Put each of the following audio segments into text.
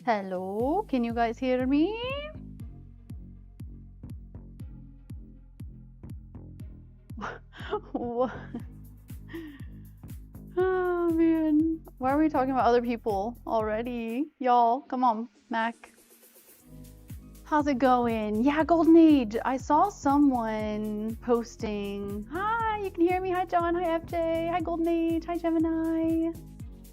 Hello, can you guys hear me? What? Oh man, why are we talking about other people already? Y'all, come on, Mac. How's it going? Yeah, Golden Age. I saw someone posting. Hi, you can hear me. Hi, John. Hi, FJ. Hi, Golden Age. Hi, Gemini.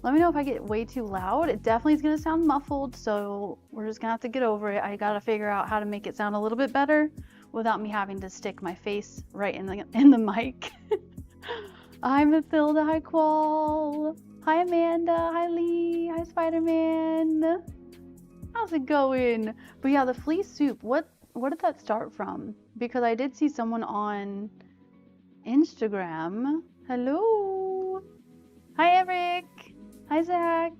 Let me know if I get way too loud. It definitely is going to sound muffled, so we're just going to have to get over it. I got to figure out how to make it sound a little bit better without me having to stick my face right in the mic. Hi, Mathilda. Hi, Qual. Hi, Amanda. Hi, Lee. Hi, Spider-Man. How's it going? But yeah, the flea soup, what did that start from? Because I did see someone on Instagram. Hello. Hi, Eric. Hi, Zach.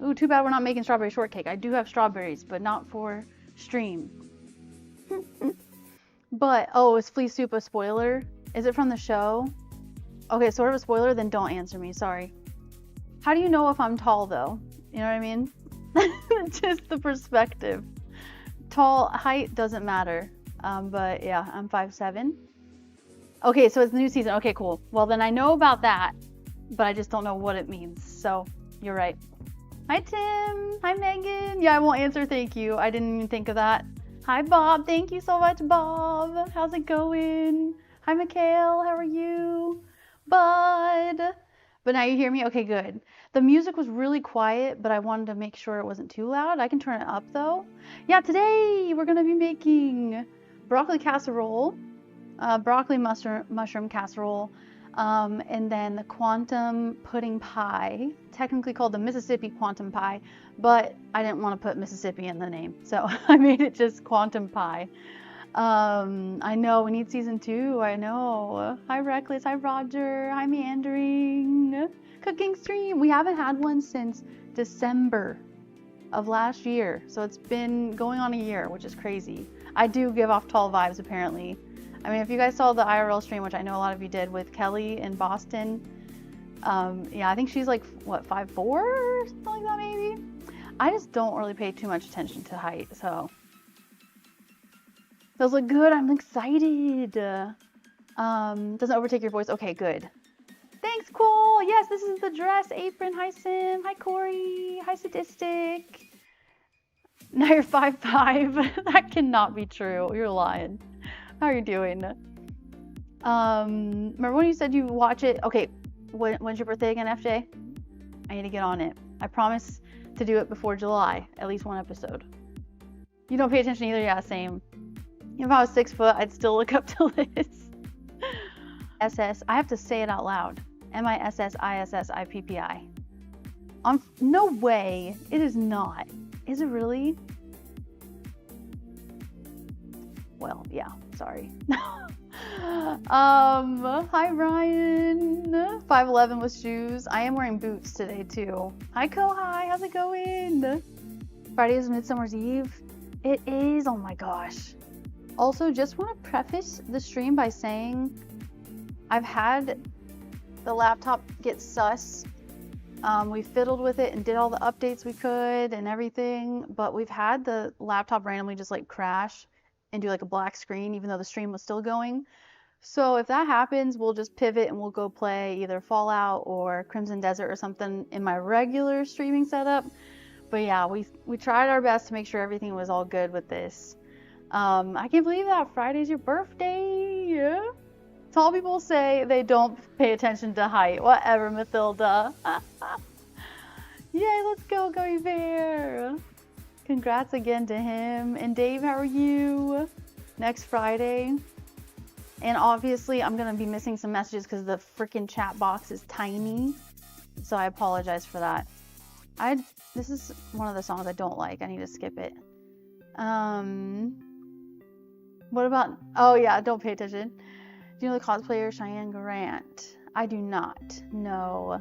Ooh, too bad we're not making strawberry shortcake. I do have strawberries, but not for stream. But, oh, is flea soup a spoiler? Is it from the show? Okay, sort of a spoiler, then don't answer me, sorry. How do you know if I'm tall, though? You know what I mean? Just the perspective. Tall, height doesn't matter. But yeah, I'm 5'7". Okay, so it's the new season. Okay, cool. Well, then I know about that, but I just don't know what it means. So you're right. Hi, Tim. Hi, Megan. Yeah, I won't answer. Thank you. I didn't even think of that. Hi, Bob. Thank you so much, Bob. How's it going? Hi, Mikhail. How are you? Bud. But now you hear me? Okay, good. The music was really quiet, but I wanted to make sure it wasn't too loud. I can turn it up though. Yeah, today we're gonna be making broccoli casserole, broccoli mushroom casserole, and then the quantum pudding pie, technically called the Mississippi quantum pie, but I didn't want to put Mississippi in the name, so I made it just quantum pie. I know we need season 2. I know. Hi Reckless. Hi Roger. Hi Meandering. Cooking stream. We haven't had one since December of last year, so it's been going on a year, which is crazy. I do give off tall vibes apparently. I mean, if you guys saw the IRL stream, which I know a lot of you did, with Kelly in Boston, yeah, I think she's like what, 5'4" or something like that maybe. I just don't really pay too much attention to height, so. Those look good. I'm excited. Doesn't overtake your voice. Okay, good. Thanks, Cool. Yes, this is the dress apron. Hi, Sim. Hi, Corey. Hi, Sadistic. Now you're 5'5". That cannot be true. You're lying. How are you doing? Remember when you said you watch it? Okay, when's your birthday again, FJ? I need to get on it. I promise to do it before July. At least one episode. You don't pay attention either? Yeah, same. If I was 6 foot, I'd still look up to Liz. SS, I have to say it out loud. MISSISSIPPI. No way. It is not. Is it really? Well, yeah, sorry. Hi Ryan. 5'11" with shoes. I am wearing boots today too. Hi Kohai, how's it going? Friday is Midsummer's Eve. It is, oh my gosh. Also, just want to preface the stream by saying I've had the laptop get sus. We fiddled with it and did all the updates we could and everything, but we've had the laptop randomly just like crash and do like a black screen even though the stream was still going. So if that happens, we'll just pivot and we'll go play either Fallout or Crimson Desert or something in my regular streaming setup. But yeah, we tried our best to make sure everything was all good with this. I can't believe that Friday's your birthday. Yeah. Tall people say they don't pay attention to height. Whatever, Mathilda. Yay, let's go, Gummy Bear. Congrats again to him. And Dave, how are you? Next Friday. And obviously, I'm going to be missing some messages because the freaking chat box is tiny. So I apologize for that. This is one of the songs I don't like. I need to skip it. What about, oh yeah, don't pay attention. Do you know the cosplayer Cheyenne Grant? I do not. No.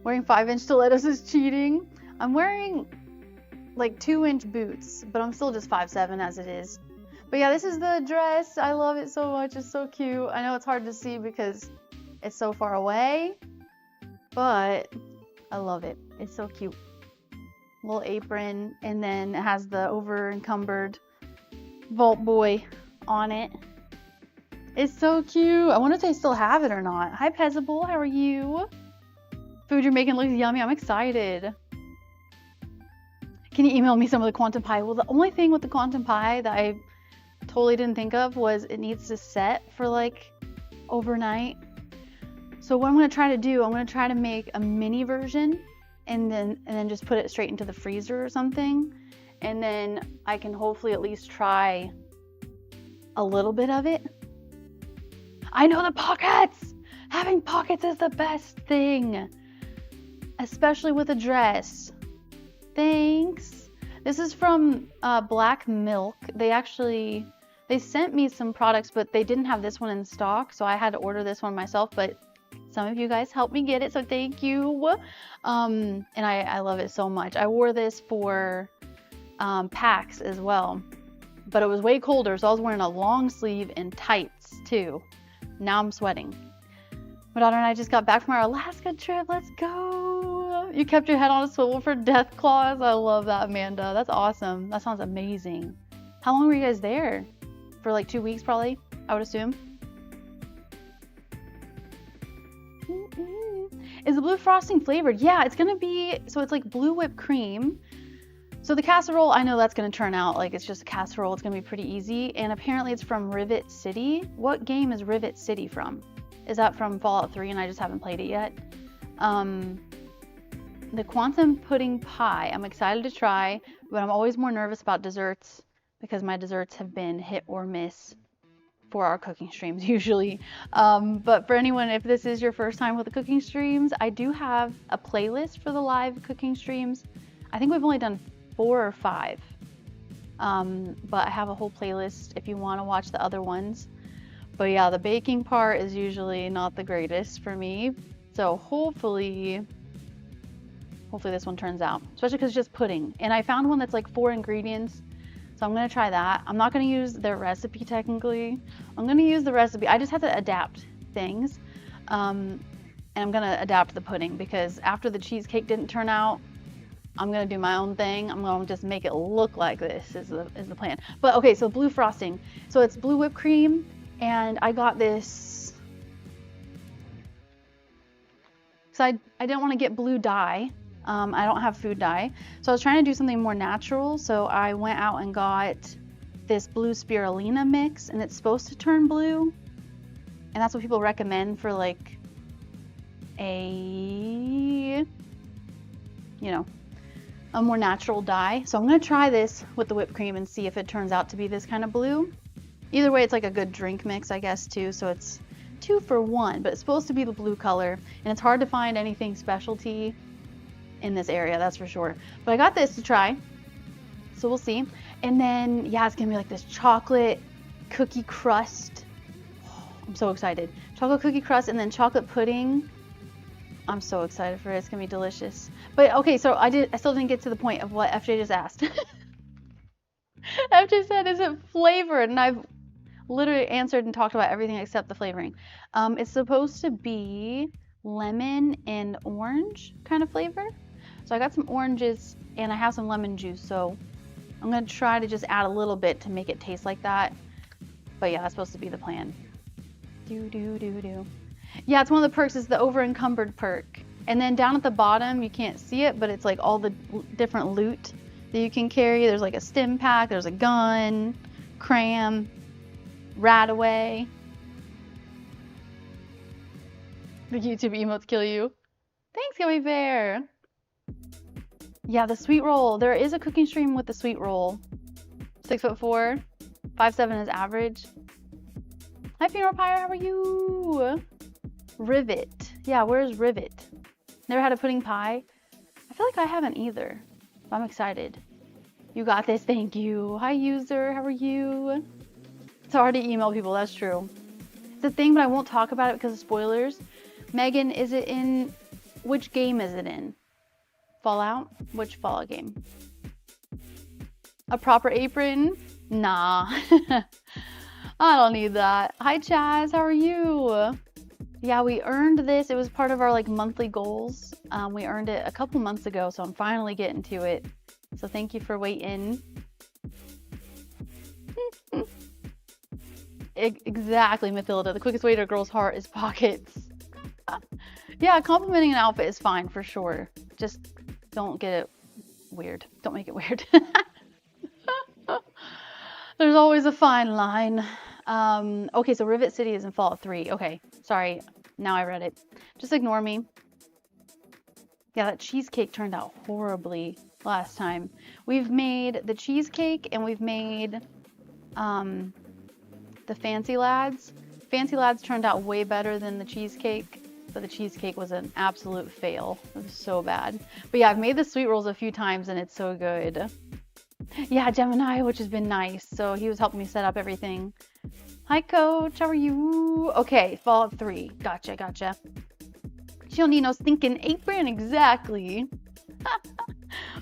Wearing 5-inch stilettos is cheating. I'm wearing like 2-inch boots, but I'm still just 5'7" as it is. But yeah, this is the dress. I love it so much. It's so cute. I know it's hard to see because it's so far away, but I love it. It's so cute. little apron, and then it has the over encumbered Vault Boy on it. It's so cute. I wonder if they still have it or not. Hi Pezzable, how are you? Food you're making looks yummy. I'm excited. Can you email me some of the quantum pie? Well, the only thing with the quantum pie that I totally didn't think of was it needs to set for like overnight. So what I'm gonna try to do, I'm gonna try to make a mini version and then just put it straight into the freezer or something. And then I can hopefully at least try a little bit of it. I know the pockets! Having pockets is the best thing. Especially with a dress. Thanks. This is from Black Milk. They sent me some products, but they didn't have this one in stock, so I had to order this one myself, but some of you guys helped me get it, so thank you. And I love it so much. I wore this for PAX as well, but it was way colder, so I was wearing a long sleeve and tights too. Now I'm sweating. My daughter and I just got back from our Alaska trip. Let's go. You kept your head on a swivel for death claws. I love that, Amanda. That's awesome. That sounds amazing. How long were you guys there? For like 2 weeks probably, I would assume. Is the blue frosting flavored? Yeah, it's gonna be, so it's like blue whipped cream. So the casserole, I know that's gonna turn out like it's just a casserole. It's gonna be pretty easy. And apparently it's from Rivet City. What game is Rivet City from? Is that from Fallout 3 and I just haven't played it yet? The quantum pudding pie, I'm excited to try, but I'm always more nervous about desserts because my desserts have been hit or miss for our cooking streams usually. But for anyone, if this is your first time with the cooking streams, I do have a playlist for the live cooking streams. I think we've only done 4 or 5. But I have a whole playlist if you want to watch the other ones. But yeah, the baking part is usually not the greatest for me. So hopefully this one turns out, especially because it's just pudding. And I found one that's like 4 ingredients. So I'm going to try that. I'm not going to use their recipe technically. I'm going to use the recipe. I just have to adapt things. And I'm going to adapt the pudding because after the cheesecake didn't turn out, I'm going to do my own thing. I'm going to just make it look like this is the plan. But okay, so blue frosting. So it's blue whipped cream. And I got this, so I didn't want to get blue dye. I don't have food dye. So I was trying to do something more natural. So I went out and got this blue spirulina mix, and it's supposed to turn blue. And that's what people recommend for like a more natural dye. So I'm going to try this with the whipped cream and see if it turns out to be this kind of blue. Either way, it's like a good drink mix, I guess, too. So it's 2 for 1, but it's supposed to be the blue color. And it's hard to find anything specialty in this area, that's for sure. But I got this to try, so we'll see. And then, yeah, it's gonna be like this chocolate cookie crust. Oh, I'm so excited. Chocolate cookie crust and then chocolate pudding. I'm so excited for it. It's gonna be delicious. But okay, so I still didn't get to the point of what FJ just asked. FJ said, is it flavored? And I've literally answered and talked about everything except the flavoring. It's supposed to be lemon and orange kind of flavor. So I got some oranges and I have some lemon juice. So I'm going to try to just add a little bit to make it taste like that. But yeah, that's supposed to be the plan. Yeah, it's one of the perks is the over encumbered perk. And then down at the bottom, you can't see it, but it's like all the different loot that you can carry. There's like a stim pack, there's a gun, cram, Radaway. The YouTube emotes kill you. Thanks, Gummy Bear. Yeah, the sweet roll. There is a cooking stream with the sweet roll. 6'4", 5'7" is average. Hi, Funeral Pyre, how are you? Rivet. Yeah, where's Rivet? Never had a pudding pie. I feel like I haven't either. I'm excited. You got this, thank you. Hi, user, how are you? It's hard to email people, that's true. It's a thing, but I won't talk about it because of spoilers. Megan, is it in, which game is it in? Fallout? Which Fallout game? A proper apron? Nah. I don't need that. Hi, Chaz, how are you? Yeah, we earned this. It was part of our like monthly goals. We earned it a couple months ago, so I'm finally getting to it. So thank you for waiting. Exactly, Mathilda. The quickest way to a girl's heart is pockets. Yeah, complimenting an outfit is fine for sure. Just don't get it weird. Don't make it weird. There's always a fine line. Okay, so Rivet City is in Fallout 3. Okay, sorry. Now I read it. Just ignore me. Yeah, that cheesecake turned out horribly last time. We've made the cheesecake and we've made the Fancy Lads. Fancy Lads turned out way better than the cheesecake, but the cheesecake was an absolute fail. It was so bad. But yeah, I've made the sweet rolls a few times and it's so good. Yeah, Gemini, which has been nice. So he was helping me set up everything. Hi, Coach. How are you? Okay, Fallout 3. Gotcha. She'll need no stinking apron. Exactly.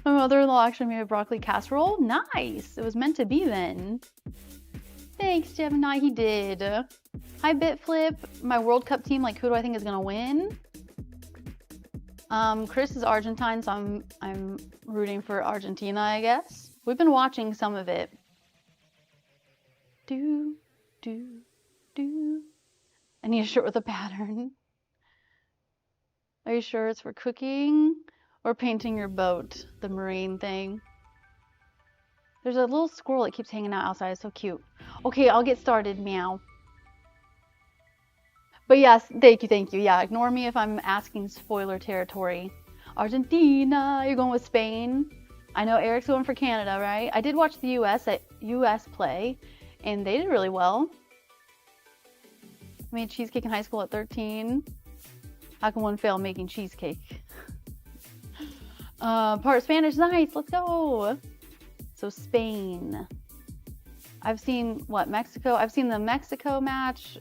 My mother-in-law actually made a broccoli casserole. Nice. It was meant to be then. Thanks, Gemini. He did. Hi, Bitflip. My World Cup team, like, who do I think is going to win? Chris is Argentine, so I'm rooting for Argentina, I guess. We've been watching some of it. Do. I need a shirt with a pattern. Are you sure it's for cooking or painting your boat? The marine thing. There's a little squirrel that keeps hanging out outside. It's so cute. Okay, I'll get started. Meow. But yes, thank you. Yeah, ignore me if I'm asking spoiler territory. Argentina, you're going with Spain. I know Eric's going for Canada, right? I did watch the US play, and they did really well. I made cheesecake in high school at 13. How can one fail making cheesecake? Part Spanish, nice, let's go. So Spain. I've seen, what, Mexico? I've seen the Mexico match,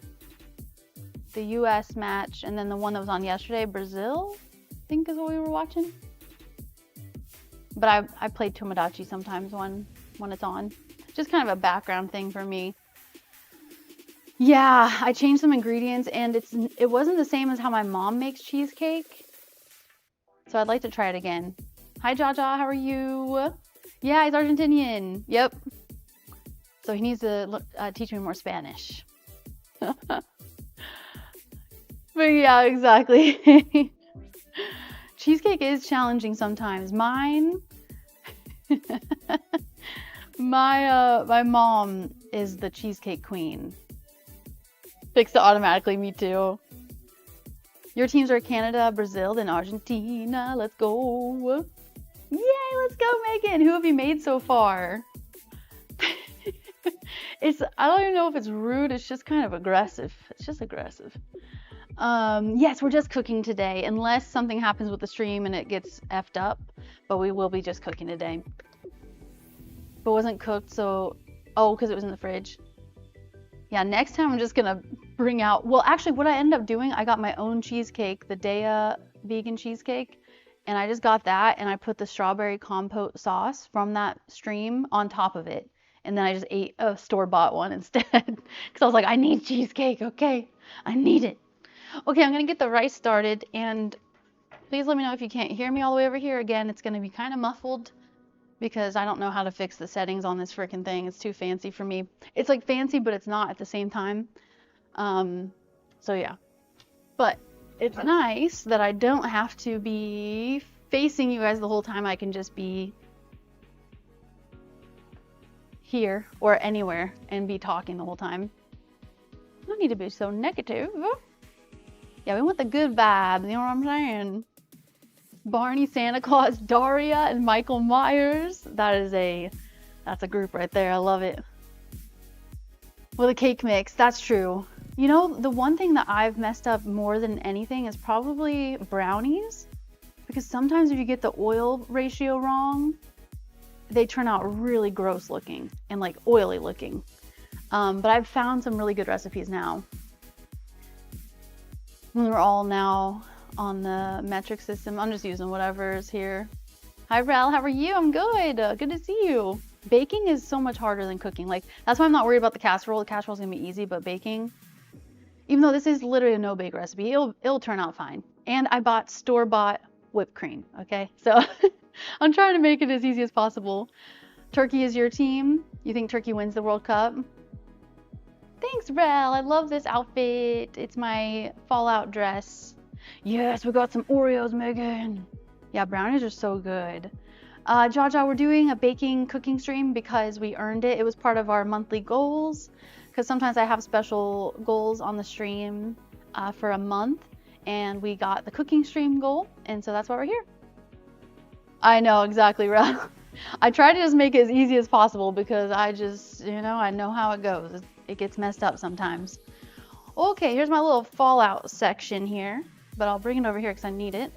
the US match, and then the one that was on yesterday, Brazil, I think is what we were watching. But I play Tomodachi sometimes when it's on. Just kind of a background thing for me. Yeah, I changed some ingredients and it wasn't the same as how my mom makes cheesecake. So I'd like to try it again. Hi Jaja, how are you? Yeah, he's Argentinian. Yep. So he needs to teach me more Spanish. But yeah, exactly. Cheesecake is challenging sometimes. Mine, my mom is the cheesecake queen. Fixed it automatically, me too. Your teams are Canada, Brazil, then Argentina. Let's go. Yay, let's go, Megan. Who have you made so far? I don't even know if it's rude. It's just kind of aggressive. It's just aggressive. Yes, we're just cooking today, unless something happens with the stream and it gets effed up. But we will be just cooking today. But it wasn't cooked, so... Oh, because it was in the fridge. Yeah, next time I'm just gonna bring out... Well, actually, what I ended up doing, I got my own cheesecake, the Daya vegan cheesecake. And I just got that, and I put the strawberry compote sauce from that stream on top of it. And then I just ate a store-bought one instead. Because I was like, I need cheesecake, okay? I need it. Okay, I'm going to get the rice started. And please let me know if you can't hear me all the way over here. Again, it's going to be kind of muffled. Because I don't know how to fix the settings on this freaking thing. It's too fancy for me. It's like fancy, but it's not at the same time. So yeah. But it's nice that I don't have to be facing you guys the whole time. I can just be here or anywhere and be talking the whole time. I don't need to be so negative. Yeah, we want the good vibes, you know what I'm saying? Barney, Santa Claus, Daria, and Michael Myers. That's a group right there. I love it. With a cake mix, that's true. You know, the one thing that I've messed up more than anything is probably brownies. Because sometimes if you get the oil ratio wrong, they turn out really gross looking and like oily looking. But I've found some really good recipes now. We're all now on the metric system. I'm just using whatever's here. Hi Rel, how are you? I'm good. Good to see you. Baking is so much harder than cooking. Like, that's why I'm not worried about the casserole. The casserole's gonna be easy, but baking, even though this is literally a no-bake recipe, it'll turn out fine. And I bought store-bought whipped cream, okay? So I'm trying to make it as easy as possible. Turkey is your team? You think Turkey wins the World Cup? Thanks, Rel. I love this outfit. It's my Fallout dress. Yes, we got some Oreos, Megan. Yeah, brownies are so good. Jaja, we're doing a baking cooking stream because we earned it. It was part of our monthly goals. Because sometimes I have special goals on the stream for a month. And we got the cooking stream goal. And so that's why we're here. I know, exactly, Rel. I try to just make it as easy as possible because I just, I know how it goes. It gets messed up sometimes. Okay, here's my little Fallout section here, but I'll bring it over here because I need it.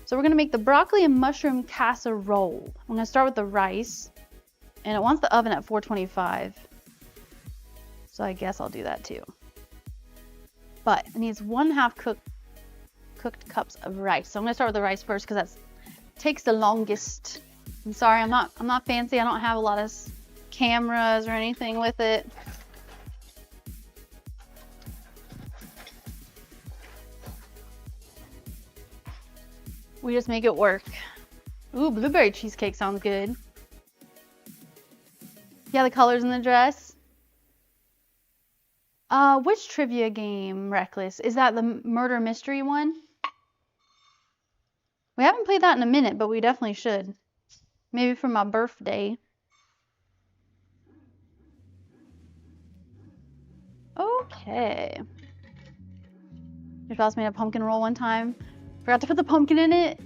So we're gonna make the broccoli and mushroom casserole. I'm gonna start with the rice, and it wants the oven at 425. So I guess I'll do that too. But it needs 1/2 cooked cups of rice. So I'm gonna start with the rice first because that takes the longest. I'm sorry, I'm not fancy. I don't have a lot of cameras or anything with it. We just make it work. Ooh, blueberry cheesecake sounds good. Yeah, the colors in the dress. Which trivia game, Reckless? Is that the murder mystery one? We haven't played that in a minute, but we definitely should. Maybe for my birthday. Okay. Your spouse made a pumpkin roll one time. Forgot to put the pumpkin in it.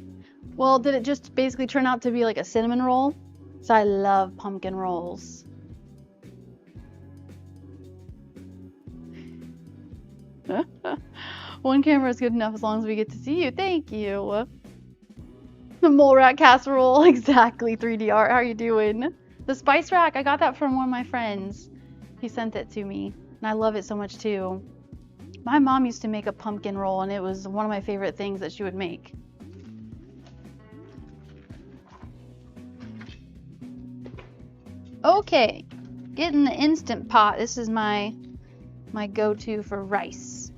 Well, did it just basically turn out to be like a cinnamon roll? So I love pumpkin rolls. One camera is good enough as long as we get to see you. Thank you. The mole rat casserole. Exactly, 3D art. How are you doing? The spice rack. I got that from one of my friends. He sent it to me. And I love it so much too. My mom used to make a pumpkin roll and it was one of my favorite things that she would make. Okay, getting the Instant Pot. This is my go-to for rice.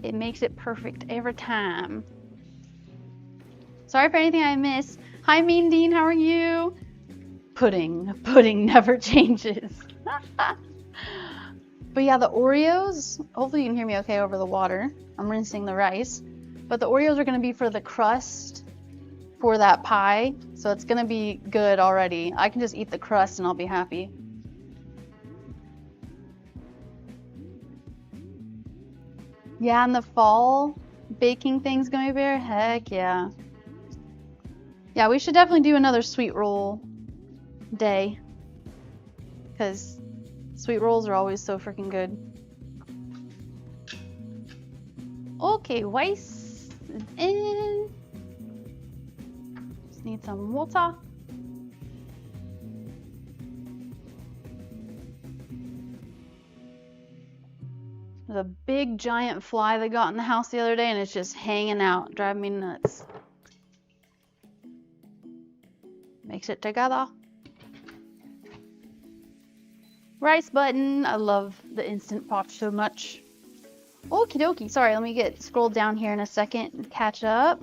It makes it perfect every time. Sorry for anything I miss. Hi, Mean Dean, how are you? Pudding never changes. But yeah, the Oreos, hopefully you can hear me okay over the water. I'm rinsing the rice. But the Oreos are gonna be for the crust for that pie. So it's gonna be good already. I can just eat the crust and I'll be happy. Yeah, in the fall, baking things, Gummy Bear, heck yeah. Yeah, we should definitely do another sweet roll day. Because sweet rolls are always so freaking good. Okay, rice is in. Just need some water. There's a big giant fly that got in the house the other day and it's just hanging out, driving me nuts. Mix it together. Rice button. I love the Instant Pot so much. Okie dokie. Sorry, let me get scrolled down here in a second and catch up.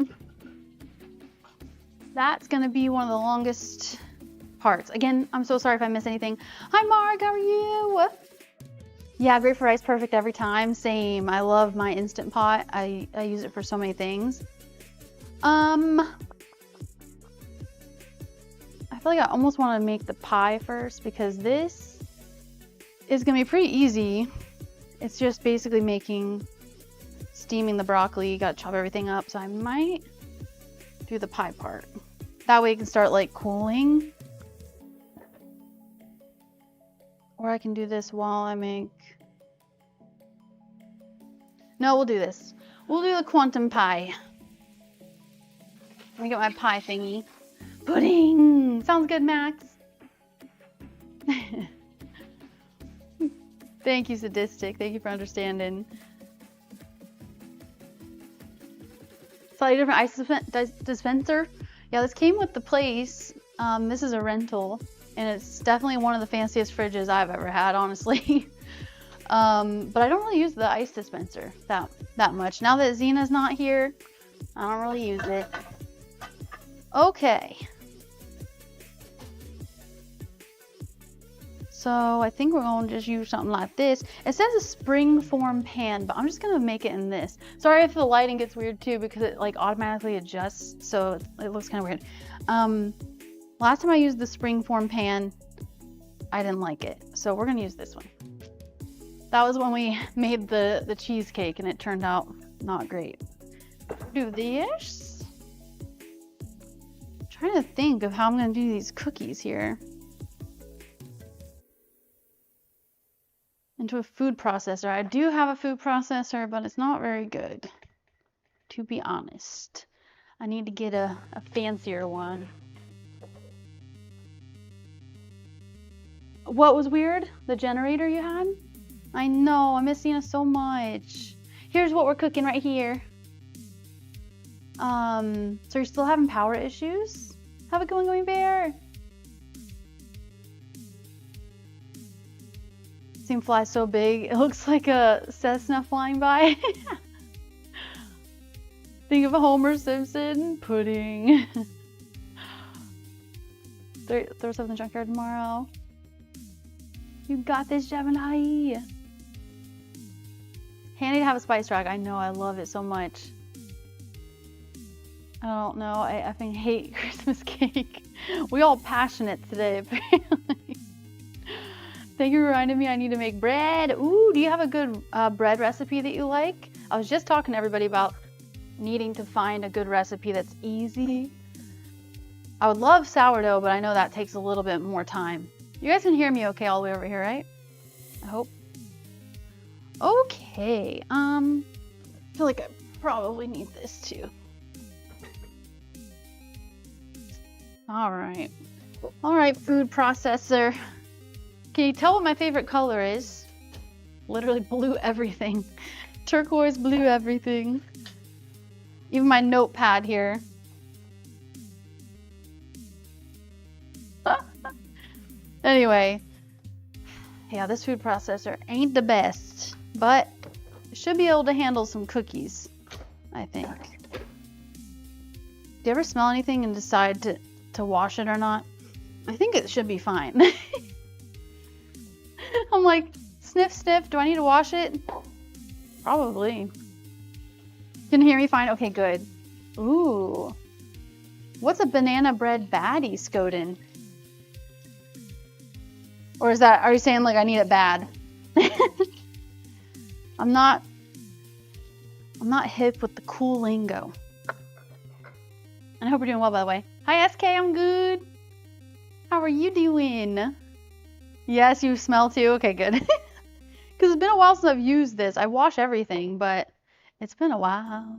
That's gonna be one of the longest parts. Again, I'm so sorry if I miss anything. Hi Marg, how are you? Yeah, great for rice, perfect every time. Same. I love my Instant Pot. I use it for so many things. I feel like I almost want to make the pie first because this is gonna be pretty easy. It's just basically steaming the broccoli. You gotta chop everything up, so I might do the pie part. That way it can start like cooling. Or I can do this while I make... No, we'll do this. We'll do the quantum pie. Let me get my pie thingy. Pudding! Sounds good, Max. Thank you, Sadistic. Thank you for understanding. Slightly different ice dispenser. Yeah, this came with the place. This is a rental, and it's definitely one of the fanciest fridges I've ever had, honestly. But I don't really use the ice dispenser that much. Now that Zena's not here, I don't really use it. Okay. So I think we're going to just use something like this. It says a spring form pan, but I'm just going to make it in this. Sorry if the lighting gets weird too, because it like automatically adjusts, so it looks kind of weird. Last time I used the spring form pan, I didn't like it. So we're going to use this one. That was when we made the cheesecake and it turned out not great. Do this. I'm trying to think of how I'm going to do these cookies here. Into a food processor. I do have a food processor, but it's not very good, to be honest. I need to get a fancier one. What was weird? The generator you had? I know, I miss Cena so much. Here's what we're cooking right here. So you're still having power issues? Have it going bear. Thing flies so big, it looks like a Cessna flying by. Think of a Homer Simpson pudding. Throw stuff in the junkyard tomorrow. You got this, Gemini. Handy to have a spice rack. I know, I love it so much. I don't know, I effing hate Christmas cake. We all passionate today, apparently. Thank you for reminding me I need to make bread. Ooh, do you have a good bread recipe that you like? I was just talking to everybody about needing to find a good recipe that's easy. I would love sourdough, but I know that takes a little bit more time. You guys can hear me okay all the way over here, right? I hope. Okay, I feel like I probably need this too. All right, food processor. Can you tell what my favorite color is? Literally blue everything. Turquoise blue everything. Even my notepad here. Anyway, yeah, this food processor ain't the best, but it should be able to handle some cookies, I think. Do you ever smell anything and decide to wash it or not? I think it should be fine. I'm like, sniff, sniff, do I need to wash it? Probably. Can you hear me fine? Okay, good. Ooh. What's a banana bread baddie, Skoden? Or are you saying like I need it bad? I'm not hip with the cool lingo. And I hope you're doing well, by the way. Hi, SK, I'm good. How are you doing? Yes, you smell too? Okay, good. Because it's been a while since I've used this. I wash everything, but it's been a while.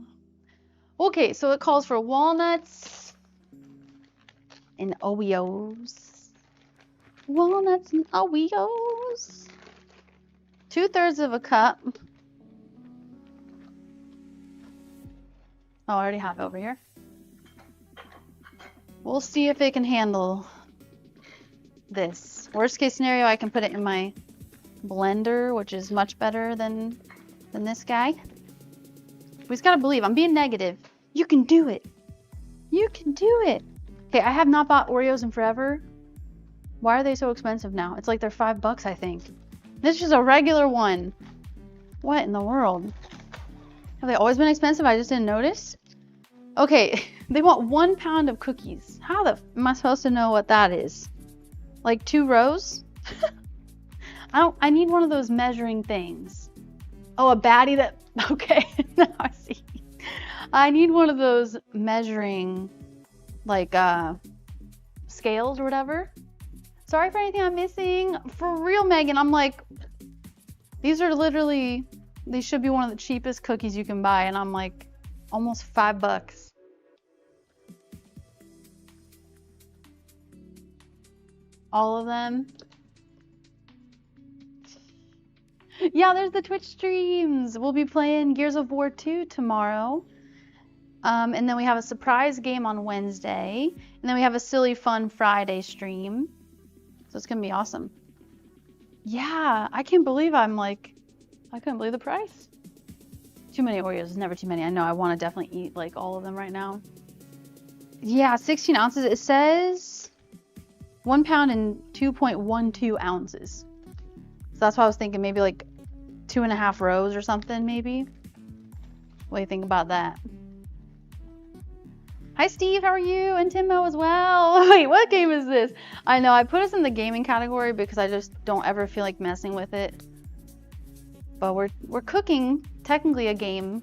Okay, so it calls for walnuts and Oreos. Walnuts and Oreos. 2/3 of a cup. Oh, I already have it over here. We'll see if it can handle this. Worst case scenario, I can put it in my blender, which is much better than this guy. We just gotta believe. I'm being negative. You can do it. You can do it. Okay, I have not bought Oreos in forever. Why are they so expensive now? It's like they're $5, I think. This is just a regular one. What in the world? Have they always been expensive? I just didn't notice. Okay, they want 1 pound of cookies. How the am I supposed to know what that is? Like 2 rows? I need one of those measuring things. Oh, a baddie that, okay, now I see. I need one of those measuring, like, scales or whatever. Sorry for anything I'm missing. For real, Megan, I'm like, these are literally, these should be one of the cheapest cookies you can buy, and I'm like, almost $5. All of them. Yeah, there's the Twitch streams. We'll be playing Gears of War 2 tomorrow. And then we have a surprise game on Wednesday. And then we have a silly fun Friday stream. So it's gonna be awesome. Yeah, I can't believe I'm like I couldn't believe the price. Too many Oreos is never too many. I know, I want to definitely eat like all of them right now. Yeah, 16 ounces. It says 1 pound and 2.12 ounces. So that's why I was thinking maybe like 2.5 rows or something, maybe. What do you think about that? Hi Steve, how are you? And Timo as well. Wait, what game is this? I know, I put us in the gaming category because I just don't ever feel like messing with it. But we're cooking technically a game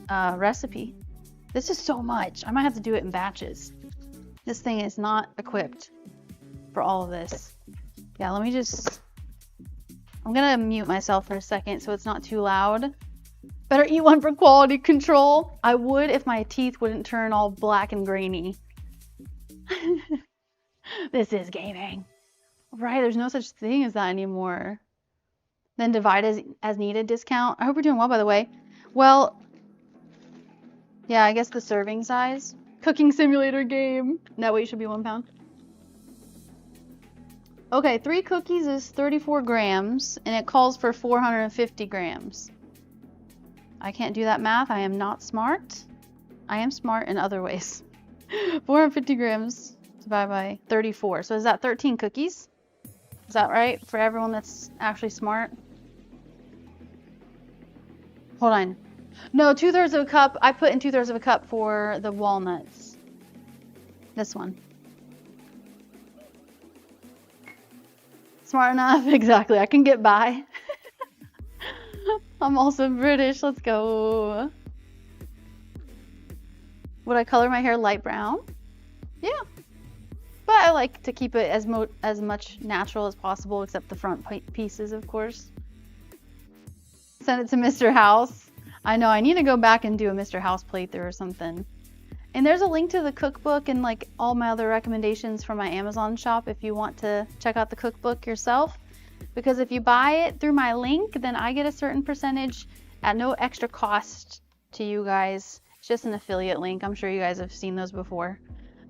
recipe. This is so much. I might have to do it in batches. This thing is not equipped for all of this. Yeah, let me just... I'm gonna mute myself for a second so it's not too loud. Better eat one for quality control. I would if my teeth wouldn't turn all black and grainy. This is gaming. Right, there's no such thing as that anymore. Then divide as needed discount. I hope you're doing well, by the way. Well, yeah, I guess the serving size. Cooking simulator game. That weight should be 1 pound. Okay, 3 cookies is 34 grams, and it calls for 450 grams. I can't do that math. I am not smart. I am smart in other ways. 450 grams divided by 34. So is that 13 cookies? Is that right for everyone that's actually smart? Hold on. No, 2/3 of a cup. I put in 2/3 of a cup for the walnuts. This one. Smart enough? Exactly. I can get by. I'm also British. Let's go. Would I color my hair light brown? Yeah. But I like to keep it as much natural as possible, except the front pieces, of course. Send it to Mr. House. I know, I need to go back and do a Mr. House playthrough or something. And there's a link to the cookbook and like all my other recommendations from my Amazon shop if you want to check out the cookbook yourself. Because if you buy it through my link, then I get a certain percentage at no extra cost to you guys. It's just an affiliate link. I'm sure you guys have seen those before.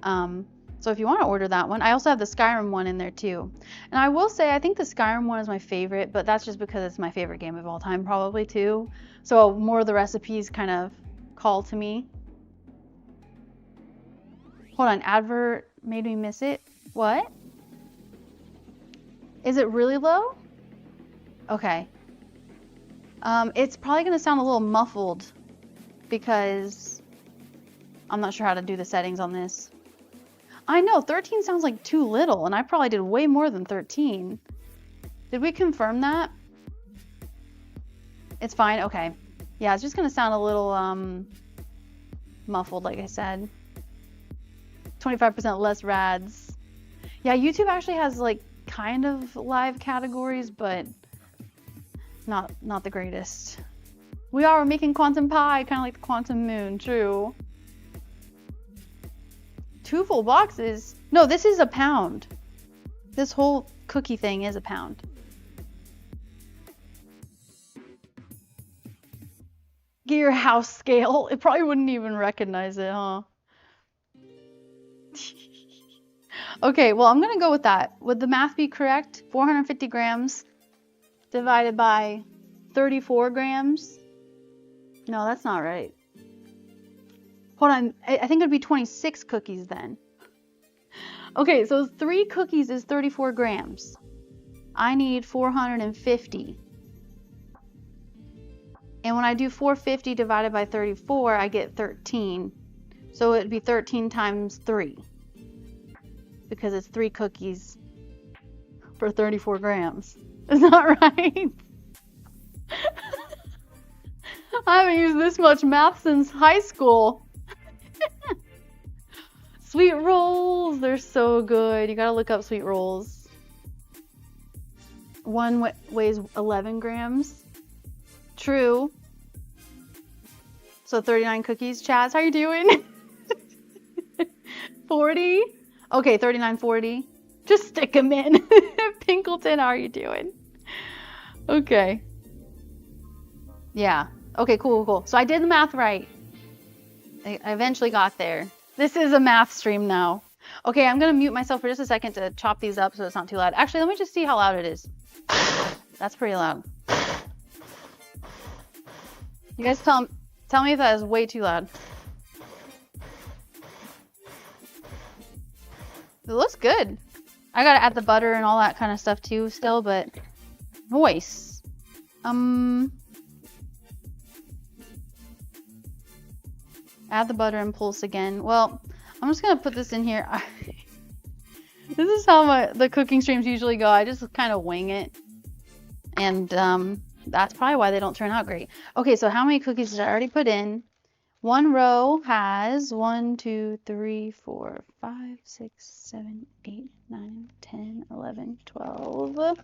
So if you want to order that one, I also have the Skyrim one in there too. And I will say, I think the Skyrim one is my favorite, but that's just because it's my favorite game of all time probably too. So more of the recipes kind of call to me. Hold on, advert made me miss it. What? Is it really low? Okay. It's probably gonna sound a little muffled because I'm not sure how to do the settings on this. I know, 13 sounds like too little, and I probably did way more than 13. Did we confirm that? It's fine, okay. Yeah, it's just gonna sound a little muffled, like I said. 25% less rads. Yeah, YouTube actually has like kind of live categories, but not the greatest. We're making quantum pie, kind of like the quantum moon, true. 2 full boxes? No, this is a pound. This whole cookie thing is a pound. Get your house scale. It probably wouldn't even recognize it, huh? Okay, well, I'm gonna go with that. Would the math be correct? 450 grams divided by 34 grams? No, that's not right. Hold on, I think it'd be 26 cookies then. Okay, so 3 cookies is 34 grams. I need 450. And when I do 450 divided by 34, I get 13. So it'd be 13 times 3. Because it's 3 cookies for 34 grams. Is that right? I haven't used this much math since high school. Sweet rolls, they're so good. You gotta look up sweet rolls. One weighs 11 grams. True. So 39 cookies. Chaz, how you doing? 40? Okay, 39, 40. Just stick them in. Pinkleton, how are you doing? Okay. Yeah. Okay, cool. So I did the math right. I eventually got there. This is a math stream now. Okay, I'm gonna mute myself for just a second to chop these up so it's not too loud. Actually, let me just see how loud it is. That's pretty loud. You guys tell me if that is way too loud. It looks good. I gotta add the butter and all that kind of stuff too still, but voice. Add the butter and pulse again. Well, I'm just gonna put this in here. This is how the cooking streams usually go. I just kind of wing it. And that's probably why they don't turn out great. Okay, so how many cookies did I already put in? One row has 1, 2, 3, 4, 5, 6, 7, 8, 9, 10, 11, 12,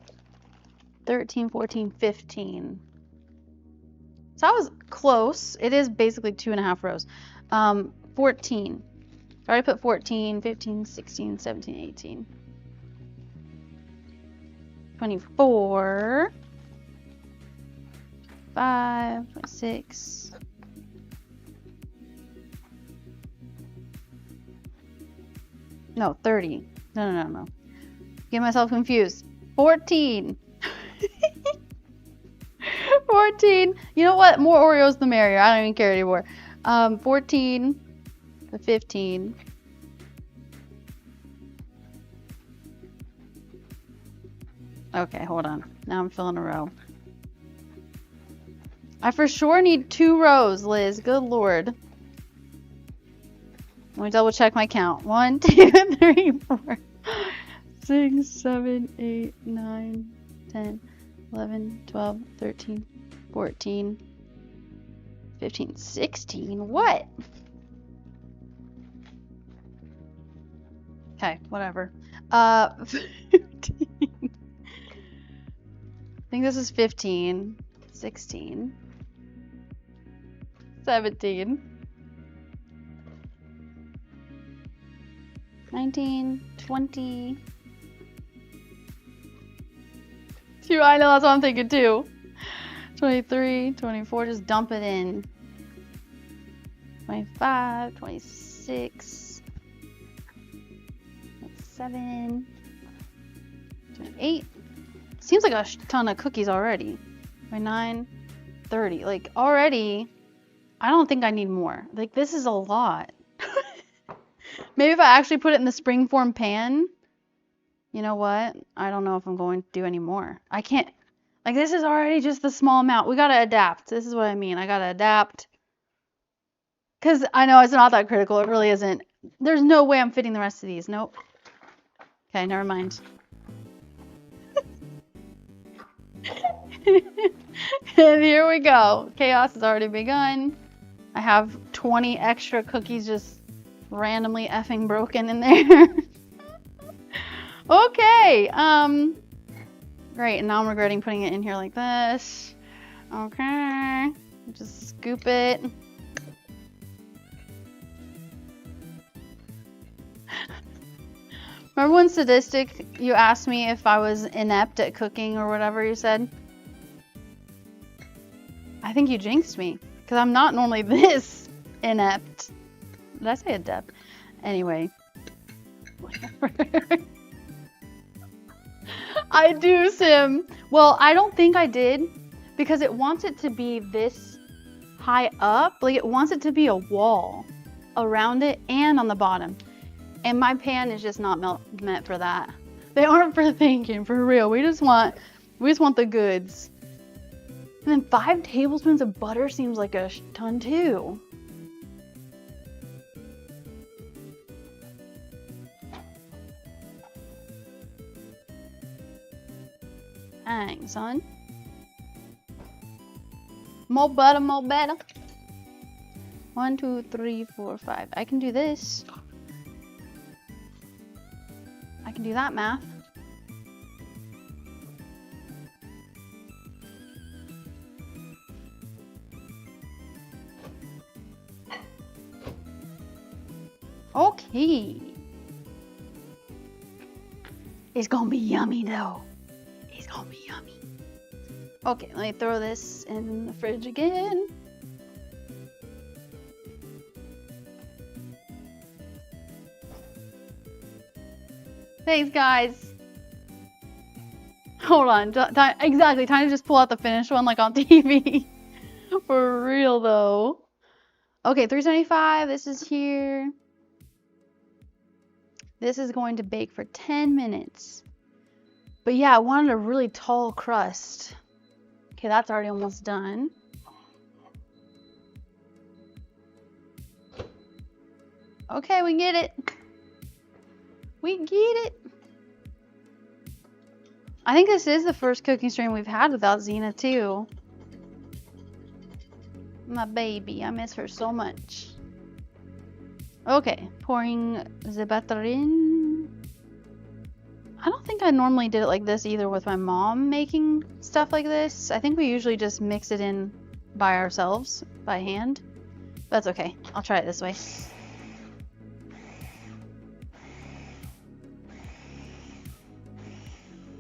13, 14, 15. So I was close. It is basically 2.5 rows. 14. So I already put 14, 15, 16, 17, 18. 24. 5, 6. No, 30. No. Get myself confused. 14. 14. You know what? More Oreos the merrier. I don't even care anymore. 14 to 15. Okay, hold on. Now I'm filling a row. I for sure need 2 rows, Liz. Good lord. Let me double check my count. 1, 2, 3, 4, 6, 7, 8, 9, 10, 11, 12, 13, 14, 15, 16. What? Okay, whatever. 15. I think this is 15, 16, 17, 19, 20. I know, that's what I'm thinking too. 23, 24, just dump it in. 25, 26, 27, 28. Seems like a ton of cookies already. 29, 30. Like already, I don't think I need more. Like this is a lot. Maybe if I actually put it in the springform pan. You know what? I don't know if I'm going to do any more. I can't. Like this is already just the small amount. We gotta adapt. This is what I mean. I gotta adapt. Because I know it's not that critical. It really isn't. There's no way I'm fitting the rest of these. Nope. Okay, never mind. And here we go. Chaos has already begun. I have 20 extra cookies just randomly effing broken in there. Okay. Great. And now I'm regretting putting it in here like this. Okay. Just scoop it. Remember when Sadistic, you asked me if I was inept at cooking or whatever you said? I think you jinxed me, because I'm not normally this inept. Did I say adept? Anyway. Whatever. I do, Sim. Well, I don't think I did, because it wants it to be this high up. Like, it wants it to be a wall around it and on the bottom. And my pan is just not meant for that. They aren't for thinking, for real. We just want the goods. And then 5 tablespoons of butter seems like a ton too. Dang, son. More butter, more better. 1, 2, 3, 4, 5. I can do this. I can do that math. Okay. It's gonna be yummy though. It's gonna be yummy. Okay, let me throw this in the fridge again. Thanks, guys. Hold on. Exactly. Time to just pull out the finished one like on TV. For real though. Okay, 375. This is here. This is going to bake for 10 minutes. But yeah, I wanted a really tall crust. Okay, that's already almost done. Okay, we get it. We get it. I think this is the first cooking stream we've had without Xena too. My baby, I miss her so much. Okay, pouring the butter in. I don't think I normally did it like this either with my mom making stuff like this. I think we usually just mix it in by ourselves, by hand. That's okay. I'll try it this way.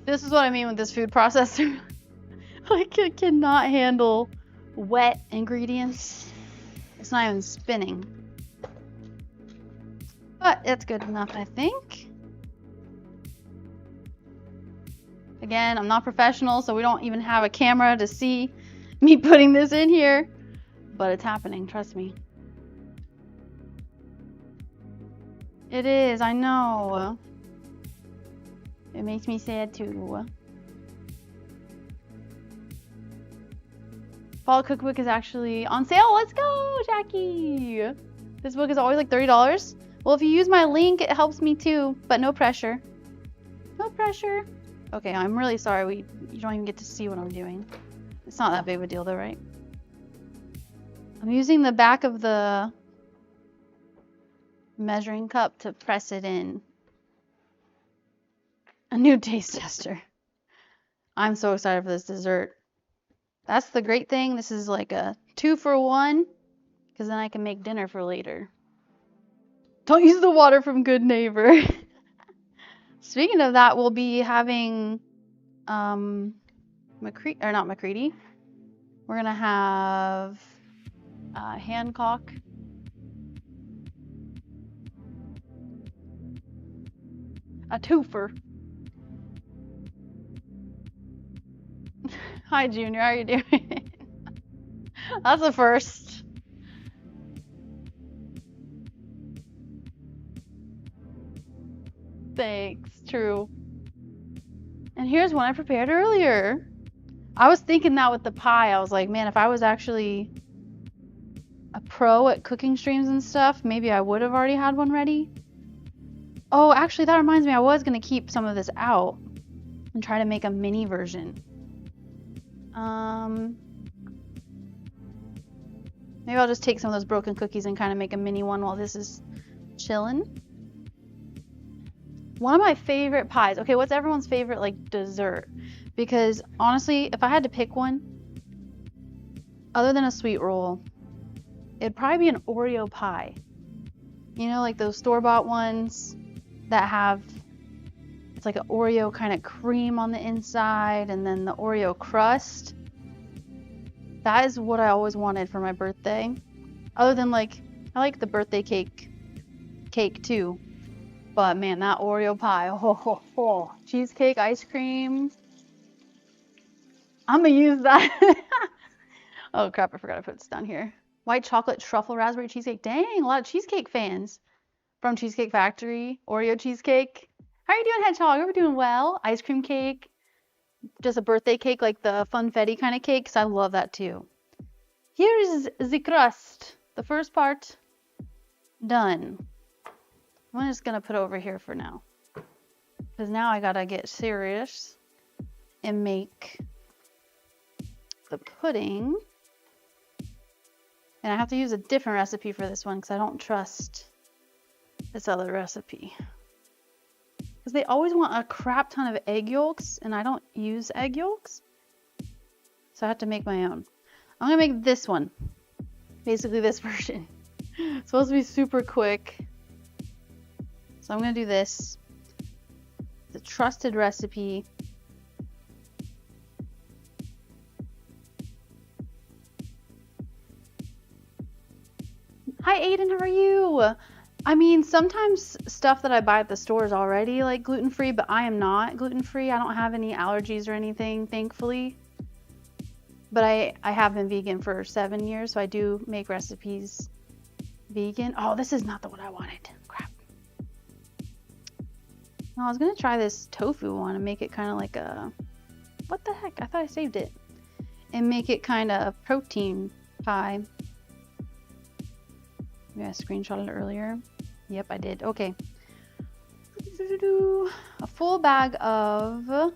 This is what I mean with this food processor. Like, it cannot handle wet ingredients. It's not even spinning. But it's good enough, I think. Again, I'm not professional, so we don't even have a camera to see me putting this in here. But it's happening, trust me. It is, I know. It makes me sad too. Fall Cookbook is actually on sale. Let's go, Jackie! This book is always like $30. Well, if you use my link, it helps me too, but no pressure. No pressure. Okay, I'm really sorry you don't even get to see what I'm doing. It's not that big of a deal though, right? I'm using the back of the measuring cup to press it in. A new taste tester. I'm so excited for this dessert. That's the great thing. This is like a 2-for-1, because then I can make dinner for later. Don't use the water from Good Neighbor. Speaking of that, we'll be having McCready, or not McCready. We're gonna have Hancock. A twofer. Hi, Junior. How are you doing? That's a first. Thanks. True. And here's one I prepared earlier. I was thinking that with the pie. I was like, man, if I was actually a pro at cooking streams and stuff, maybe I would have already had one ready. Oh, actually, that reminds me. I was going to keep some of this out and try to make a mini version. Maybe I'll just take some of those broken cookies and kind of make a mini one while this is chilling. One of my favorite pies. Okay, what's everyone's favorite like dessert? Because honestly, if I had to pick one, other than a sweet roll, it'd probably be an Oreo pie. You know, like those store-bought ones that have, it's like an Oreo kind of cream on the inside and then the Oreo crust. That is what I always wanted for my birthday. Other than like, I like the birthday cake too. But man, that Oreo pie, oh. Cheesecake, ice cream. I'm gonna use that. Oh crap, I forgot to put this down here. White chocolate truffle raspberry cheesecake. Dang, a lot of cheesecake fans. From Cheesecake Factory, Oreo cheesecake. How are you doing, Hedgehog? Are we doing well? Ice cream cake. Just a birthday cake, like the funfetti kind of cake, because I love that too. Here is the crust. The first part done. I'm just gonna put it over here for now, because now I gotta get serious and make the pudding. And I have to use a different recipe for this one because I don't trust this other recipe. Because they always want a crap ton of egg yolks, and I don't use egg yolks. So I have to make my own. I'm gonna make this one. Basically this version. It's supposed to be super quick. So I'm gonna do this. The trusted recipe. Hi Aiden, how are you? I mean, sometimes stuff that I buy at the store is already like gluten-free, but I am not gluten-free. I don't have any allergies or anything, thankfully. But I have been vegan for 7 years, so I do make recipes vegan. Oh, this is not the one I wanted. Crap. No, I was gonna try this tofu one and make it kind of like a... What the heck? I thought I saved it. And make it kind of protein pie. Maybe I screenshotted it earlier. Yep, I did. Okay. A full bag of...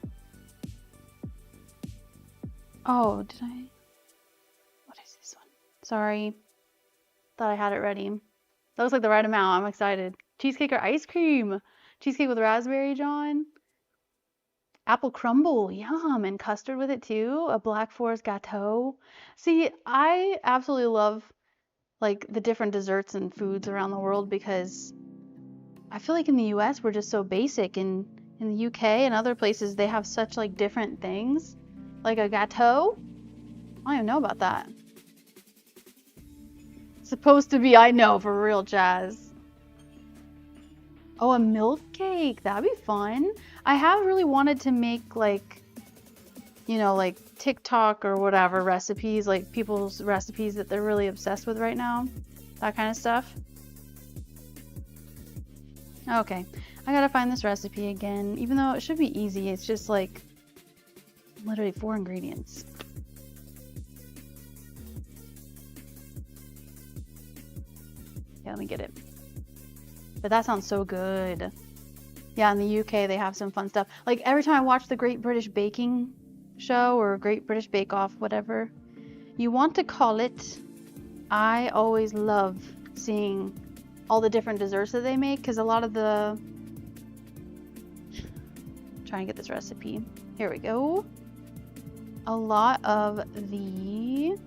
Oh, did I? What is this one? Sorry. Thought I had it ready. That looks like the right amount. I'm excited. Cheesecake or ice cream? Cheesecake with raspberry, John. Apple crumble. Yum. And custard with it too. A Black Forest gâteau. See, I absolutely love like the different desserts and foods around the world because I feel like in the US we're just so basic, and in the UK and other places they have such like different things. Like a gâteau? I don't even know about that. Supposed to be, I know, for real, Jazz. Oh, a milk cake. That'd be fun. I have really wanted to make like, you know, like TikTok or whatever recipes, like people's recipes that they're really obsessed with right now. That kind of stuff. Okay, I gotta find this recipe again. Even though it should be easy, it's just like literally 4 ingredients. Yeah, let me get it. But that sounds so good. Yeah, in the UK they have some fun stuff. Like every time I watch the Great British Baking Show or Great British Bake Off, whatever you want to call it, I always love seeing all the different desserts that they make, because a lot of the... Trying to get this recipe. Here we go. A lot of the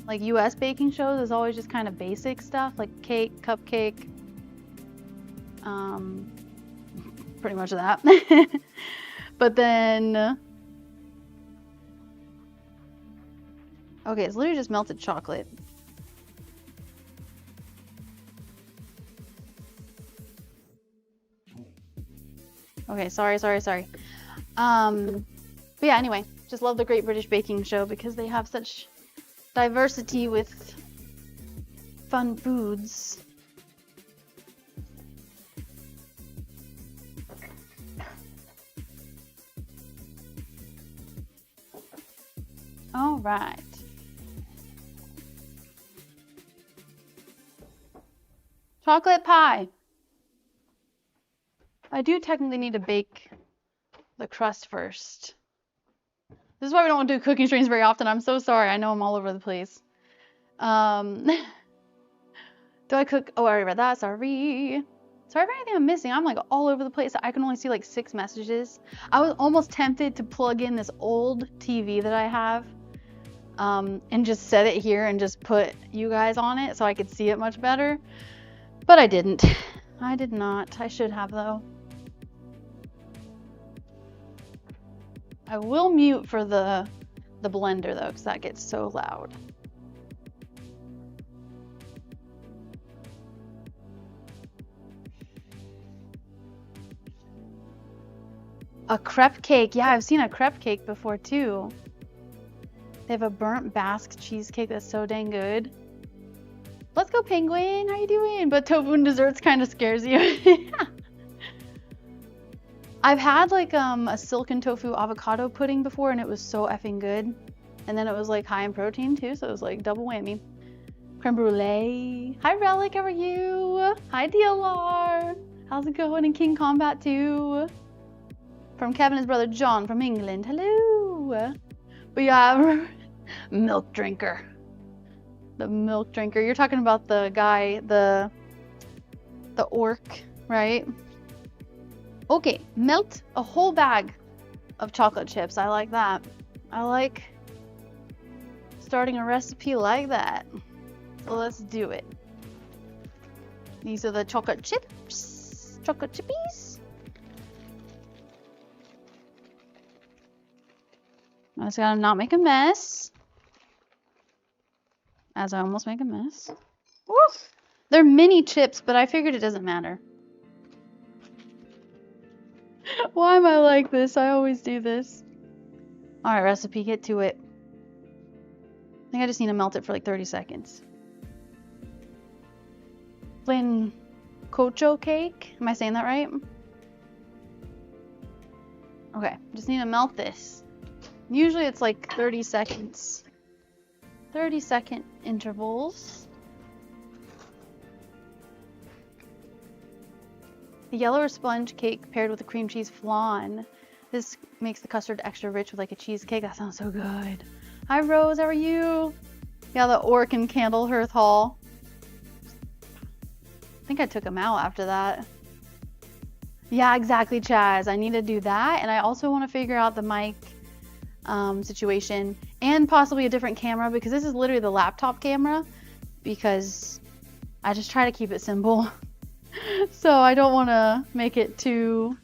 like US baking shows is always just kind of basic stuff like cake, cupcake, pretty much that. But then okay, it's literally just melted chocolate. Okay, sorry. But yeah, anyway, just love the Great British Baking Show because they have such diversity with fun foods. All right. Chocolate pie. I do technically need to bake the crust first. This is why we don't do cooking streams very often. I'm so sorry. I know I'm all over the place. Do I cook? Oh, I already read that. Sorry. Sorry for anything I'm missing. I'm like all over the place. I can only see like 6 messages. I was almost tempted to plug in this old TV that I have and just set it here and just put you guys on it so I could see it much better. But I didn't. I did not. I should have though. I will mute for the blender though, because that gets so loud. A crepe cake. Yeah, I've seen a crepe cake before too. They have a burnt Basque cheesecake that's so dang good. Let's go, Penguin. How you doing? But tofu and desserts kind of scares you. I've had like a silken tofu avocado pudding before and it was so effing good. And then it was like high in protein too, so it was like double whammy. Creme brulee. Hi Relic, how are you? Hi DLR. How's it going in King Combat 2? From Kevin and his brother John from England. Hello. But yeah, milk drinker. The milk drinker. You're talking about the guy, the orc, right? Okay, melt a whole bag of chocolate chips. I like that. I like starting a recipe like that. So let's do it. These are the chocolate chips. Chocolate chippies. I just gotta not make a mess. As I almost make a mess. Woof! They're mini chips, but I figured it doesn't matter. Why am I like this? I always do this. All right, recipe, get to it. I think I just need to melt it for like 30 seconds. Plain cocho cake. Am I saying that right? Okay, just need to melt this. Usually it's like 30 seconds. 30-second intervals. The yellow sponge cake paired with a cream cheese flan. This makes the custard extra rich with like a cheesecake. That sounds so good. Hi Rose, how are you? Yeah, the orc in Candlehearth Hall. I think I took him out after that. Yeah, exactly, Chaz. I need to do that, and I also want to figure out the mic situation and possibly a different camera, because this is literally the laptop camera, because I just try to keep it simple. So I don't want to make it too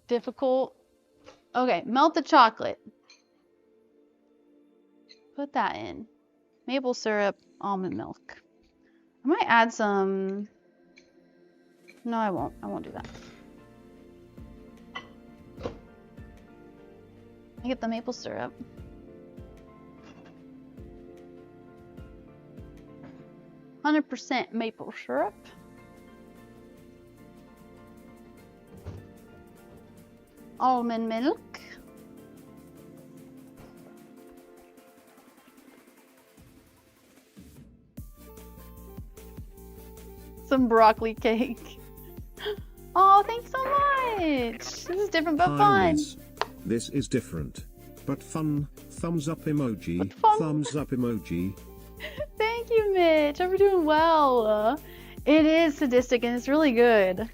difficult. Okay, melt the chocolate. Put that in. Maple syrup, almond milk. I might add some... No, I won't. I won't do that. I get the maple syrup. %, maple syrup. Almond milk. Some broccoli cake. Oh, thanks so much. This is different but fun. This is different but fun. Thumbs up emoji. Thumbs up emoji. Thank you, Mitch. Hope you're doing well. It is sadistic and it's really good.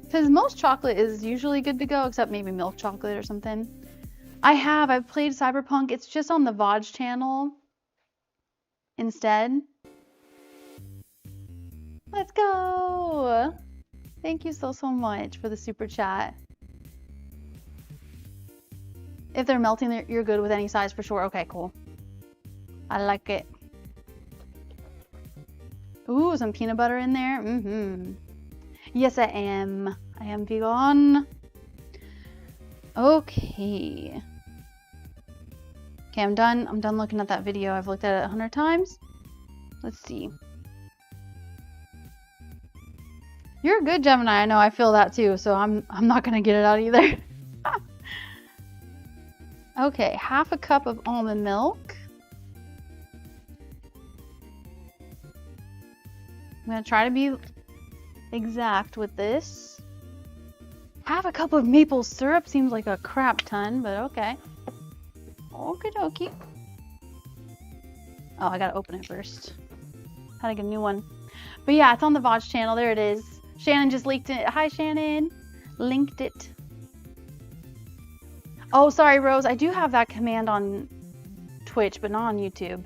Because most chocolate is usually good to go, except maybe milk chocolate or something. I've played Cyberpunk. It's just on the VOD channel instead. Let's go. Thank you so much for the super chat. If they're melting, you're good with any size for sure. Okay, cool. I like it. Ooh, some peanut butter in there. Mm-hmm. Yes, I am. I am vegan. Okay. Okay, I'm done. I'm done looking at that video. I've looked at it 100 times. Let's see. You're a good Gemini. I know. I feel that too. So I'm not gonna get it out either. Okay, half a cup of almond milk. I'm gonna try to be exact with this. Half a cup of maple syrup seems like a crap ton, but okay. Okie dokie. Oh, I gotta open it first. Had to get a new one. But yeah, it's on the VOD channel. There it is. Shannon just linked it. Hi, Shannon. Linked it. Oh, sorry, Rose. I do have that command on Twitch, but not on YouTube.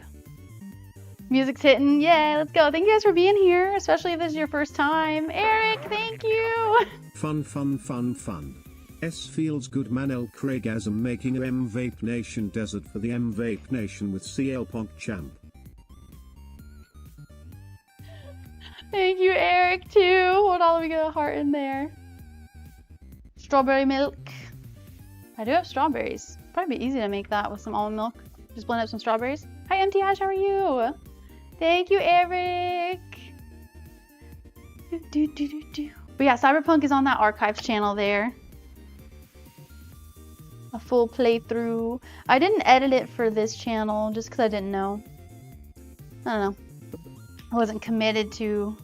Music's hitting. Yeah, let's go. Thank you guys for being here, especially if this is your first time. Eric, thank you. Fun, fun, fun, fun. S feels good. Manel Craigasm making a M-Vape Nation desert for the M-Vape Nation with CL Punk Champ. Thank you, Eric, too. Hold on, let me get a heart in there. Strawberry milk. I do have strawberries. Probably be easy to make that with some almond milk. Just blend up some strawberries. Hi, MT Ash, how are you? Thank you, Eric. But yeah, Cyberpunk is on that archives channel there. A full playthrough. I didn't edit it for this channel just because I didn't know. I don't know. I wasn't committed to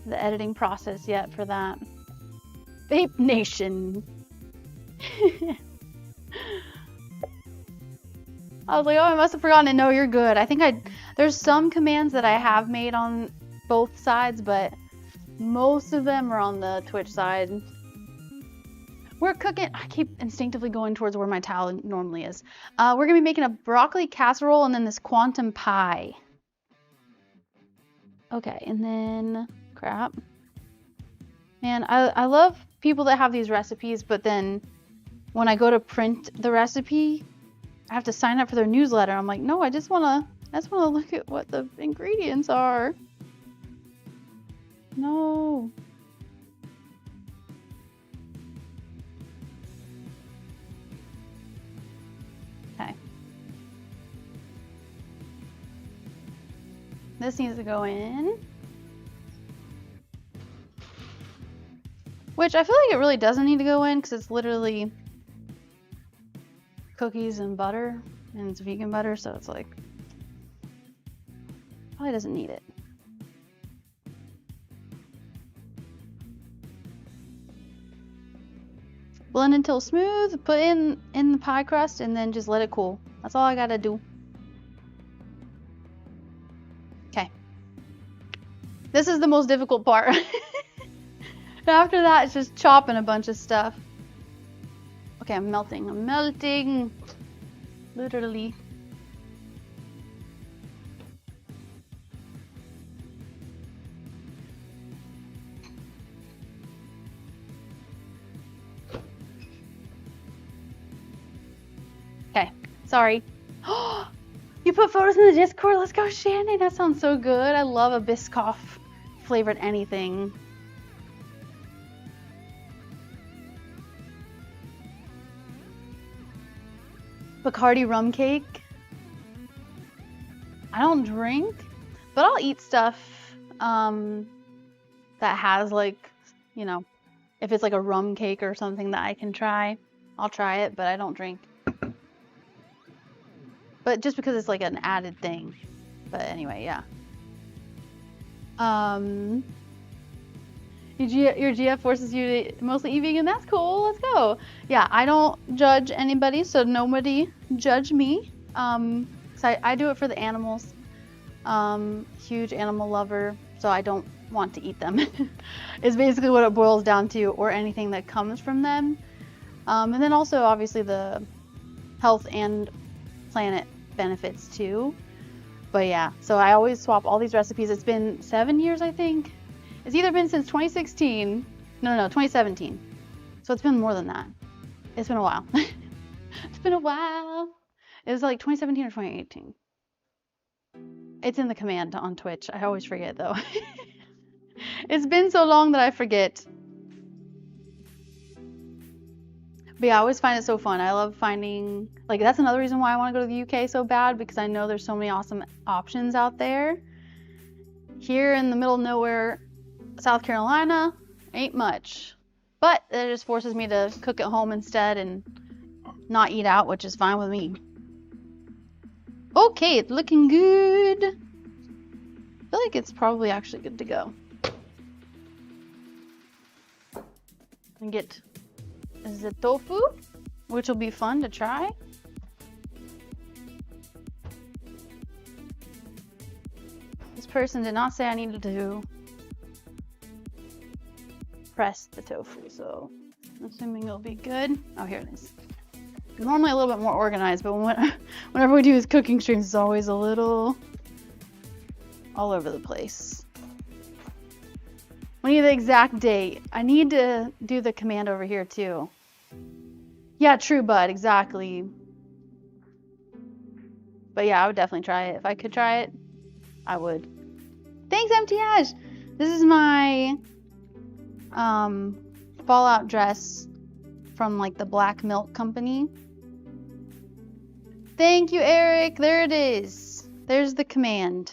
the editing process yet for that. Vape Nation. I was like, oh, I must have forgotten it. No, you're good. I think there's some commands that I have made on both sides, but most of them are on the Twitch side. We're cooking. I keep instinctively going towards where my towel normally is. We're gonna be making a broccoli casserole and then this quantum pie. Okay, and then crap. Man, I love people that have these recipes, but then when I go to print the recipe, I have to sign up for their newsletter. I'm like, no, I just wanna look at what the ingredients are. No. This needs to go in. Which I feel like it really doesn't need to go in because it's literally cookies and butter, and it's vegan butter, so it's like probably doesn't need it. Blend until smooth, put in the pie crust, and then just let it cool. That's all I gotta do. Okay. This is the most difficult part. After that, it's just chopping a bunch of stuff. Okay, I'm melting. I'm melting. Literally. Okay, sorry. You put photos in the Discord? Let's go, Shannon. That sounds so good. I love a Biscoff flavored anything. Bacardi rum cake. I don't drink, but I'll eat stuff that has like, you know, if it's like a rum cake or something that I can try, I'll try it, but I don't drink. But just because it's like an added thing. But anyway, yeah. Your GF forces you to mostly eat vegan. That's cool. Let's go. Yeah, I don't judge anybody, so nobody judge me. So I do it for the animals. Huge animal lover, so I don't want to eat them. It's basically what it boils down to, or anything that comes from them. And then also obviously the health and planet benefits too. But yeah, so I always swap all these recipes. It's been 7 years, I think. It's either been since 2016. No, 2017. So it's been more than that. It's been a while. It's been a while. It was like 2017 or 2018. It's in the command on Twitch. I always forget though. It's been so long that I forget. But yeah, I always find it so fun. I love finding, like, that's another reason why I want to go to the UK so bad, because I know there's so many awesome options out there. Here in the middle of nowhere, South Carolina, ain't much. But it just forces me to cook at home instead and not eat out, which is fine with me. Okay, it's looking good. I feel like it's probably actually good to go. And get the tofu, which will be fun to try. This person did not say I needed to press the tofu, so I'm assuming it'll be good. Oh, here it is. Normally a little bit more organized, but whenever we do these cooking streams, it's always a little all over the place. We need the exact date. I need to do the command over here too. Yeah, true, bud, exactly. But yeah, I would definitely try it. If I could try it, I would. Thanks, MTH! This is my Fallout dress from like the Black Milk Company. Thank you, Eric. There it is. There's the command.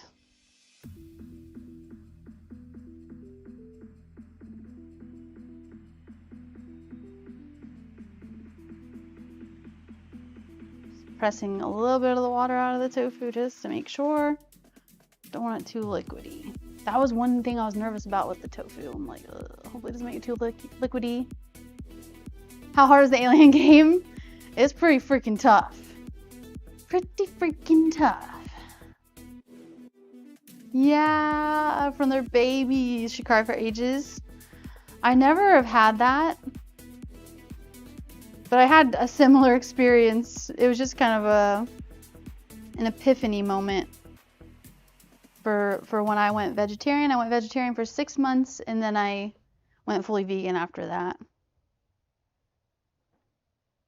Pressing a little bit of the water out of the tofu just to make sure. Don't want it too liquidy. That was one thing I was nervous about with the tofu. I'm like, hopefully it doesn't make it too liquidy. How hard is the alien game? It's pretty freaking tough. Pretty freaking tough. Yeah, from their babies. She cried for ages. I never have had that. But I had a similar experience. It was just kind of an epiphany moment for when I went vegetarian. I went vegetarian for 6 months, and then I went fully vegan after that.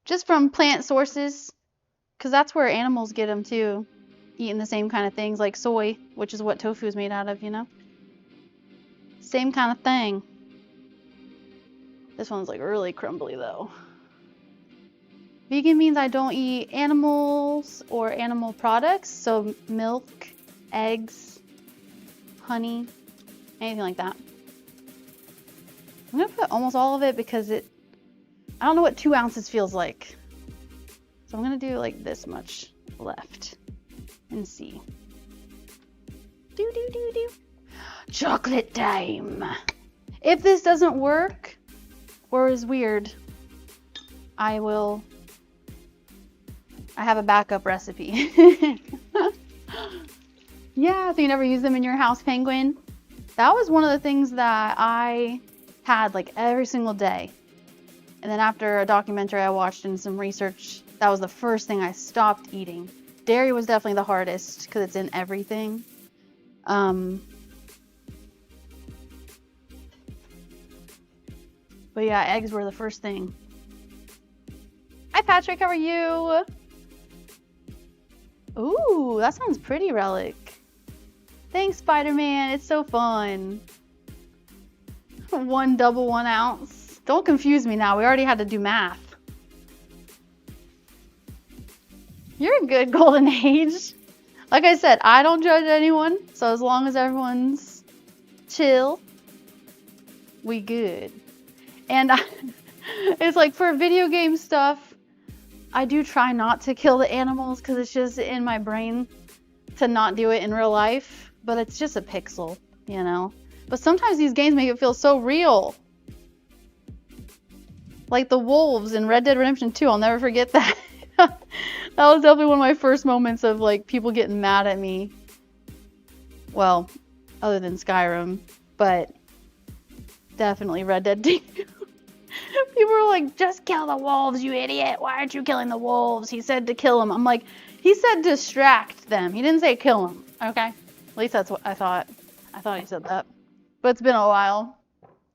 Just from plant sources, because that's where animals get them too. Eating the same kind of things like soy, which is what tofu is made out of, you know? Same kind of thing. This one's like really crumbly though. Vegan means I don't eat animals or animal products, so milk, eggs, honey, anything like that. I'm gonna put almost all of it because I don't know what 2 ounces feels like. So I'm gonna do like this much left and see. Do do do do. Chocolate time. If this doesn't work or is weird, I have a backup recipe. Yeah, so you never use them in your house, Penguin? That was one of the things that I had like every single day. And then after a documentary I watched and some research, that was the first thing I stopped eating. Dairy was definitely the hardest because it's in everything. But yeah, eggs were the first thing. Hi Patrick, how are you? Ooh, that sounds pretty, Relic. Thanks, Spider-Man, it's so fun. 1 double 1 ounce. Don't confuse me now, we already had to do math. You're a good golden age. Like I said, I don't judge anyone, so as long as everyone's chill, we good. And it's like for video game stuff, I do try not to kill the animals because it's just in my brain to not do it in real life, but it's just a pixel, you know? But sometimes these games make it feel so real. Like the wolves in Red Dead Redemption 2, I'll never forget that. That was definitely one of my first moments of like people getting mad at me. Well, other than Skyrim, but definitely Red Dead 2. People were like, just kill the wolves, you idiot. Why aren't you killing the wolves? He said to kill them. I'm like, he said distract them. He didn't say kill them, okay? At least that's what I thought. I thought he said that. But it's been a while.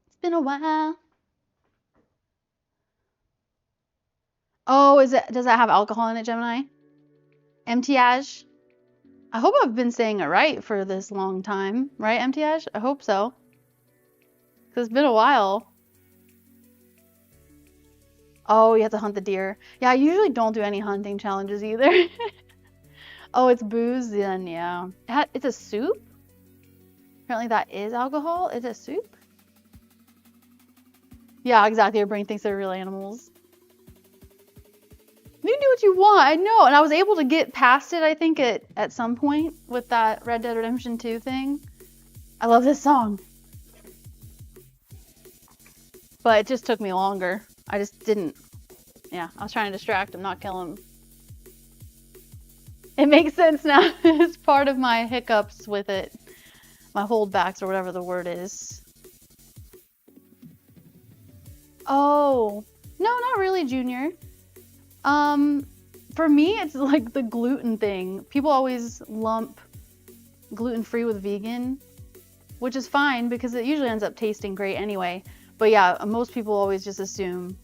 It's been a while. Oh, does that have alcohol in it, Gemini? MTAJ? I hope I've been saying it right for this long time. Right, MTAJ? I hope so. Because it's been a while. Oh, you have to hunt the deer. Yeah, I usually don't do any hunting challenges either. Oh, it's booze then, yeah. It's a soup? Apparently that is alcohol. It's a soup? Yeah, exactly. Your brain thinks they're real animals. You can do what you want, I know. And I was able to get past it, I think, at some point with that Red Dead Redemption 2 thing. I love this song. But it just took me longer. I just didn't. Yeah, I was trying to distract him, not kill him. It makes sense now. It's part of my hiccups with it. My holdbacks or whatever the word is. Oh, no, not really, Junior. For me, it's like the gluten thing. People always lump gluten-free with vegan, which is fine because it usually ends up tasting great anyway. But yeah, most people always just assume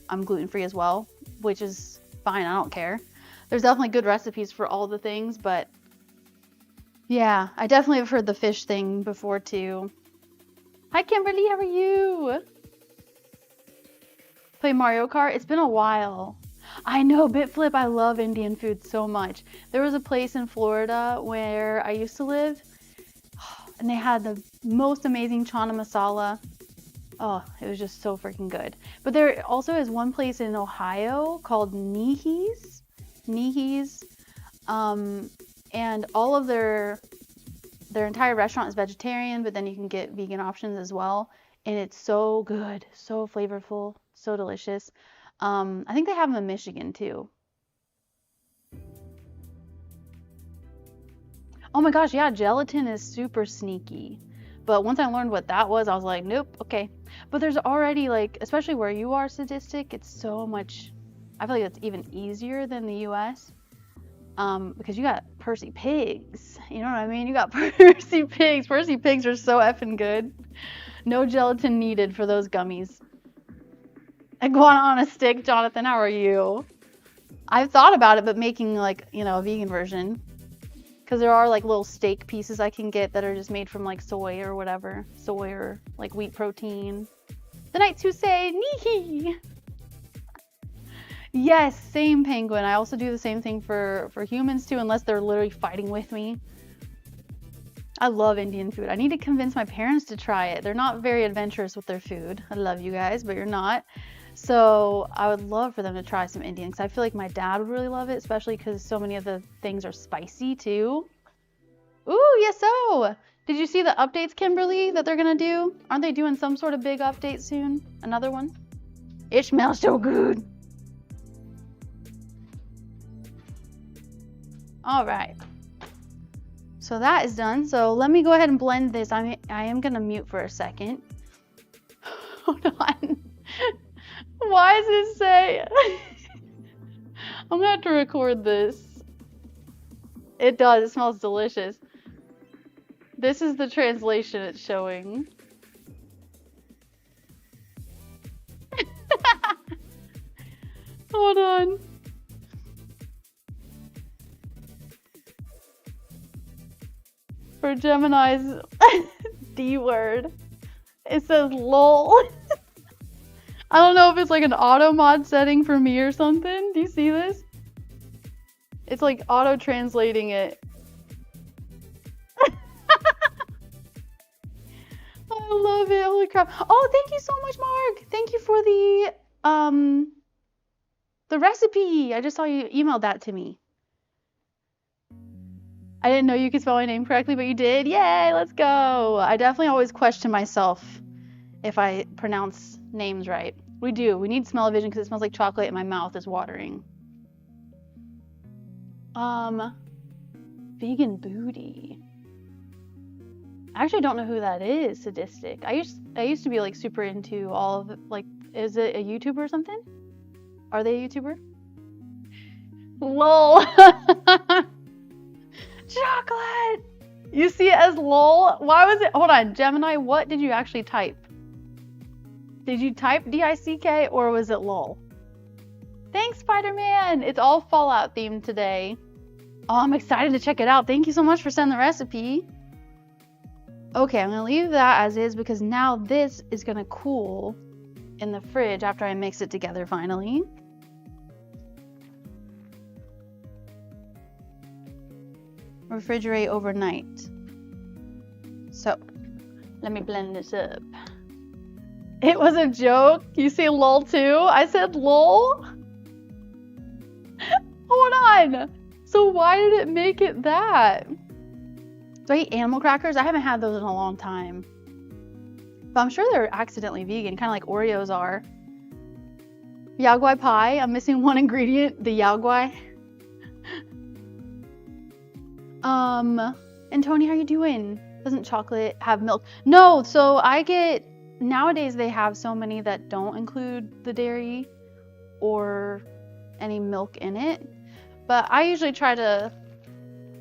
I'm gluten-free as well, which is fine. I don't care. There's definitely good recipes for all the things, but yeah, I definitely have heard the fish thing before too. Hi, Kimberly, how are you? Play Mario Kart? It's been a while. I know, BitFlip, I love Indian food so much. There was a place in Florida where I used to live, and they had the most amazing chana masala. Oh, it was just so freaking good. But there also is one place in Ohio called Nihi's. And all of their entire restaurant is vegetarian, but then you can get vegan options as well. And it's so good, so flavorful, so delicious. I think they have them in Michigan too. Oh my gosh, yeah, gelatin is super sneaky. But once I learned what that was, I was like, nope, okay. But there's already like, especially where you are, Sadistic, it's so much, I feel like it's even easier than the US. Because you got Percy Pigs, you know what I mean? You got Percy Pigs. Percy Pigs are so effing good. No gelatin needed for those gummies. Iguana on a stick, Jonathan, how are you? I've thought about it, but making like, you know, a vegan version. Because there are like little steak pieces I can get that are just made from like soy or whatever. Soy or like wheat protein. The Knights Who Say, Nihi! Yes, same, Penguin. I also do the same thing for humans too, unless they're literally fighting with me. I love Indian food. I need to convince my parents to try it. They're not very adventurous with their food. I love you guys, but you're not. So I would love for them to try some Indian because I feel like my dad would really love it, especially because so many of the things are spicy too. Ooh, yes, so. Did you see the updates, Kimberly, that they're gonna do? Aren't they doing some sort of big update soon? Another one? It smells so good. All right. So that is done. So let me go ahead and blend this. I am gonna mute for a second. Hold on. Why does it say? I'm gonna have to record this. It does. It smells delicious. This is the translation it's showing. Hold on. For Gemini's D word, it says lol. I don't know if it's like an auto mod setting for me or something. Do you see this? It's like auto translating it. I love it. Holy crap. Oh, thank you so much, Mark. Thank you for the recipe. I just saw you emailed that to me. I didn't know you could spell my name correctly, but you did. Yay, let's go. I definitely always question myself if I pronounce names right. We do. We need smell-o-vision because it smells like chocolate and my mouth is watering. Vegan booty. I actually don't know who that is, Sadistic. I used to be like super into all of it. Like, is it a YouTuber or something? Are they a YouTuber? LOL. Chocolate! You see it as LOL? Why was it? Hold on, Gemini, what did you actually type? Did you type DICK or was it LOL? Thanks, Spider-Man! It's all Fallout themed today. Oh, I'm excited to check it out. Thank you so much for sending the recipe. Okay, I'm gonna leave that as is because now this is gonna cool in the fridge after I mix it together finally. Refrigerate overnight. So, let me blend this up. It was a joke? You say lol too? I said lol? Hold on! So why did it make it that? Do I eat animal crackers? I haven't had those in a long time. But I'm sure they're accidentally vegan, kind of like Oreos are. Yao guai pie? I'm missing one ingredient, the yao guai. And Tony, how you doing? Doesn't chocolate have milk? No, so I get, nowadays they have so many that don't include the dairy or any milk in it. But I usually try to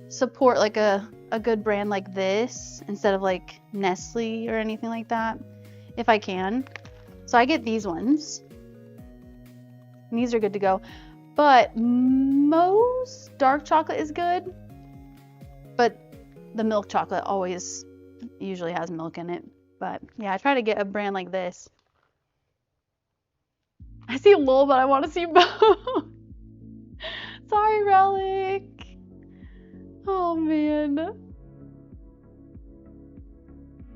support like a good brand like this instead of like Nestle or anything like that, if I can. So I get these ones. And these are good to go. But most dark chocolate is good. But the milk chocolate always usually has milk in it. But yeah, I try to get a brand like this. I see lol, but I want to see both. Sorry, Relic. Oh, man.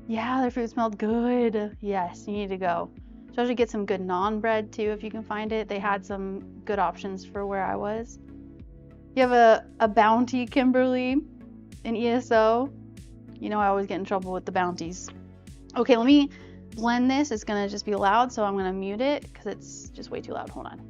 Yeah, their food smelled good. Yes, you need to go. Especially get some good naan bread, too, if you can find it. They had some good options for where I was. You have a bounty, Kimberly, in ESO. You know I always get in trouble with the bounties. Okay, let me blend this. It's going to just be loud, so I'm going to mute it because it's just way too loud. Hold on.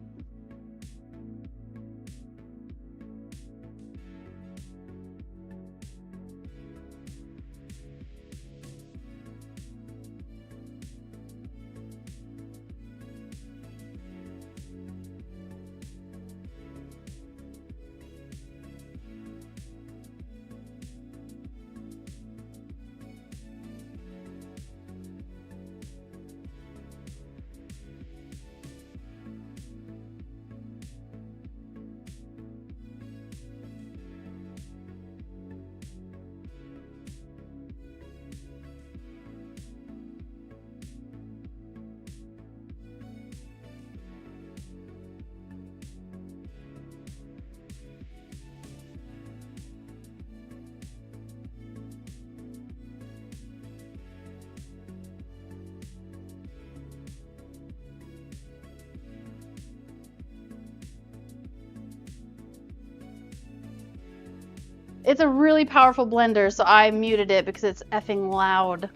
It's a really powerful blender, so I muted it because it's effing loud.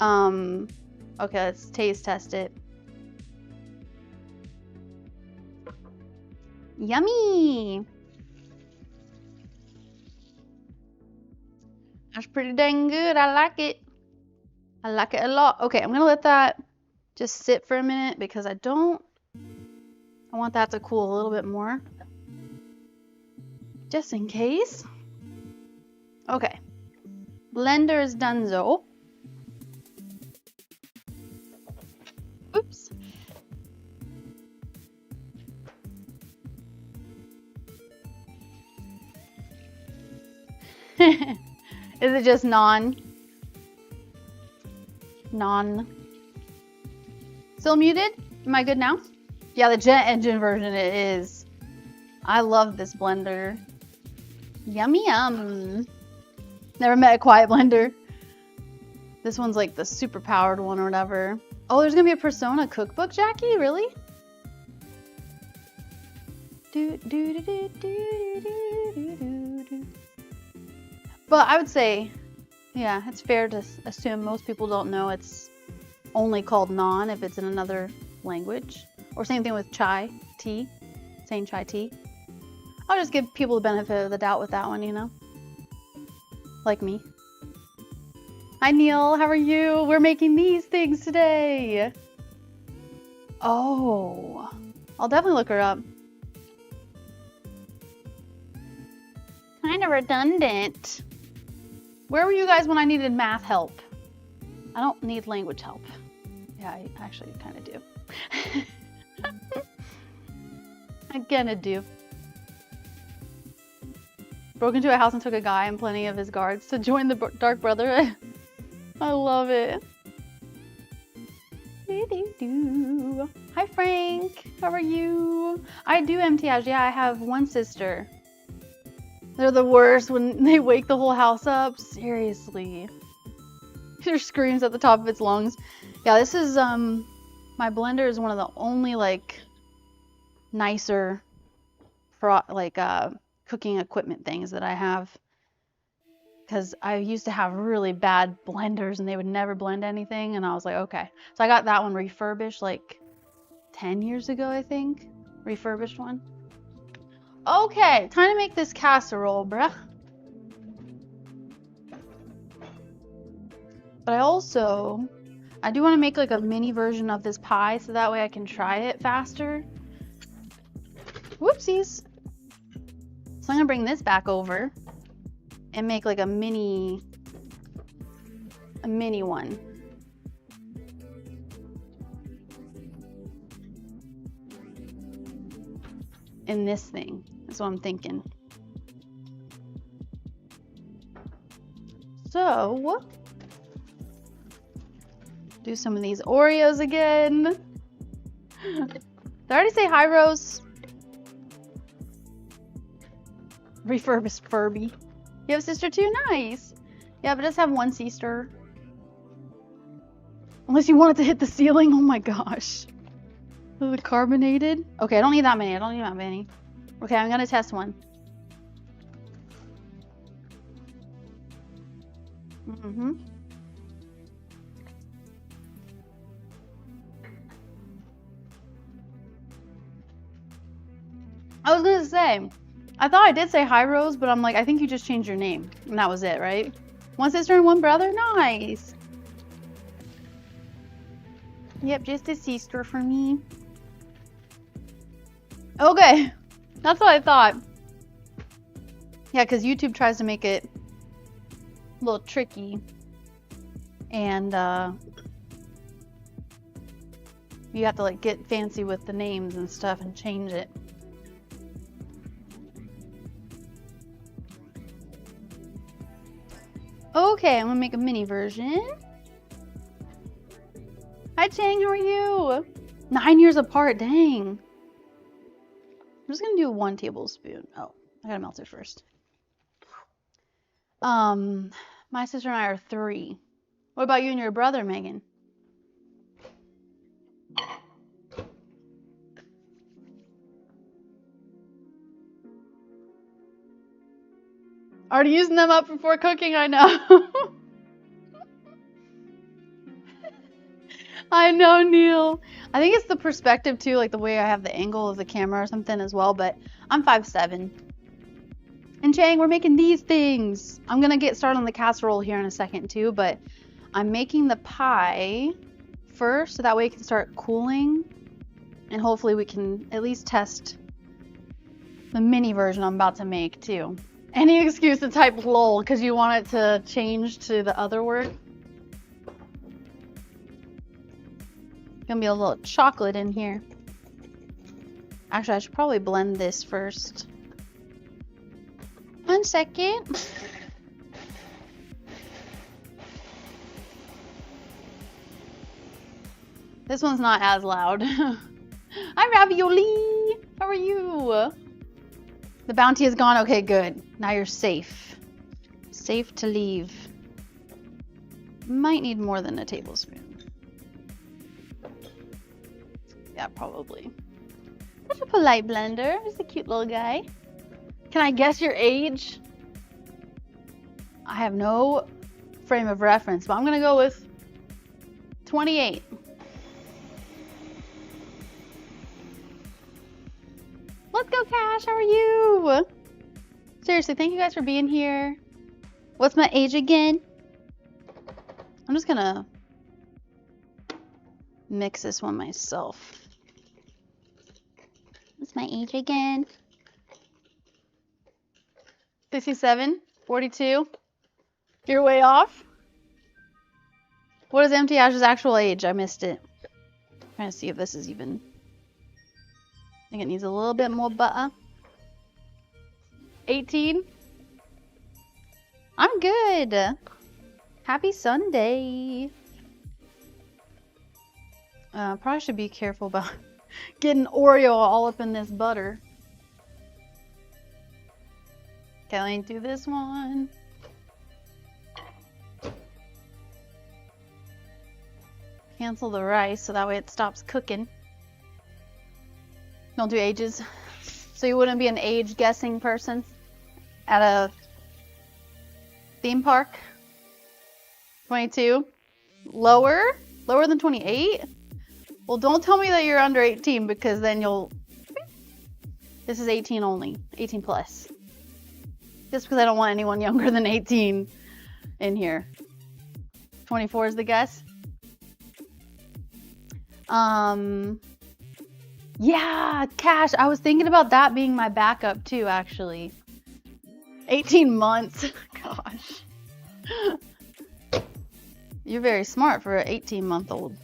Okay, let's taste test it. Yummy! That's pretty dang good. I like it. I like it a lot. Okay, I'm gonna let that just sit for a minute because I want that to cool a little bit more. Just in case. Okay. Blender is donezo. Oops. Is it just non? Still muted? Am I good now? Yeah, the jet engine version it is. I love this blender. Yummy yum. Never met a quiet blender. This one's like the super powered one or whatever. Oh, there's gonna be a Persona cookbook, Jackie? Really? But I would say, yeah, it's fair to assume most people don't know it's only called non if it's in another language. Or same thing with chai, tea, saying chai tea. I'll just give people the benefit of the doubt with that one, you know? Like me. Hi Neil, how are you? We're making these things today. Oh, I'll definitely look her up. Kind of redundant. Where were you guys when I needed math help? I don't need language help. Yeah, I actually kind of do. I kinda do. Broke into a house and took a guy and plenty of his guards to join the Dark Brotherhood. I love it. Hi Frank, how are you? I do MTAs, yeah, I have one sister. They're the worst when they wake the whole house up. Seriously. She screams at the top of its lungs. Yeah, this is, my blender is one of the only, like, nicer, cooking equipment things that I have. Because I used to have really bad blenders and they would never blend anything. And I was like, okay. So I got that one refurbished like 10 years ago, I think. Refurbished one. Okay, time to make this casserole, bruh. But I do want to make like a mini version of this pie so that way I can try it faster. Whoopsies. So I'm gonna bring this back over and make like a mini one. In this thing. That's what I'm thinking. So, do some of these Oreos again. Did I already say hi, Rose? Refurbished Furby. You have a sister too? Nice. Yeah, but just have one sister. Unless you want it to hit the ceiling. Oh my gosh. The carbonated. Okay, I don't need that many. Okay, I'm gonna test one. I was gonna say, I thought I did say hi, Rose, but I'm like, I think you just changed your name. And that was it, right? One sister and one brother? Nice. Yep, just a sister for me. Okay, that's what I thought. Yeah, because YouTube tries to make it a little tricky. And you have to like get fancy with the names and stuff and change it. Okay, I'm gonna make a mini version. Hi Chang, how are you? 9 years apart, dang. I'm just gonna do 1 tablespoon. Oh, I gotta melt it first. My sister and I are 3. What about you and your brother, Megan? Already using them up before cooking, I know. I know, Neil. I think it's the perspective too, like the way I have the angle of the camera or something as well, but I'm 5'7". And Chang, we're making these things. I'm gonna get started on the casserole here in a second too, but I'm making the pie first so that way it can start cooling and hopefully we can at least test the mini version I'm about to make too. Any excuse to type lol because you want it to change to the other word. Gonna be a little chocolate in here. Actually, I should probably blend this first. 1 second. This one's not as loud. Hi, Ravioli. How are you? The bounty is gone. Okay, good. Now you're safe. Safe to leave. Might need more than a tablespoon. Yeah, probably. Such a polite blender. He's a cute little guy. Can I guess your age? I have no frame of reference, but I'm gonna go with 28. Let's go, Cash. How are you? Seriously, thank you guys for being here. What's my age again? I'm just gonna mix this one myself. What's my age again? 67? 42? You're way off? What is Empty Ash's actual age? I missed it. I'm trying to see if this is even... I think it needs a little bit more butter. 18? I'm good. Happy Sunday. Probably should be careful about getting Oreo all up in this butter. Okay, let me do this one. Cancel the rice so that way it stops cooking. Don't do ages. So you wouldn't be an age guessing person at a theme park? 22? Lower? Lower than 28? Well, don't tell me that you're under 18 because then you'll... This is 18 only. 18 plus. Just because I don't want anyone younger than 18 in here. 24 is the guess. Yeah, Cash. I was thinking about that being my backup too, actually. 18 months. Gosh. You're very smart for an 18-month-old.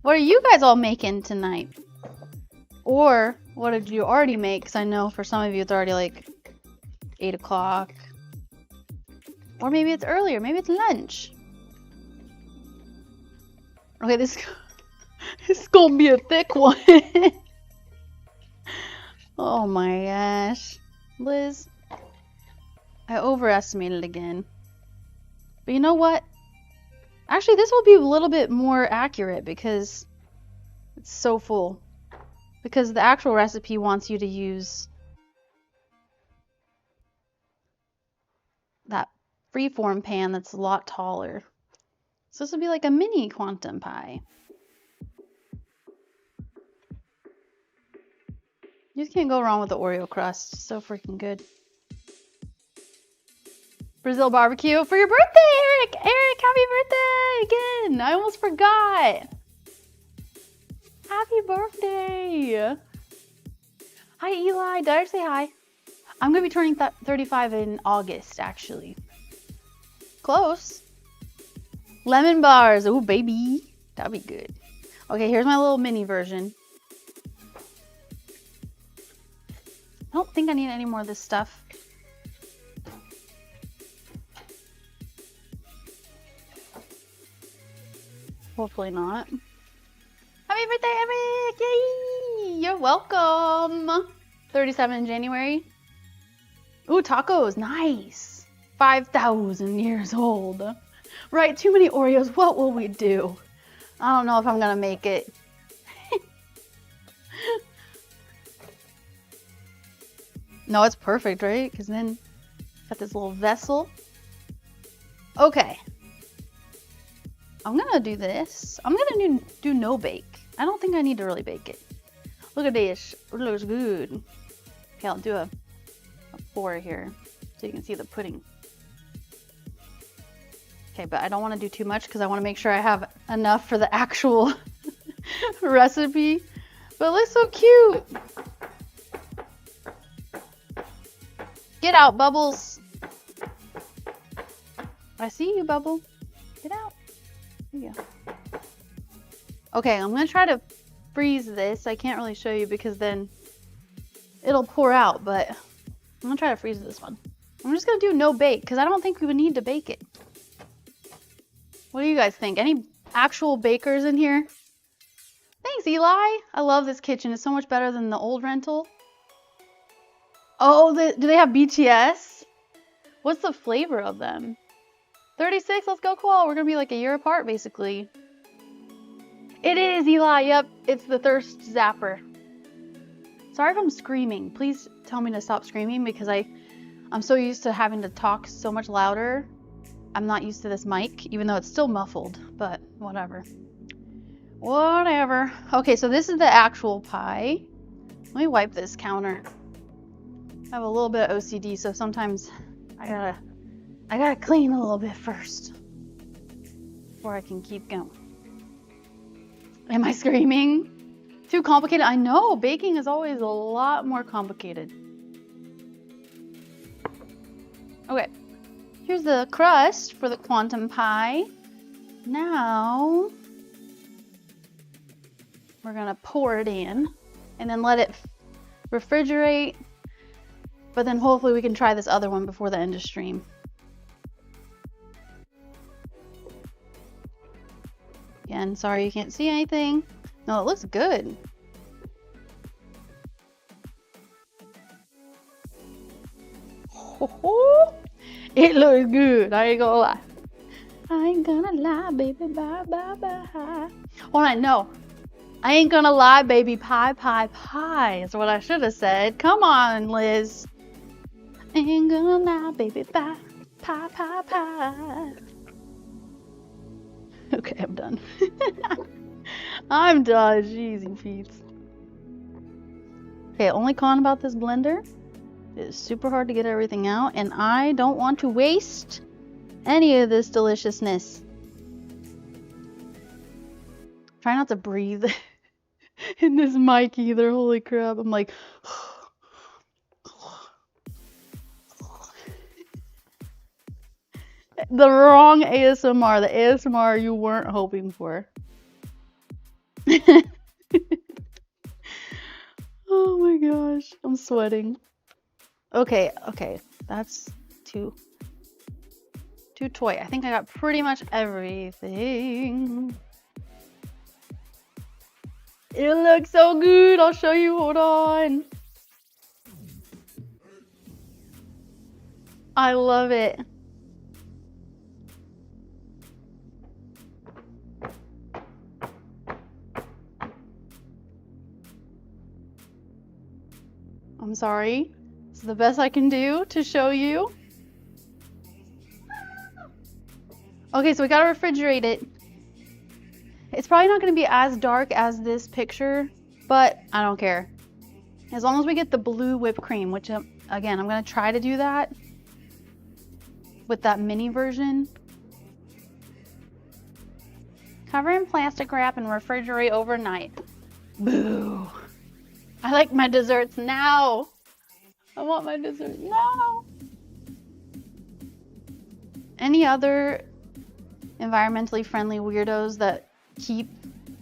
What are you guys all making tonight? Or what did you already make? Because I know for some of you it's already like 8 o'clock. Or maybe it's earlier. Maybe it's lunch. Okay, this is gonna be a thick one. Oh my gosh. Liz, I overestimated again. But you know what? Actually, this will be a little bit more accurate because it's so full. Because the actual recipe wants you to use that freeform pan that's a lot taller. So this will be like a mini quantum pie. You just can't go wrong with the Oreo crust. It's so freaking good. Brazil barbecue for your birthday, Eric! Eric, happy birthday again! I almost forgot. Happy birthday! Hi, Eli. Did I say hi? I'm gonna be turning 35 in August, actually. Close. Lemon bars. Oh, baby. That'd be good. Okay, here's my little mini version. I don't think I need any more of this stuff. Hopefully not. Happy birthday, Eric! Yay! You're welcome. 37 in January. Ooh, tacos. Nice. 5,000 years old. Right, too many Oreos. What will we do? I don't know if I'm gonna make it. No, it's perfect, right? Because then got this little vessel. Okay. I'm gonna do this. I'm gonna do no bake. I don't think I need to really bake it. Look at this. It looks good. Okay, I'll do a pour here so you can see the pudding. Okay, but I don't want to do too much because I want to make sure I have enough for the actual recipe. But it looks so cute. Get out, Bubbles. I see you, Bubble. Get out. There you go. Okay, I'm going to try to freeze this. I can't really show you because then it'll pour out, but I'm going to try to freeze this one. I'm just going to do no bake because I don't think we would need to bake it. What do you guys think? Any actual bakers in here? Thanks, Eli. I love this kitchen. It's so much better than the old rental. Oh, do they have BTS? What's the flavor of them? 36, let's go, Koala. We're going to be like a year apart, basically. It is, Eli. Yep, it's the thirst zapper. Sorry if I'm screaming. Please tell me to stop screaming because I'm so used to having to talk so much louder. I'm not used to this mic, even though it's still muffled, but whatever. Whatever. Okay, so this is the actual pie. Let me wipe this counter. I have a little bit of OCD, so sometimes I gotta clean a little bit first before I can keep going. Am I screaming? Too complicated? I know, baking is always a lot more complicated. Okay, here's the crust for the quantum pie. Now, we're gonna pour it in and then let it refrigerate. But then hopefully we can try this other one before the end of stream. Again, sorry you can't see anything. No, it looks good. It looks good. I ain't gonna lie. I ain't gonna lie, baby. Bye, bye, bye. Hold on, no. I ain't gonna lie, baby. Pie, pie, pie is what I should have said. Come on, Liz. I ain't gonna lie, baby. Pie, pie, pie, pie. Okay, I'm done. I'm done. Jeezy feets. Okay, only con about this blender is super hard to get everything out, and I don't want to waste any of this deliciousness. Try not to breathe in this mic either. Holy crap. I'm like... The wrong ASMR. The ASMR you weren't hoping for. Oh my gosh. I'm sweating. Okay. That's too toy. I think I got pretty much everything. It looks so good. I'll show you. Hold on. I love it. I'm sorry. It's the best I can do to show you. Okay, so we gotta refrigerate it. It's probably not gonna be as dark as this picture, but I don't care. As long as we get the blue whipped cream, which again, I'm gonna try to do that with that mini version. Cover in plastic wrap and refrigerate overnight. Boo. I like my desserts now. I want my dessert now. Any other environmentally friendly weirdos that keep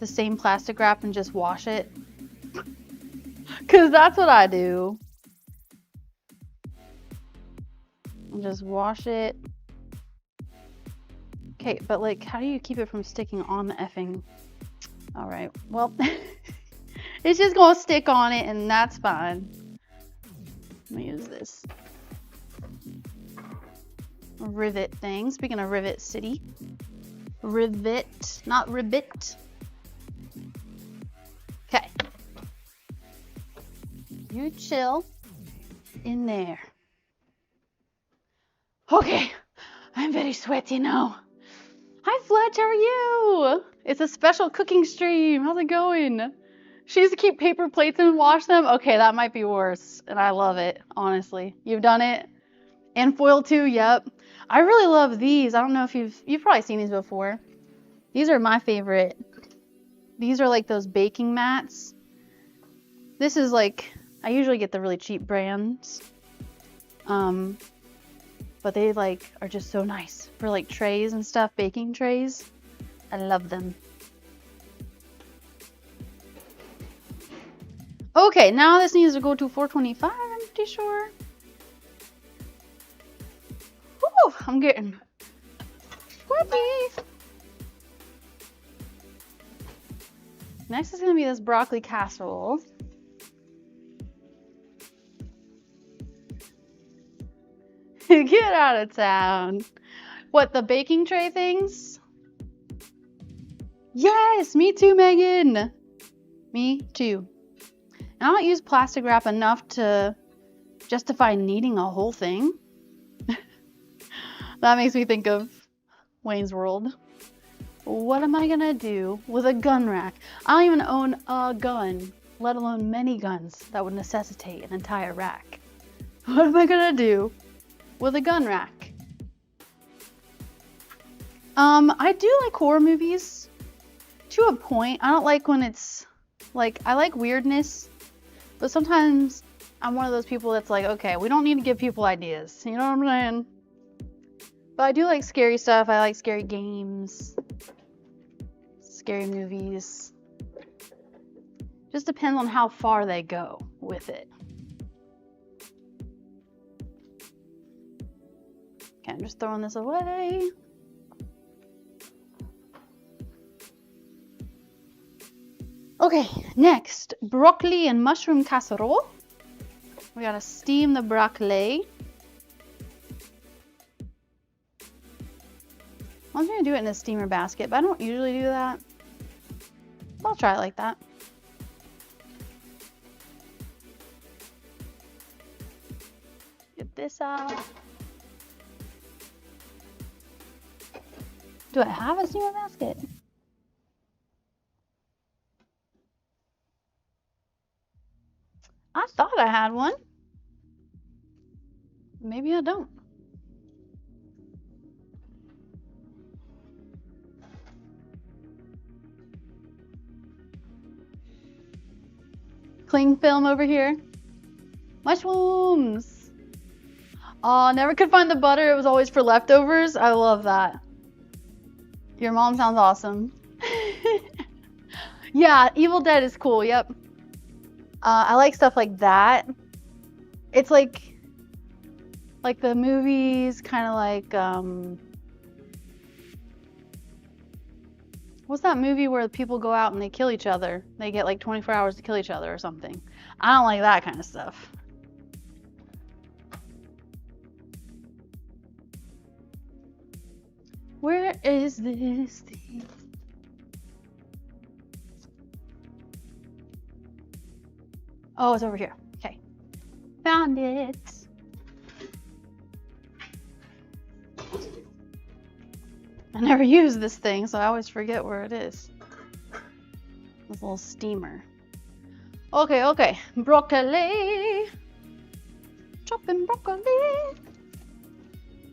the same plastic wrap and just wash it? Because that's what I do. Just wash it. Okay, but like, how do you keep it from sticking on the effing? All right, well, it's just gonna stick on it and that's fine. Let me use this rivet thing. Speaking of Rivet City. Rivet, not ribbit. Okay. You chill. in there. Okay, I'm very sweaty now. Hi Fletch, how are you? It's a special cooking stream. How's it going? She used to keep paper plates and wash them. Okay, that might be worse. And I love it, honestly. You've done it? And foil too, yep. I really love these. I don't know if you've probably seen these before. These are my favorite. These are like those baking mats. This is like, I usually get the really cheap brands. But they like are just so nice for like trays and stuff, baking trays. I love them. Okay, now this needs to go to 425, I'm pretty sure. Whew, I'm getting squirty. Next is gonna be this broccoli casserole. Get out of town. What, the baking tray things? Yes, me too, Megan. Me too. And I don't use plastic wrap enough to justify needing a whole thing. That makes me think of Wayne's World. What am I gonna do with a gun rack? I don't even own a gun, let alone many guns that would necessitate an entire rack. What am I gonna do with a gun rack? I do like horror movies to a point. I don't like when it's like, I like weirdness, but sometimes I'm one of those people that's like, okay, we don't need to give people ideas. You know what I'm saying? But I do like scary stuff. I like scary games, scary movies. Just depends on how far they go with it. Okay, I'm just throwing this away. Okay, next, broccoli and mushroom casserole. We gotta steam the broccoli. I was gonna do it in a steamer basket, but I don't usually do that. So I'll try it like that. Get this out. Do I have a steamer basket? I thought I had one. Maybe I don't. Cling film over here. Mushrooms. Oh, never could find the butter. It was always for leftovers. I love that. Your mom sounds awesome. Yeah, Evil Dead is cool. Yep. I like stuff like that. It's like the movies, kind of like, what's that movie where people go out and they kill each other? They get like 24 hours to kill each other or something. I don't like that kind of stuff. Where is this thing? Oh, it's over here. Okay. Found it. I never use this thing, so I always forget where it is. This little steamer. Okay, okay. Broccoli. Chopping broccoli.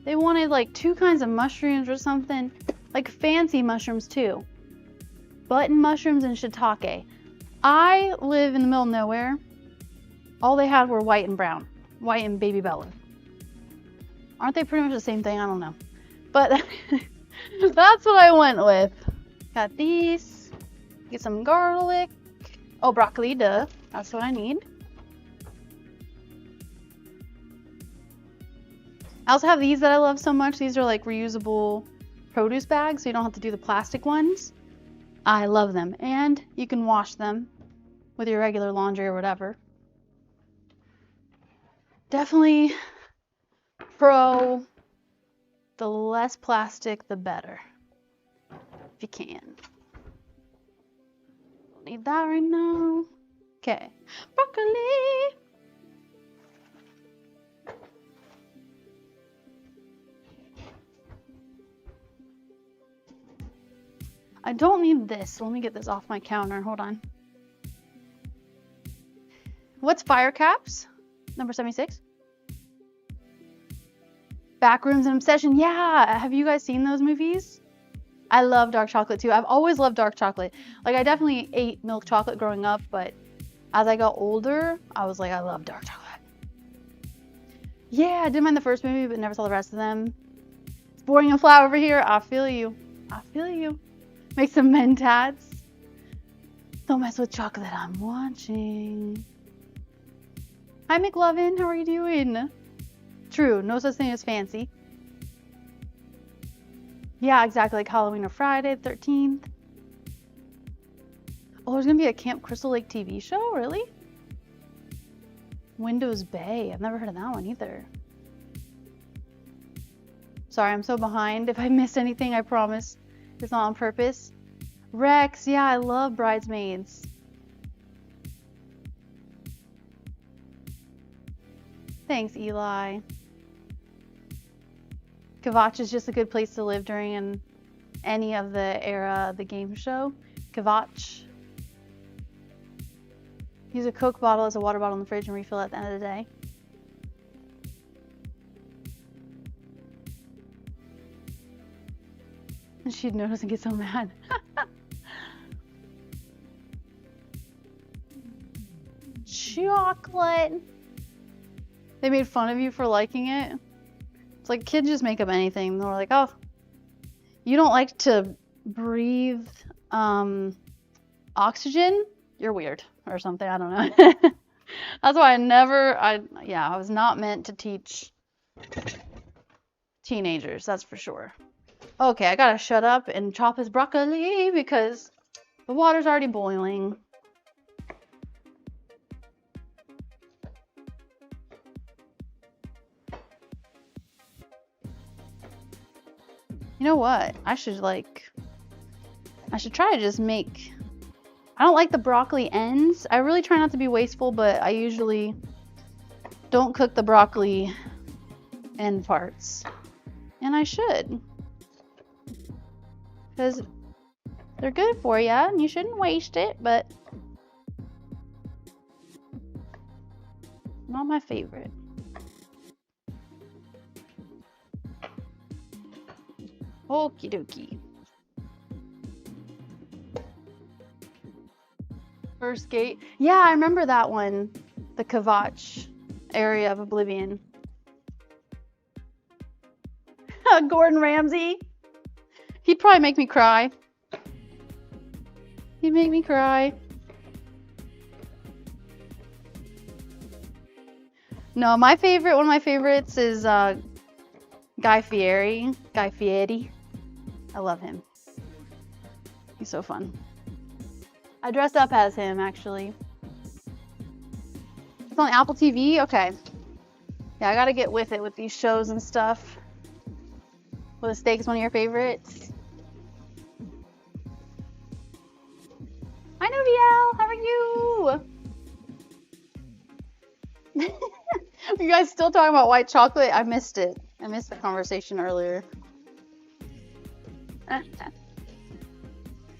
They wanted like 2 kinds of mushrooms or something. Like fancy mushrooms too. Button mushrooms and shiitake. I live in the middle of nowhere. All they had were white and brown. White and baby bella. Aren't they pretty much the same thing? I don't know. But that's what I went with. Got these. Get some garlic. Oh, broccoli, duh. That's what I need. I also have these that I love so much. These are like reusable produce bags, so you don't have to do the plastic ones. I love them. And you can wash them with your regular laundry or whatever. Definitely pro the less plastic, the better. If you can. Don't need that right now. Okay. Broccoli. I don't need this. Let me get this off my counter. Hold on. What's Fire Caps? Number 76. Backrooms and Obsession. Yeah. Have you guys seen those movies? I love dark chocolate too. I've always loved dark chocolate. Like, I definitely ate milk chocolate growing up, but as I got older, I was like, I love dark chocolate. Yeah, I didn't mind the first movie, but never saw the rest of them. It's boring and flat over here. I feel you. I feel you. Make some mentats. Don't mess with chocolate. I'm watching. Hi, McLovin. How are you doing? True. No such thing as fancy. Yeah, exactly. Like Halloween or Friday the 13th. Oh, there's going to be a Camp Crystal Lake TV show? Really? Windows Bay. I've never heard of that one either. Sorry, I'm so behind. If I missed anything, I promise. It's not on purpose. Rex. Yeah, I love Bridesmaids. Thanks, Eli. Kvatch is just a good place to live during any of the era of the game show. Kvatch. Use a Coke bottle as a water bottle in the fridge and refill at the end of the day. And she'd notice and get so mad. Chocolate. They made fun of you for liking it. It's like kids just make up anything. They're like, oh, you don't like to breathe oxygen? You're weird or something. I don't know. That's why I was not meant to teach teenagers. That's for sure. Okay, I gotta shut up and chop his broccoli because the water's already boiling. You know what? I should try to just make... I don't like the broccoli ends. I really try not to be wasteful, but I usually don't cook the broccoli end parts. And I should. Because they're good for you and you shouldn't waste it, but not my favorite. Okie dokie. First gate. Yeah, I remember that one. The Kvatch area of Oblivion. Gordon Ramsay. He'd probably make me cry. He'd make me cry. No, one of my favorites is Guy Fieri. Guy Fieri. I love him. He's so fun. I dressed up as him, actually. It's on Apple TV? Okay. Yeah, I gotta get with it with these shows and stuff. Well, the steak is one of your favorites. Hi, Noviel. How are you? Are you guys still talking about white chocolate? I missed it. I missed the conversation earlier.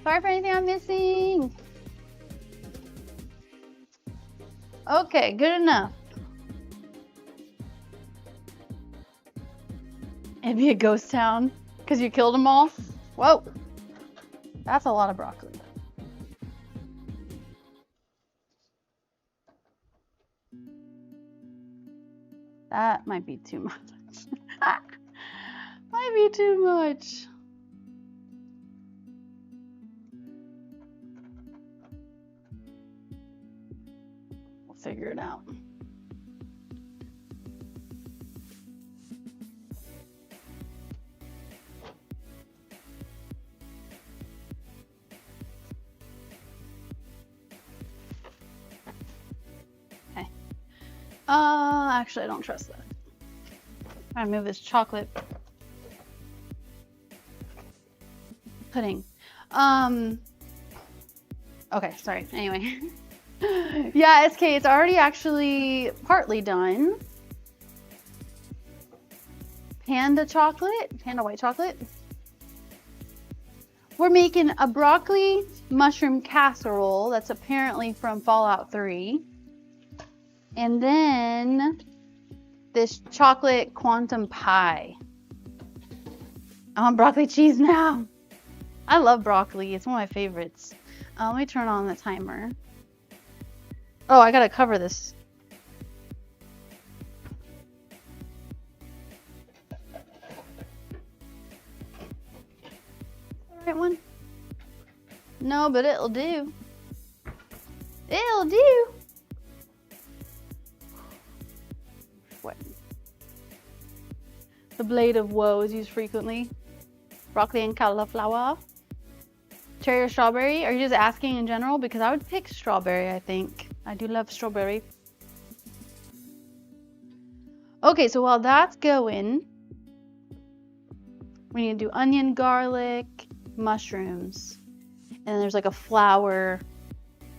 Sorry for anything I'm missing. Okay, good enough. It'd be a ghost town because you killed them all. Whoa, that's a lot of broccoli. That might be too much. Might be too much. We'll figure it out. Okay. Actually, I don't trust that. I'm gonna move this chocolate pudding. Okay, sorry. Anyway. Yeah, SK, it's already actually partly done. Panda chocolate? Panda white chocolate? We're making a broccoli mushroom casserole that's apparently from Fallout 3. And then this chocolate quantum pie. I want broccoli cheese now. I love broccoli. It's one of my favorites. Let me turn on the timer. Oh, I gotta cover this. Right one? No, but it'll do. It'll do. What? The blade of woe is used frequently. Broccoli and cauliflower. Cherry or strawberry? Are you just asking in general? Because I would pick strawberry, I think. I do love strawberry. Okay, so while that's going, we need to do onion, garlic, mushrooms. And then there's like a flour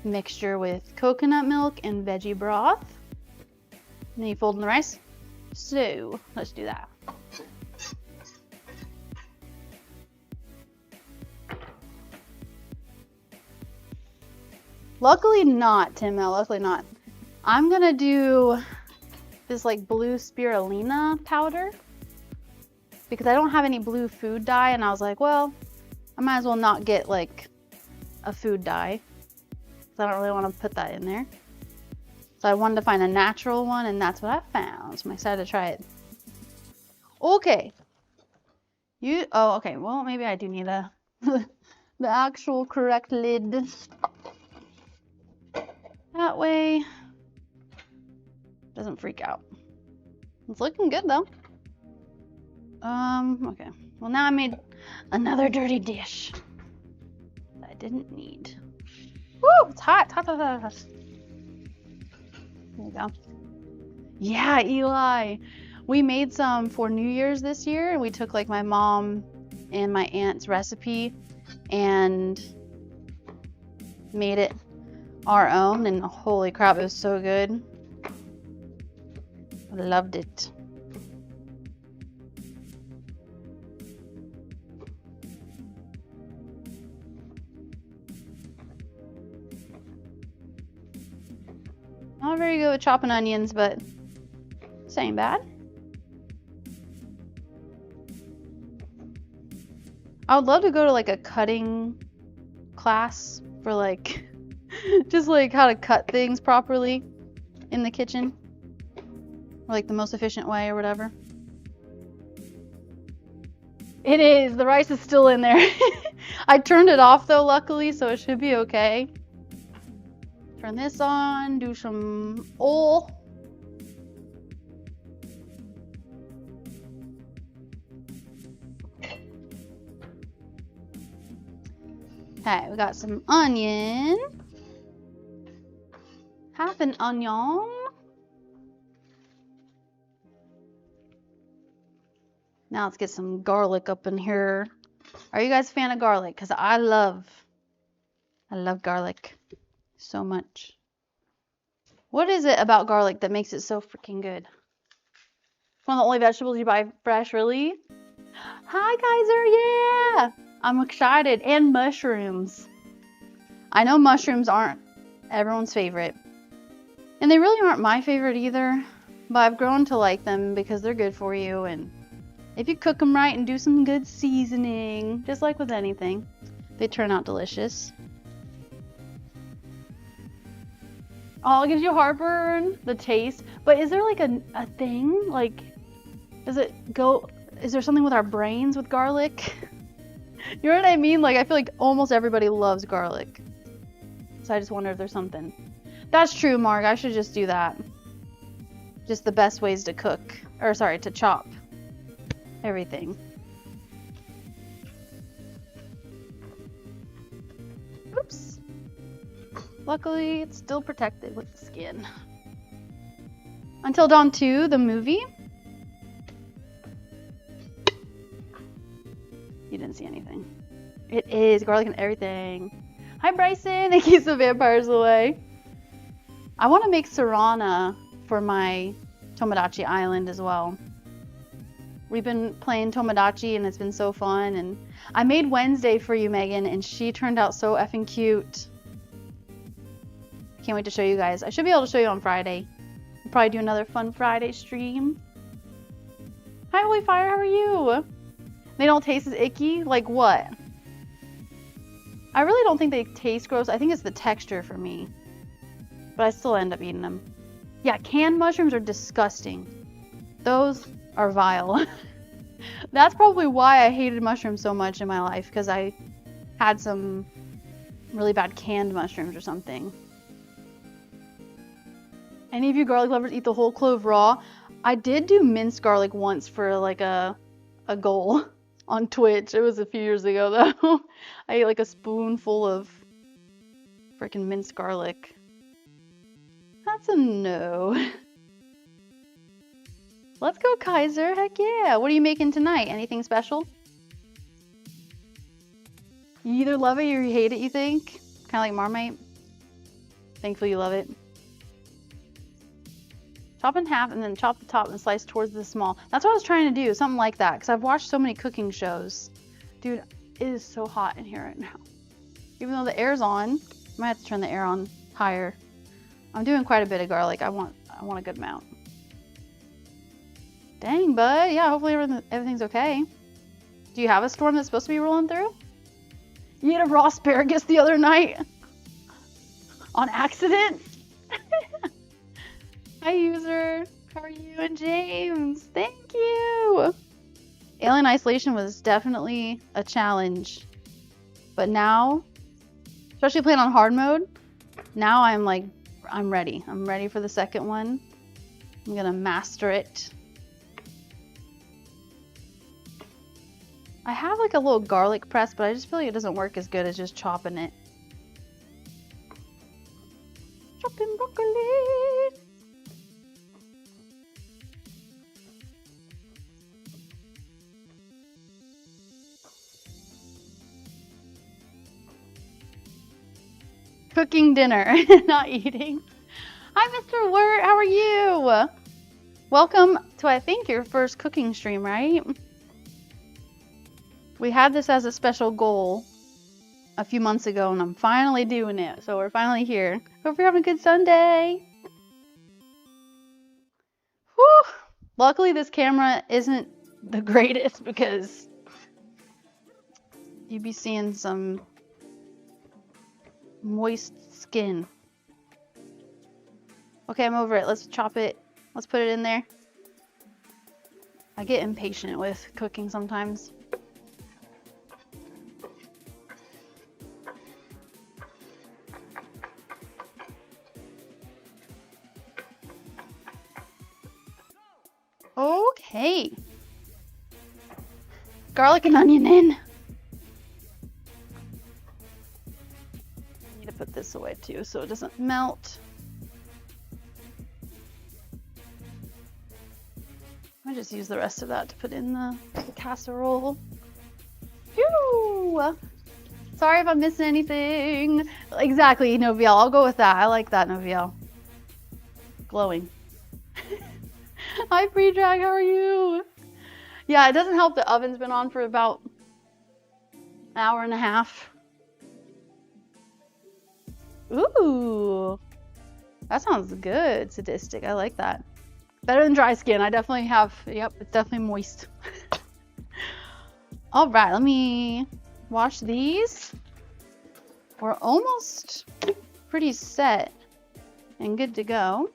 mixture with coconut milk and veggie broth. And then you fold in the rice. So let's do that. Luckily not, Tim. Luckily not. I'm gonna do this like blue spirulina powder because I don't have any blue food dye, and I was like, well, I might as well not get like a food dye because I don't really want to put that in there. So I wanted to find a natural one, and that's what I found. So I'm excited to try it. Okay. Oh, okay. Well, maybe I do need the actual correct lid. That way, doesn't freak out. It's looking good though. Okay. Well, now I made another dirty dish that I didn't need. Woo! It's hot. Hot. There we go. Yeah, Eli. We made some for New Year's this year, and we took like my mom and my aunt's recipe and made it our own, and holy crap, it was so good. I loved it. Not very good with chopping onions, but this ain't bad. I would love to go to like a cutting class for like just like how to cut things properly in the kitchen, or like the most efficient way or whatever. It is. The rice is still in there. I turned it off though, luckily, so it should be okay. Turn this on, do some oil. Okay, we got some onion. Half an onion. Now let's get some garlic up in here. Are you guys a fan of garlic? Because I love garlic so much. What is it about garlic that makes it so freaking good? One of the only vegetables you buy fresh, really? Hi, Kaiser, yeah! I'm excited. And mushrooms. I know mushrooms aren't everyone's favorite. And they really aren't my favorite either. But I've grown to like them because they're good for you. And if you cook them right and do some good seasoning, just like with anything, they turn out delicious. Oh, it gives you heartburn, the taste. But is there like a thing? Like, is there something with our brains with garlic? You know what I mean? Like, I feel like almost everybody loves garlic. So I just wonder if there's something. That's true, Mark. I should just do that. Just the best ways to cook. Or, sorry, to chop everything. Oops. Luckily, it's still protected with the skin. Until Dawn 2, the movie. You didn't see anything. It is garlic and everything. Hi, Bryson. It keeps the vampires away. I want to make Serrana for my Tomodachi Island as well. We've been playing Tomodachi and it's been so fun. And I made Wednesday for you, Megan, and she turned out so effing cute. Can't wait to show you guys. I should be able to show you on Friday. We'll probably do another fun Friday stream. Hi, Holy Fire, how are you? They don't taste as icky? Like what? I really don't think they taste gross. I think it's the texture for me. But I still end up eating them. Yeah, canned mushrooms are disgusting. Those are vile. That's probably why I hated mushrooms so much in my life, because I had some really bad canned mushrooms or something. Any of you garlic lovers eat the whole clove raw? I did do minced garlic once for like a goal on Twitch. It was a few years ago though. I ate like a spoonful of freaking minced garlic. That's a no. Let's go, Kaiser. Heck yeah. What are you making tonight? Anything special? You either love it or you hate it, you think? Kind of like Marmite? Thankfully you love it. Chop in half and then chop the top and slice towards the small. That's what I was trying to do. Something like that. Because I've watched so many cooking shows. Dude, it is so hot in here right now. Even though the air's on. I might have to turn the air on higher. I'm doing quite a bit of garlic. I want a good amount. Dang, bud. Yeah, hopefully everything's okay. Do you have a storm that's supposed to be rolling through? You ate a raw asparagus the other night? On accident? Hi, user. How are you? And James. Thank you. Alien Isolation was definitely a challenge. But now, especially playing on hard mode, now I'm ready. I'm ready for the second one. I'm gonna master it. I have like a little garlic press, but I just feel like it doesn't work as good as just chopping it. Chopping broccoli. Cooking dinner, not eating. Hi, Mr. Wirt, how are you? Welcome to, I think, your first cooking stream, right? We had this as a special goal a few months ago, and I'm finally doing it. So we're finally here. Hope you're having a good Sunday. Whew. Luckily, this camera isn't the greatest because you'd be seeing some moist skin. Okay, I'm over it. Let's chop it. Let's put it in there. I get impatient with cooking sometimes. Okay. Garlic and onion in. Put this away too so it doesn't melt. I just use the rest of that to put in the casserole. Phew! Sorry if I'm missing anything. Exactly, Noviel. I'll go with that. I like that, Noviel. Glowing. Hi, Pre-Drag. How are you? Yeah, it doesn't help the oven's been on for about an hour and a half. Ooh, that sounds good. Sadistic. I like that. Better than dry skin. I definitely have. Yep, it's definitely moist. All right, let me wash these. We're almost pretty set and good to go.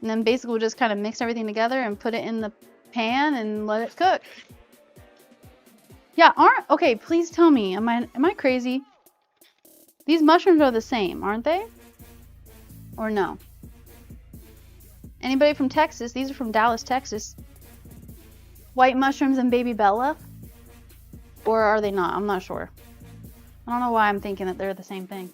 And then basically we'll just kind of mix everything together and put it in the pan and let it cook. Yeah, okay, please tell me, am I crazy? These mushrooms are the same, aren't they? Or no? Anybody from Texas? These are from Dallas, Texas. White mushrooms and Baby Bella? Or are they not? I'm not sure. I don't know why I'm thinking that they're the same thing.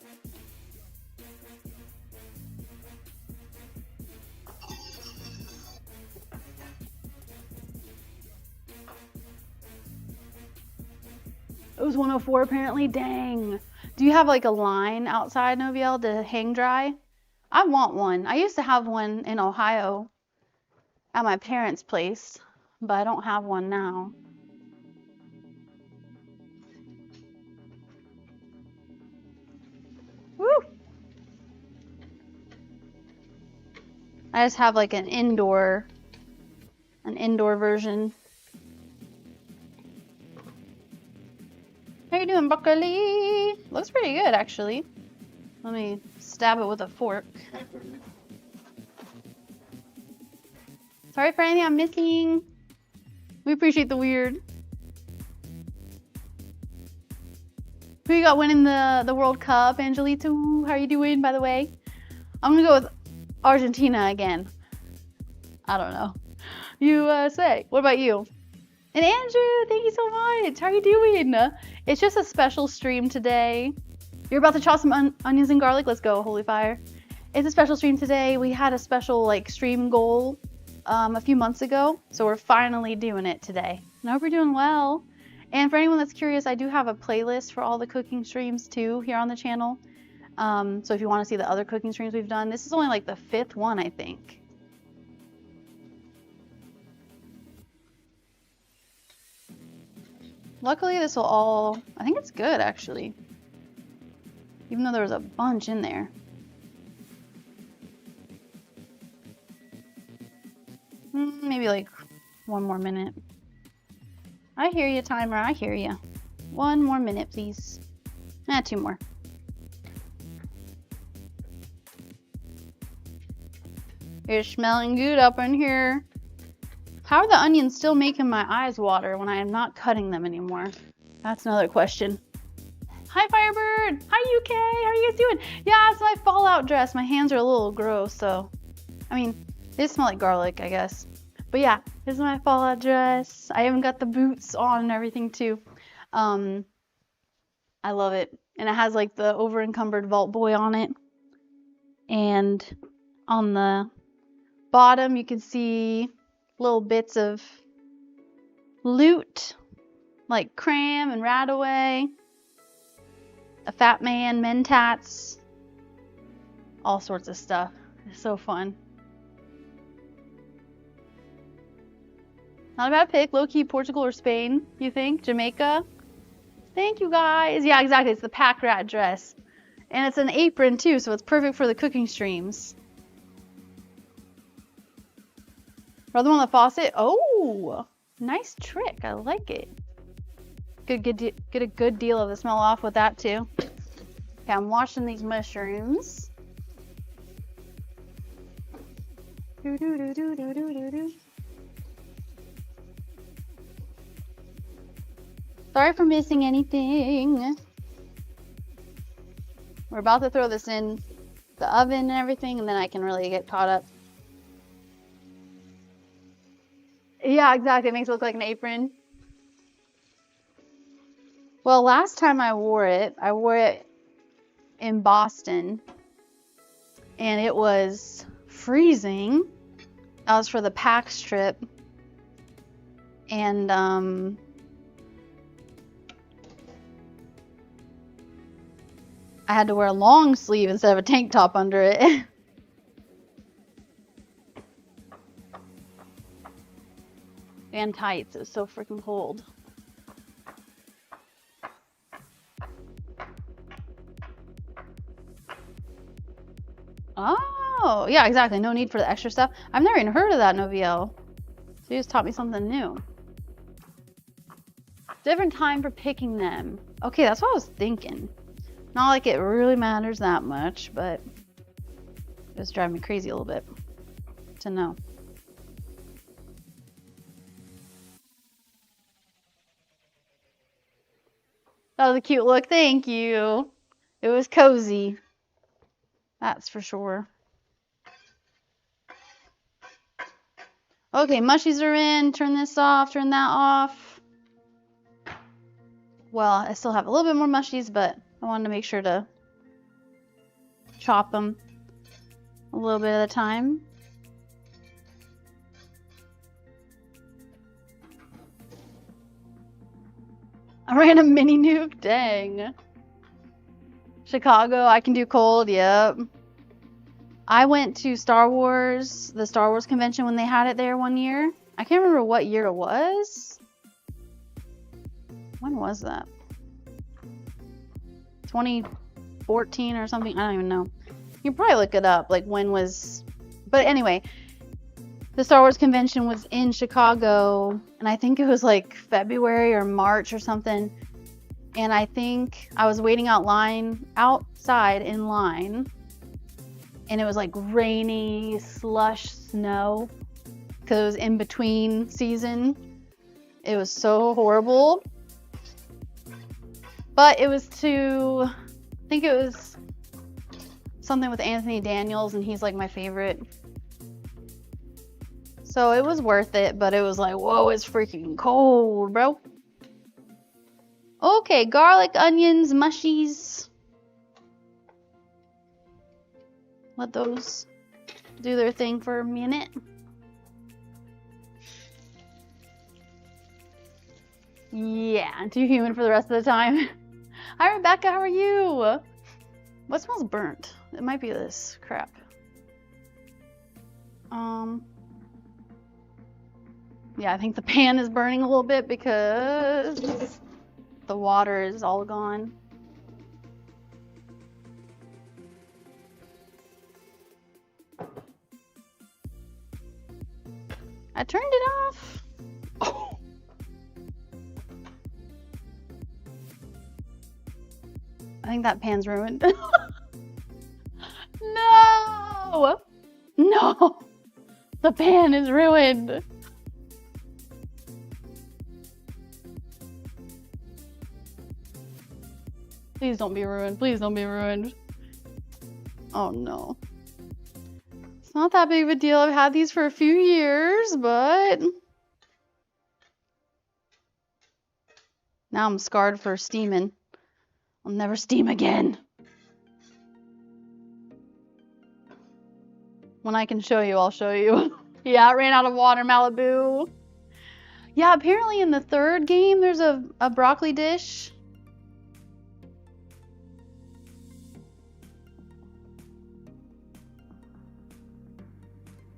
It was 104 apparently. Dang. Do you have like a line outside, Noviel, to hang dry? I want one. I used to have one in Ohio at my parents' place, but I don't have one now. Woo! I just have like an indoor version. How you doing, broccoli? Looks pretty good, actually. Let me stab it with a fork. Sorry for anything I'm missing. We appreciate the weird. Who you got winning the World Cup, Angelito? How are you doing, by the way? I'm gonna go with Argentina again. I don't know. USA. What about you? And Andrew, thank you so much. How are you doing? It's just a special stream today. You're about to chop some onions and garlic? Let's go, holy fire. It's a special stream today. We had a special like stream goal a few months ago, so we're finally doing it today. And I hope you're doing well. And for anyone that's curious, I do have a playlist for all the cooking streams too here on the channel. So if you want to see the other cooking streams we've done, this is only like the 5th one, I think. Luckily, this will all, I think it's good actually. Even though there was a bunch in there. Maybe like 1 more minute. I hear you, timer, I hear you. 1 more minute, please. 2 more. It's smelling good up in here. How are the onions still making my eyes water when I am not cutting them anymore? That's another question. Hi, Firebird! Hi, UK! How are you guys doing? Yeah, it's my Fallout dress. My hands are a little gross, so... I mean, they smell like garlic, I guess. But yeah, this is my Fallout dress. I even got the boots on and everything, too. I love it. And it has, like, the over-encumbered Vault Boy on it. And on the bottom, you can see little bits of loot, like Cram and Radaway, a Fat Man, Mentats, all sorts of stuff. It's so fun. Not a bad pick. Low-key Portugal or Spain, you think? Jamaica? Thank you, guys. Yeah, exactly. It's the pack rat dress. And it's an apron, too, so it's perfect for the cooking streams. Rather on the faucet. Oh, nice trick. I like it. Get a good deal of the smell off with that too. Okay, I'm washing these mushrooms. Sorry for missing anything. We're about to throw this in the oven and everything, and then I can really get caught up. Yeah, exactly. It makes it look like an apron. Well, last time I wore it in Boston, and it was freezing. That was for the PAX trip, and I had to wear a long sleeve instead of a tank top under it. And tights. It was so freaking cold. Oh, yeah, exactly. No need for the extra stuff. I've never even heard of that, Noviel. So you just taught me something new. Different time for picking them. Okay, that's what I was thinking. Not like it really matters that much, but it was driving me crazy a little bit to know. That was a cute look. Thank you. It was cozy. That's for sure. Okay, mushies are in. Turn this off. Turn that off. Well, I still have a little bit more mushies, but I wanted to make sure to chop them a little bit at a time. I ran a mini nuke? Dang. Chicago, I can do cold, yep. I went to the Star Wars convention when they had it there one year. I can't remember what year it was. When was that? 2014 or something? I don't even know. You can probably look it up, like when was... But anyway, the Star Wars convention was in Chicago, and I think it was like February or March or something. And I think I was waiting outside in line, and it was like rainy, slush, snow, because it was in between season. It was so horrible. But it was I think it was something with Anthony Daniels, and he's like my favorite. So it was worth it, but it was like, whoa, it's freaking cold, bro. Okay, garlic, onions, mushies. Let those do their thing for a minute. Yeah, too humid for the rest of the time. Hi, Rebecca, how are you? What smells burnt? It might be this crap. Yeah, I think the pan is burning a little bit because the water is all gone. I turned it off. Oh. I think that pan's ruined. No! No! The pan is ruined. Please don't be ruined. Please don't be ruined. Oh no. It's not that big of a deal. I've had these for a few years, but now I'm scarred for steaming. I'll never steam again. When I can show you, I'll show you. Yeah, I ran out of water, Malibu. Yeah, apparently in the third game, there's a broccoli dish.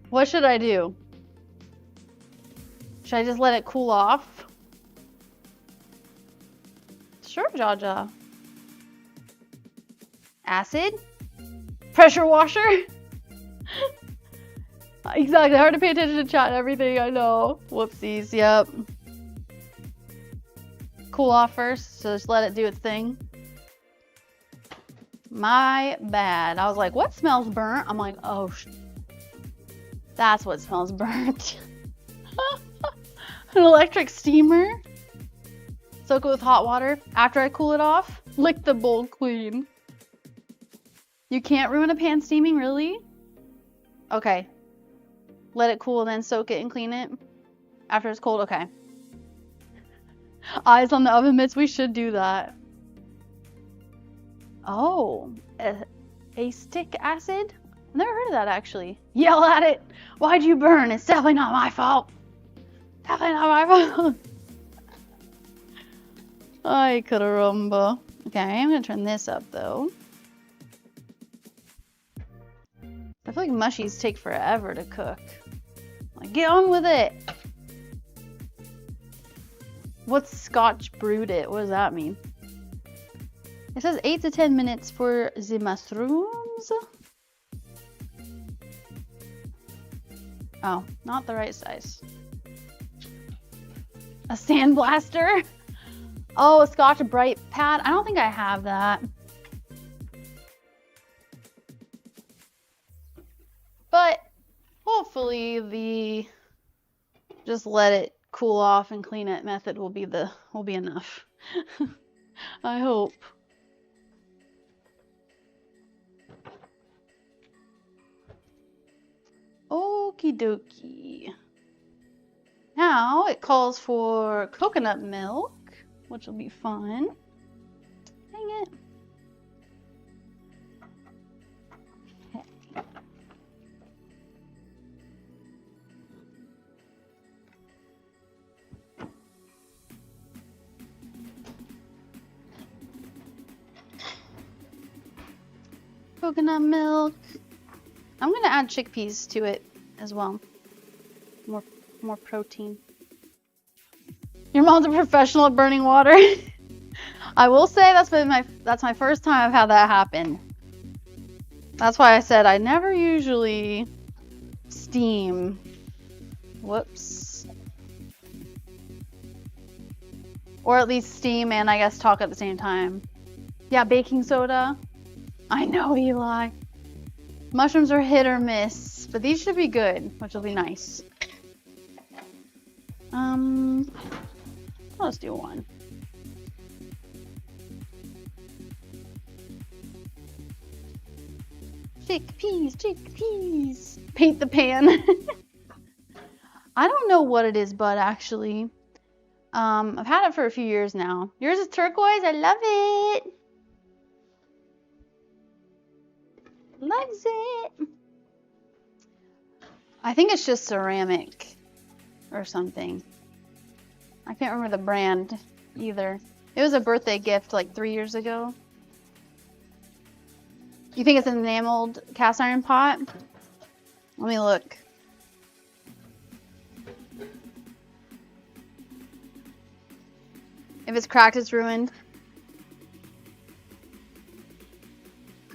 What should I do? Should I just let it cool off? Sure, Jaja. Acid? Pressure washer? Exactly, hard to pay attention to chat and everything, I know. Whoopsies, yep. Cool off first, so just let it do its thing. My bad. I was like, what smells burnt? I'm like, oh, that's what smells burnt. An electric steamer. Soak it with hot water. After I cool it off, lick the bowl clean. You can't ruin a pan steaming, really? Okay. Let it cool and then soak it and clean it. After it's cold, okay. Eyes on the oven mitts, we should do that. Oh, acetic acid? I've never heard of that actually. Yell at it. Why'd you burn? It's definitely not my fault. Definitely not my fault. Ay, caramba. Okay, I'm gonna turn this up though. I feel like mushies take forever to cook. Like, get on with it. What's Scotch brewed it? What does that mean? It says 8 to 10 minutes for the mushrooms. Oh, not the right size. A sandblaster? Oh, a Scotch Brite pad? I don't think I have that. But hopefully the just let it cool off and clean it method will be enough. I hope. Okie dokie. Now it calls for coconut milk, which will be fun. Dang it. Okay. Coconut milk. I'm gonna add chickpeas to it as well. More more protein. Your mom's a professional at burning water. I will say that's my first time I've had that happen. That's why I said I never usually steam. Whoops. Or at least steam and I guess talk at the same time. Yeah, baking soda. I know, Eli. Mushrooms are hit or miss, but these should be good, which will be nice. Let's do one. Chickpeas. Paint the pan. I don't know what it is, but actually, I've had it for a few years now. Yours is turquoise. I love it. Loves it. I think it's just ceramic or something. I can't remember the brand either. It was a birthday gift like 3 years ago. You think it's an enameled cast iron pot? Let me look. If it's cracked, it's ruined.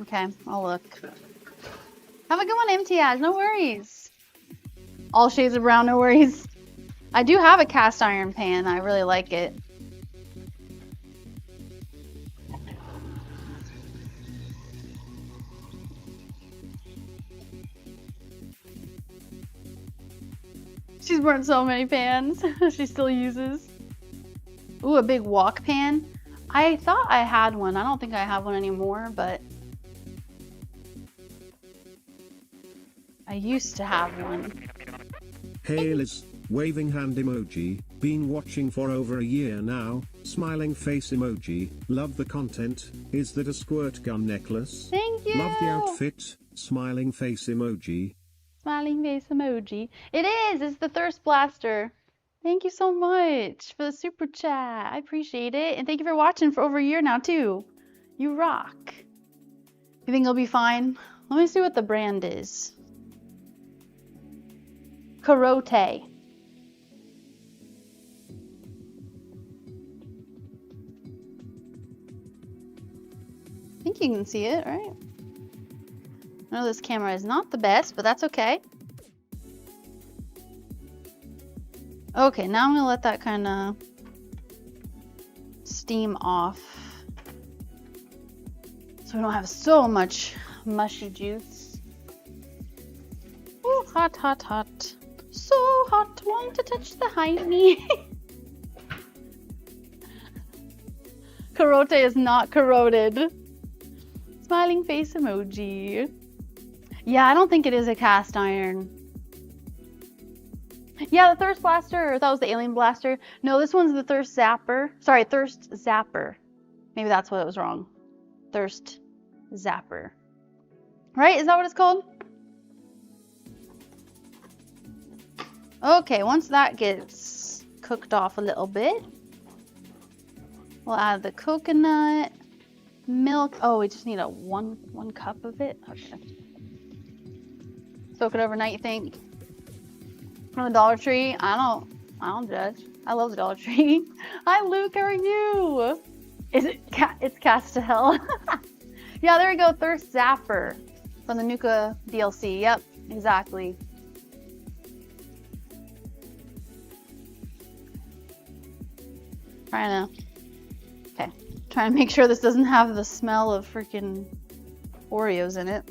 Okay, I'll look. Have a good one, MTAs. No worries. All shades of brown, no worries. I do have a cast iron pan. I really like it. She's burnt so many pans she still uses. Ooh, a big wok pan. I thought I had one. I don't think I have one anymore, but I used to have one. Hey Liz, waving hand emoji, been watching for over a year now, smiling face emoji, love the content, is that a squirt gun necklace? Thank you! Love the outfit, smiling face emoji. Smiling face emoji. It is! It's the Thirst Blaster. Thank you so much for the super chat. I appreciate it. And thank you for watching for over a year now, too. You rock. You think it'll be fine? Let me see what the brand is. Carote. I think you can see it, right? I know this camera is not the best, but that's okay. Okay, now I'm gonna let that kind of steam off so we don't have so much mushy juice. Ooh, hot, hot, hot. So hot, want to touch the hiney. Carote is not corroded. Smiling face emoji. Yeah, I don't think it is a cast iron. Yeah, the Thirst Blaster, or that was the Alien Blaster. No, this one's the Thirst Zapper. Sorry, Thirst Zapper. Maybe that's what it was wrong. Thirst Zapper. Right? Is that what it's called? Okay, once that gets cooked off a little bit, we'll add the coconut milk. Oh, we just need a one cup of it. Okay. Soak it overnight, you think? From the Dollar Tree? I don't judge. I love the Dollar Tree. Hi, Luke. How are you? Is it? It's cast to hell. Yeah, there we go. Thirst Zapper from the Nuka DLC. Yep, exactly. Trying to make sure this doesn't have the smell of freaking Oreos in it.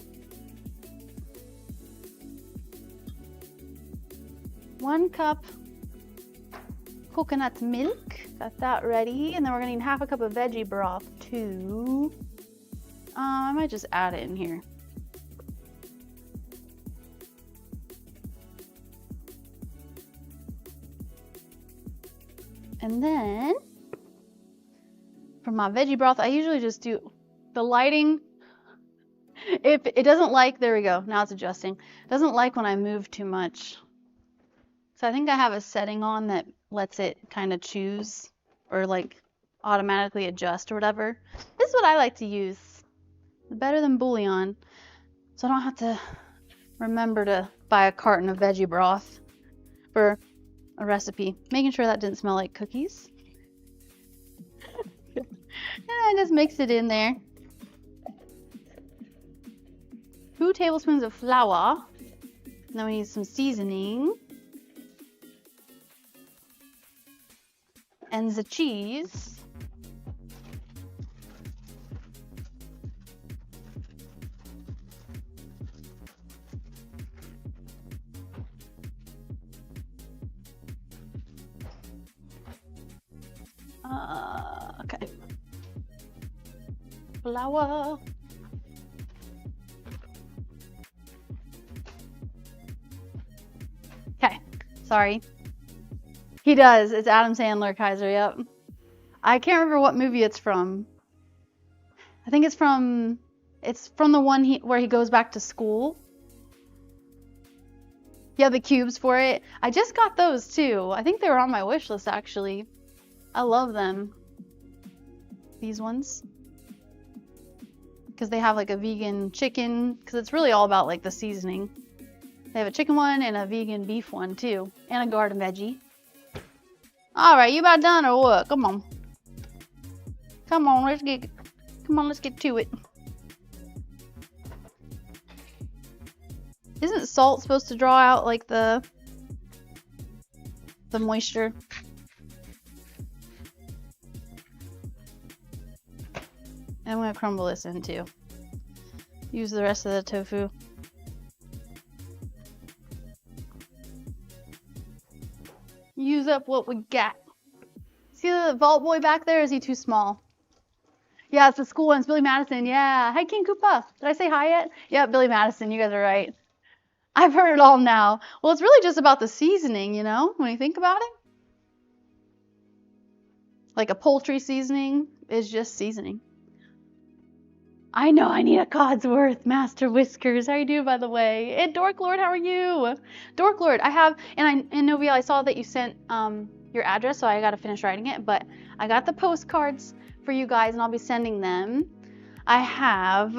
1 cup coconut milk. Got that ready. And then we're gonna need half a cup of veggie broth too. I might just add it in here. And then for my veggie broth, I usually just do the lighting. If it doesn't like, there we go. Now it's adjusting. It doesn't like when I move too much. So I think I have a setting on that lets it kind of choose or like automatically adjust or whatever. This is what I like to use. Better than bouillon. So I don't have to remember to buy a carton of veggie broth for a recipe. Making sure that didn't smell like cookies. And I just mix it in there. 2 tablespoons of flour. And then we need some seasoning. And the cheese. Okay. Flour. Okay. Sorry. He does. It's Adam Sandler, Kaiser. Yep. I can't remember what movie it's from. I think it's from the one where he goes back to school. Yeah, the cubes for it. I just got those too. I think they were on my wish list actually. I love them. These ones. Because they have like a vegan chicken. Because it's really all about like the seasoning. They have a chicken one and a vegan beef one too. And a garden veggie. Alright, you about done or what? Come on. Come on, let's get to it. Isn't salt supposed to draw out like the moisture? And I'm gonna crumble this in too. Use the rest of the tofu. Use up what we got. See the vault boy back there? Is he too small? Yeah, it's the school one. It's Billy Madison. Yeah. Hi, King Koopa. Did I say hi yet? Yeah, Billy Madison. You guys are right. I've heard it all now. Well, it's really just about the seasoning, you know, when you think about it. Like a poultry seasoning is just seasoning. I know I need a Codsworth, Master Whiskers. How you doing, by the way? And Dork Lord, how are you? Dork Lord, I have, and Novia, I saw that you sent your address, so I got to finish writing it, but I got the postcards for you guys, and I'll be sending them. I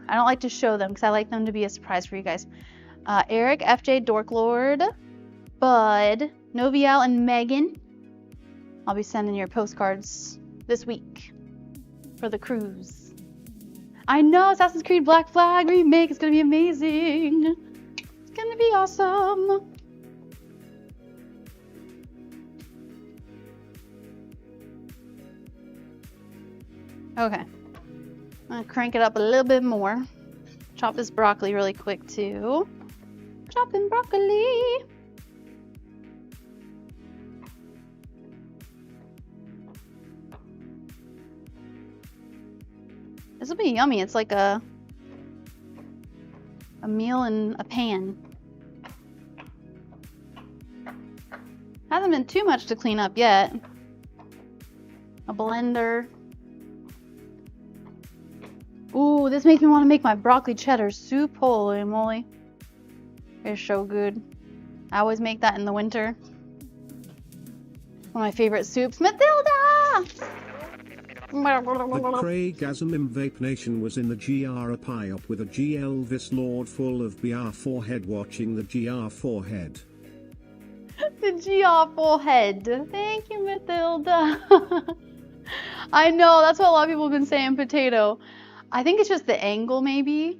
don't like to show them because I like them to be a surprise for you guys. Eric, FJ, Dork Lord, Bud, Noviel, and Megan. I'll be sending your postcards this week for the cruise. I know, Assassin's Creed Black Flag remake is gonna be amazing. It's gonna be awesome. Okay, I'm gonna crank it up a little bit more. Chop this broccoli really quick too. Chopping broccoli. This will be yummy. It's like a meal in a pan. Hasn't been too much to clean up yet. A blender. Ooh, this makes me want to make my broccoli cheddar soup. Holy moly. It's so good. I always make that in the winter. One of my favorite soups. Matilda! The Craigasm Vape Nation was in the GR Piop with a GL this lord full of BR forehead watching the GR forehead. The GR forehead. Thank you, Matilda. I know, that's what a lot of people have been saying, potato. I think it's just the angle, maybe.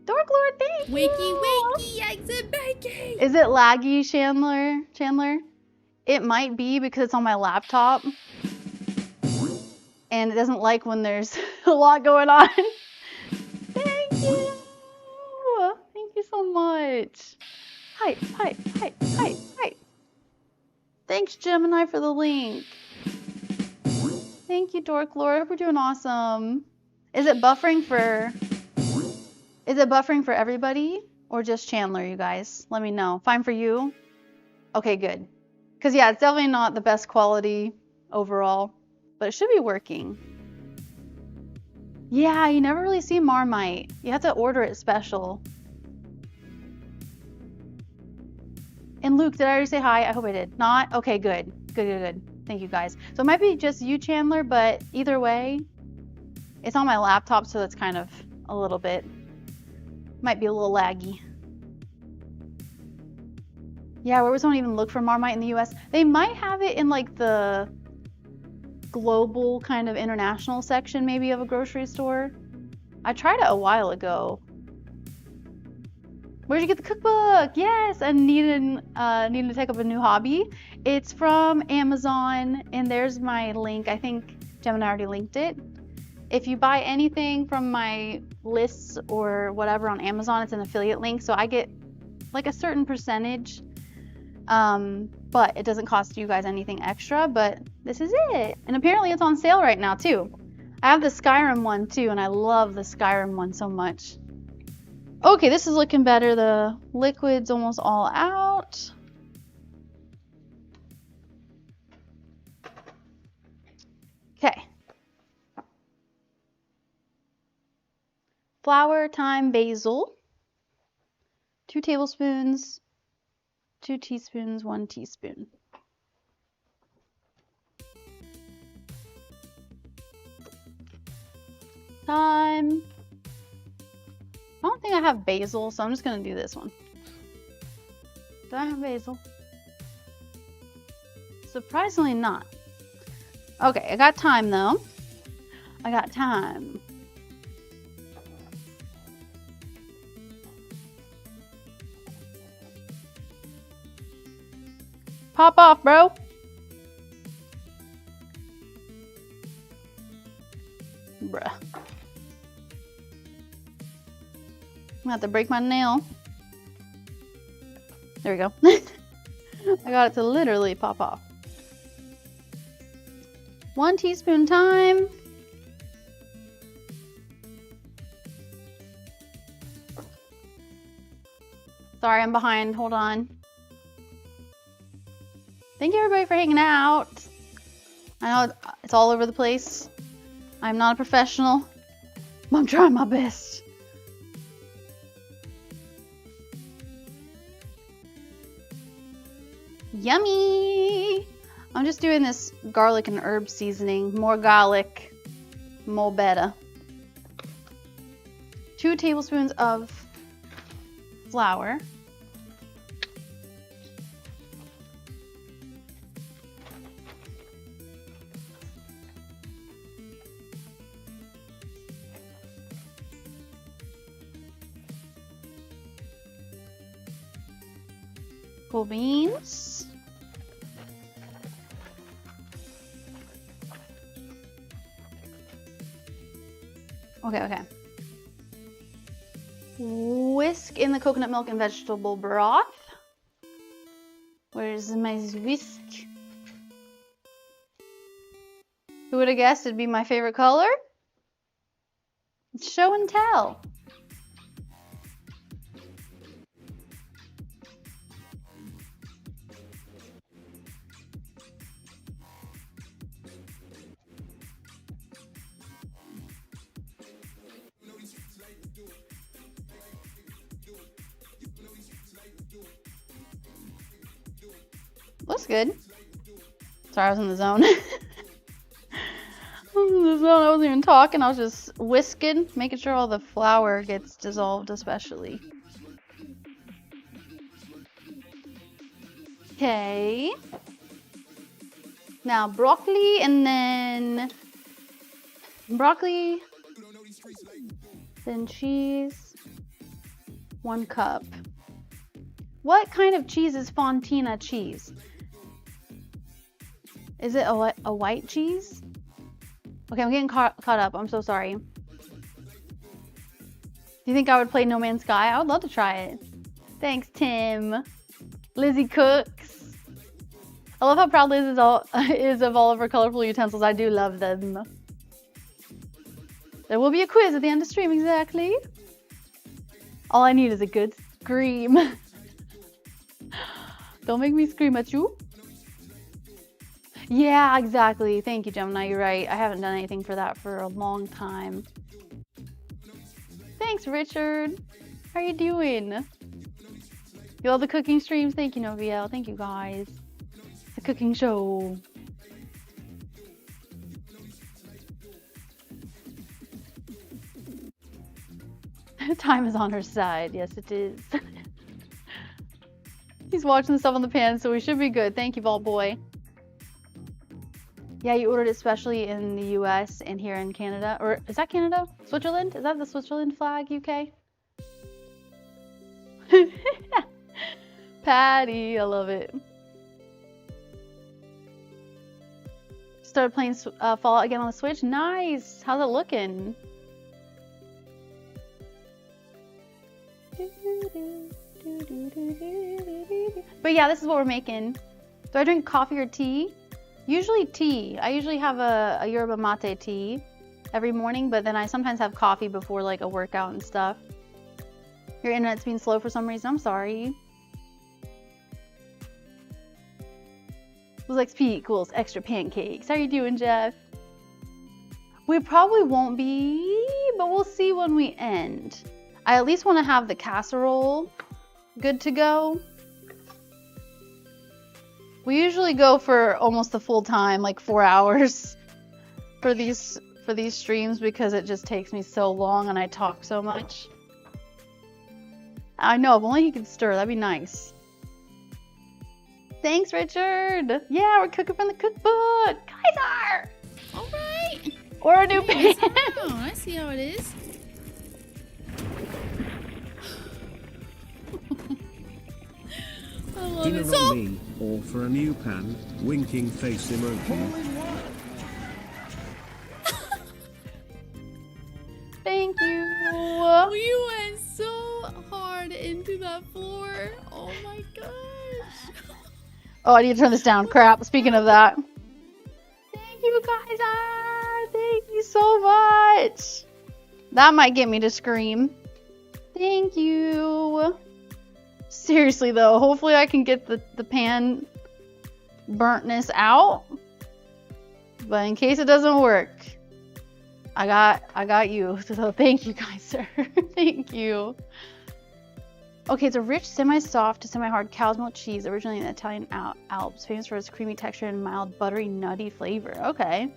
Dork Lord, thank you. Wakey, eggs and bacon. Is it laggy, Chandler? It might be because it's on my laptop. And it doesn't like when there's a lot going on. Thank you. Thank you so much. Hi. Thanks, Gemini, for the link. Thank you, Dork Lord. I hope we're doing awesome. Is it buffering for everybody or just Chandler, you guys? Let me know. Fine for you? Okay, good. Because, yeah, it's definitely not the best quality overall. But it should be working. Yeah, you never really see Marmite. You have to order it special. And Luke, did I already say hi? I hope I did. Not? Okay, good. Good. Thank you, guys. So it might be just you, Chandler, but either way, it's on my laptop, so it's kind of a little bit, might be a little laggy. Yeah, where would someone even look for Marmite in the US? They might have it in like the global kind of international section maybe of a grocery store. I tried it a while ago. Where'd you get the cookbook? Yes, and needed to take up a new hobby. It's from Amazon, and there's my link. I think Gemini already linked it. If you buy anything from my lists or whatever on Amazon, it's an affiliate link, so I get like a certain percentage. But it doesn't cost you guys anything extra, but this is it. And apparently it's on sale right now too. I have the Skyrim one too, and I love the Skyrim one so much. Okay, this is looking better. The liquid's almost all out. Okay. Flour, thyme, basil. 2 tablespoons. 2 teaspoons, 1 teaspoon. Thyme. I don't think I have basil, so I'm just gonna do this one. Do I have basil? Surprisingly not. Okay, I got thyme though. I got thyme. Pop off, bro. Bruh. I'm gonna have to break my nail. There we go. I got it to literally pop off. 1 teaspoon thyme. Sorry, I'm behind. Hold on. Thank you everybody for hanging out. I know it's all over the place. I'm not a professional, but I'm trying my best. Yummy! I'm just doing this garlic and herb seasoning. More garlic, more better. 2 tablespoons of flour. Full beans. Okay. Whisk in the coconut milk and vegetable broth. Where's my whisk? Who would have guessed it'd be my favorite color? It's show and tell. Looks good. Sorry, I was in the zone. I was in the zone. I wasn't even talking. I was just whisking, making sure all the flour gets dissolved, especially. Okay. Now broccoli, and then broccoli, then cheese. 1 cup. What kind of cheese is Fontina cheese? Is it a white cheese? Okay, I'm getting caught up. I'm so sorry. Do you think I would play No Man's Sky? I would love to try it. Thanks, Tim. Lizzie cooks. I love how proud Liz is of all of her colorful utensils. I do love them. There will be a quiz at the end of stream, exactly. All I need is a good scream. Don't make me scream at you. Yeah, exactly. Thank you, Gemini. You're right. I haven't done anything for that for a long time. Thanks, Richard. How are you doing? You love the cooking streams? Thank you, Noviel. Thank you, guys. It's a cooking show. Time is on her side. Yes, it is. He's watching the stuff on the pan, so we should be good. Thank you, Vault Boy. Yeah, you ordered it especially in the US and here in Canada. Or is that Canada? Switzerland? Is that the Switzerland flag, UK? Patty, I love it. Started playing Fallout again on the Switch. Nice. How's it looking? But yeah, this is what we're making. Do I drink coffee or tea? Usually tea. I usually have a yerba mate tea every morning, but then I sometimes have coffee before like a workout and stuff. Your internet's being slow for some reason. I'm sorry. LizXP equals extra pancakes. How you doing, Jeff? We probably won't be, but we'll see when we end. I at least want to have the casserole good to go. We usually go for almost the full time, like 4 hours for these streams because it just takes me so long and I talk so much. I know, if only he could stir, that'd be nice. Thanks, Richard. Yeah, we're cooking from the cookbook. Kaiser! All right. Or a new pan. Oh, I see how it is. I love Dinner it. on So, me, or for a new pan, winking face emoji. Thank you. you went so hard into that floor. Oh my gosh. Oh, I need to turn this down. Crap. Speaking of that. Thank you, guys. Thank you so much. That might get me to scream. Thank you. Seriously, though. Hopefully I can get the pan burntness out. But in case it doesn't work, I got you. So thank you, guys, sir. Thank you. Okay, it's a rich, semi-soft to semi-hard cow's milk cheese, originally in the Italian Alps, famous for its creamy texture and mild, buttery, nutty flavor. Okay.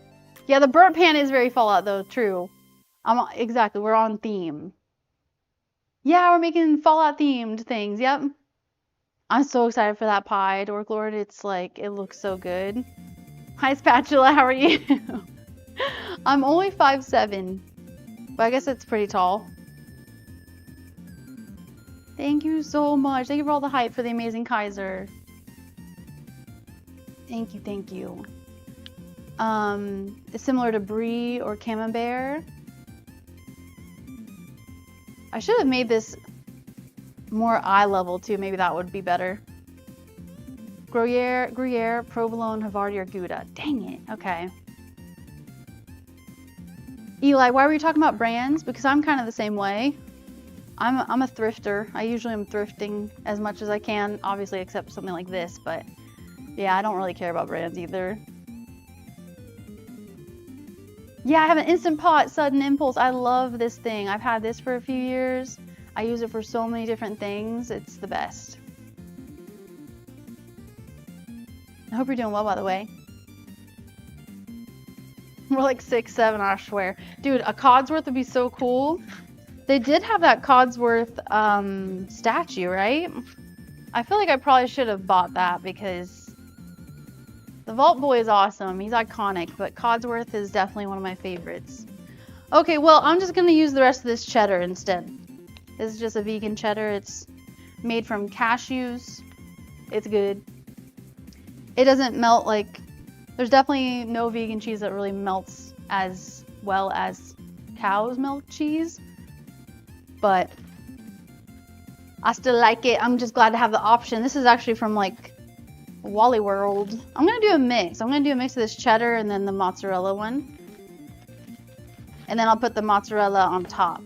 Yeah, the burnt pan is very Fallout, though. True. Exactly. We're on theme. Yeah, we're making Fallout-themed things. Yep. I'm so excited for that pie, Dork Lord. It's like, it looks so good. Hi, Spatula. How are you? I'm only 5'7", but I guess it's pretty tall. Thank you so much. Thank you for all the hype for the amazing Kaiser. Thank you, thank you. It's similar to Brie or Camembert. I should have made this more eye level too. Maybe that would be better. Gruyere, Provolone, Havarti, or Gouda. Dang it. Okay. Eli, why were you talking about brands? Because I'm kind of the same way. I'm a thrifter. I usually am thrifting as much as I can, obviously except something like this, but yeah, I don't really care about brands either. Yeah, I have an Instant Pot Sudden Impulse. I love this thing. I've had this for a few years. I use it for so many different things. It's the best. I hope you're doing well, by the way. We're like 6, 7, I swear. Dude, a Codsworth would be so cool. They did have that Codsworth statue, right? I feel like I probably should have bought that because the Vault Boy is awesome. He's iconic, but Codsworth is definitely one of my favorites. Okay, well, I'm just going to use the rest of this cheddar instead. This is just a vegan cheddar. It's made from cashews. It's good. It doesn't melt like... There's definitely no vegan cheese that really melts as well as cow's milk cheese. But I still like it. I'm just glad to have the option. This is actually from like Wally World. I'm gonna do a mix. I'm gonna do a mix of this cheddar and then the mozzarella one. And then I'll put the mozzarella on top.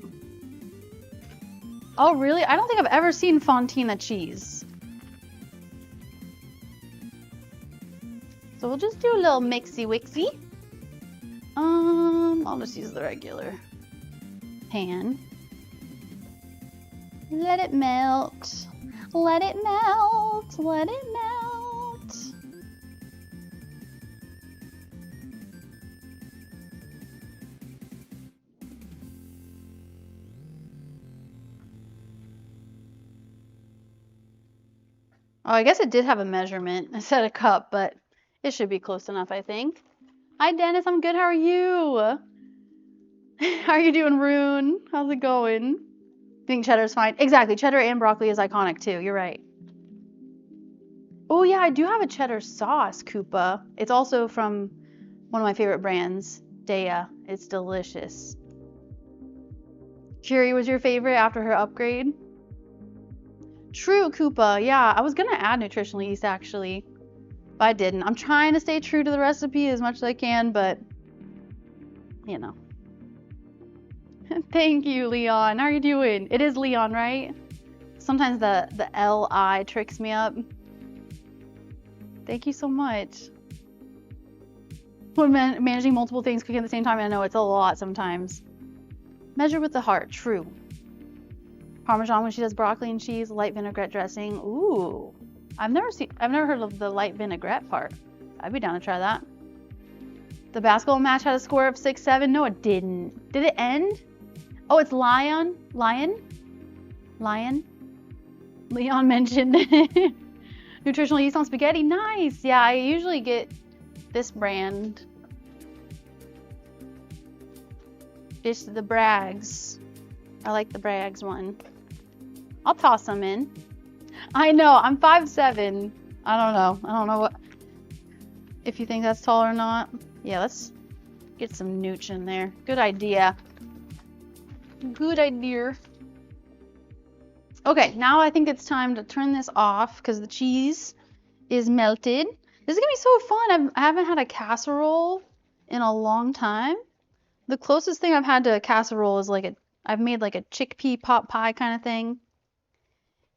Oh really? I don't think I've ever seen Fontina cheese. So we'll just do a little mixy-wixy. I'll just use the regular pan. Let it melt. Let it melt. Let it melt. Oh, I guess it did have a measurement. I said a cup, but it should be close enough, I think. Hi, Dennis. I'm good. How are you? How are you doing, Rune? How's it going? Think cheddar's fine. Exactly. Cheddar and broccoli is iconic too. You're right. Oh yeah, I do have a cheddar sauce, Koopa. It's also from one of my favorite brands, Daya. It's delicious. Curie was your favorite after her upgrade? True, Koopa. Yeah, I was gonna add nutritional yeast actually, but I didn't. I'm trying to stay true to the recipe as much as I can, but you know. Thank you, Leon. How are you doing? It is Leon, right? Sometimes the L-I tricks me up. Thank you so much. When managing multiple things cooking at the same time, I know it's a lot sometimes. Measure with the heart. True. Parmesan when she does broccoli and cheese, light vinaigrette dressing. Ooh. I've never heard of the light vinaigrette part. I'd be down to try that. The basketball match had a score of 6-7. No, it didn't. Did it end? Oh, it's Lion. Leon mentioned nutritional yeast on spaghetti. Nice. Yeah, I usually get this brand. Just the Bragg's. I like the Bragg's one. I'll toss some in. I know, I'm 5'7". I don't know what if you think that's tall or not. Yeah, let's get some nooch in there. Good idea. Good idea. Okay, now I think it's time to turn this off because the cheese is melted. This is gonna be so fun. I haven't had a casserole in a long time. The closest thing I've had to a casserole is I've made like a chickpea pot pie kind of thing.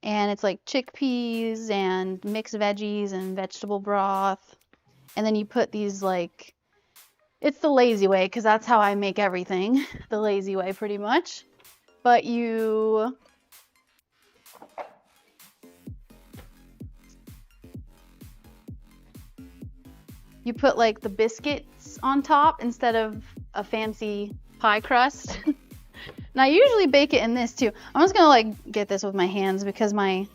And it's like chickpeas and mixed veggies and vegetable broth. And then you put these it's the lazy way because that's how I make everything. The lazy way pretty much. But you put like the biscuits on top instead of a fancy pie crust. And I usually bake it in this too. I'm just gonna get this with my hands because my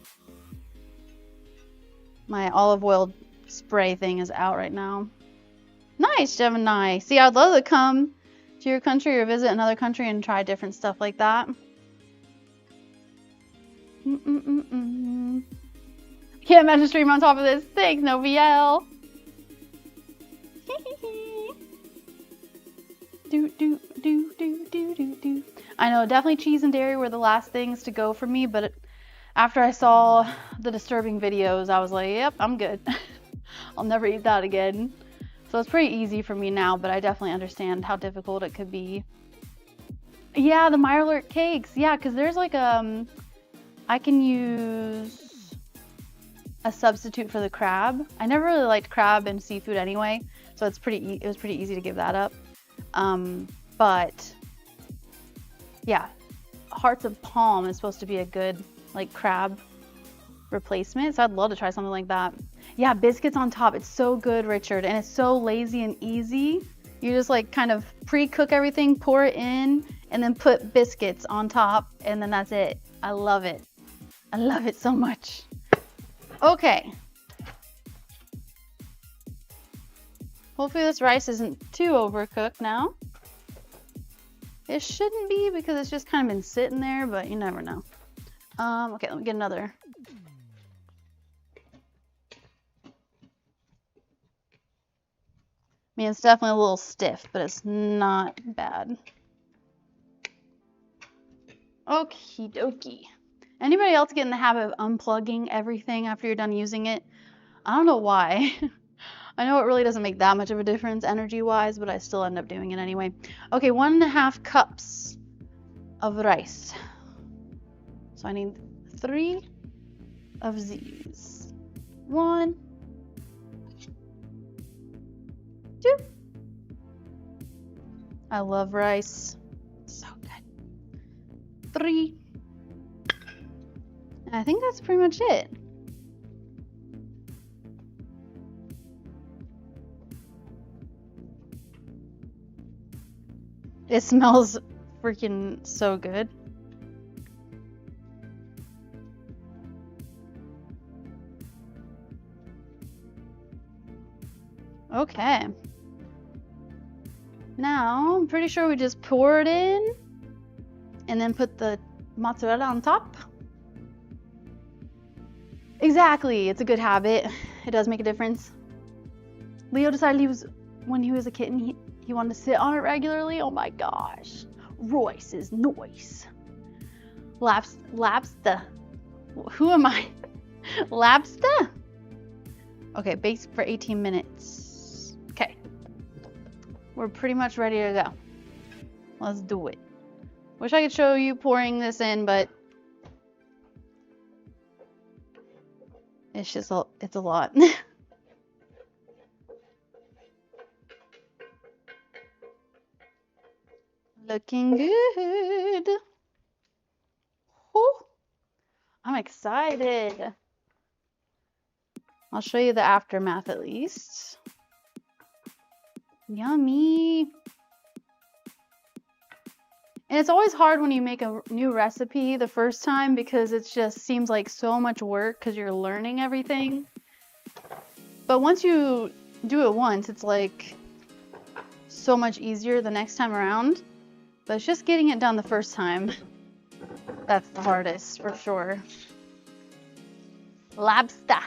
olive oil spray thing is out right now. Nice, Gemini. See, I'd love to come to your country or visit another country and try different stuff like that. Can't imagine stream on top of this. Thanks, Noviel. do. I know, definitely cheese and dairy were the last things to go for me, but after I saw the disturbing videos, I was like, yep, I'm good. I'll never eat that again. So it's pretty easy for me now, but I definitely understand how difficult it could be. Yeah, the Mirelurk cakes. Yeah, because there's I can use a substitute for the crab. I never really liked crab and seafood anyway, so it was pretty easy to give that up. But yeah, Hearts of Palm is supposed to be a good crab replacement, so I'd love to try something like that. Yeah, biscuits on top. It's so good, Richard, and it's so lazy and easy. You just kind of pre-cook everything, pour it in, and then put biscuits on top, and then that's it. I love it. I love it so much. Okay. Hopefully this rice isn't too overcooked now. It shouldn't be because it's just kind of been sitting there, but you never know. Okay, let me get another. I mean, it's definitely a little stiff, but it's not bad. Okie dokie. Anybody else get in the habit of unplugging everything after you're done using it? I don't know why. I know it really doesn't make that much of a difference energy-wise, but I still end up doing it anyway. Okay, 1.5 cups of rice. So I need 3 of these. 1, 2. I love rice. So good. 3. And I think that's pretty much it. It smells freaking so good. Okay. Now, I'm pretty sure we just pour it in and then put the mozzarella on top. Exactly, it's a good habit. It does make a difference. Leo decided when he was a kitten, he wanted to sit on it regularly. Oh my gosh. Royce is noise. Labsta. Who am I? Labsta? Okay, baked for 18 minutes. Okay. We're pretty much ready to go. Let's do it. Wish I could show you pouring this in, but it's a lot. Looking good. Whew. I'm excited. I'll show you the aftermath at least. Yummy. And it's always hard when you make a new recipe the first time because it just seems like so much work because you're learning everything. But once you do it once, it's like so much easier the next time around. But it's just getting it done the first time. That's the hardest for sure. Labsta.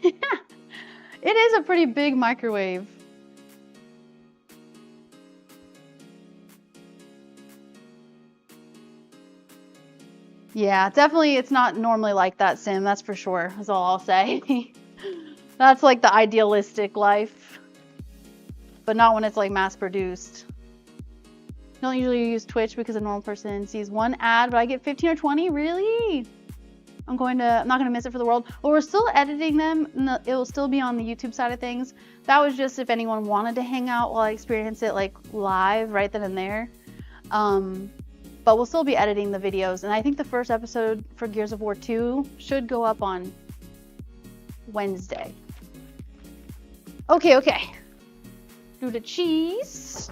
It is a pretty big microwave. Yeah, definitely it's not normally like that, Sim, that's for sure, is all I'll say. That's like the idealistic life. But not when it's like mass produced. Don't usually use Twitch because a normal person sees one ad, but I get 15 or 20, really? I'm not gonna miss it for the world. Well, we're still editing them, and it will still be on the YouTube side of things. That was just if anyone wanted to hang out while I experience it like live right then and there. But we'll still be editing the videos, and I think the first episode for Gears of War 2 should go up on Wednesday. Okay. Do the cheese.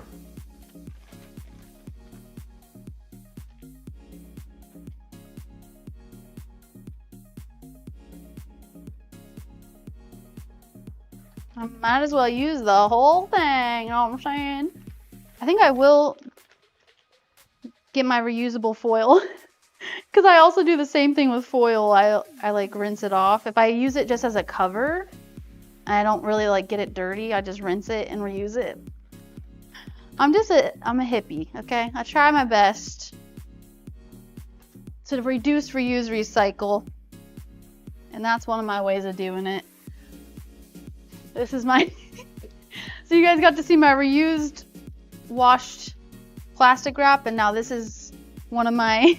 I might as well use the whole thing, you know what I'm saying? I think I will get my reusable foil because I also do the same thing with foil. I like rinse it off. If I use it just as a cover, I don't really like get it dirty. I just rinse it and reuse it. I'm a hippie, okay? I try my best to reduce, reuse, recycle. And that's one of my ways of doing it. This is my, so you guys got to see my reused, washed plastic wrap, and now this is one of my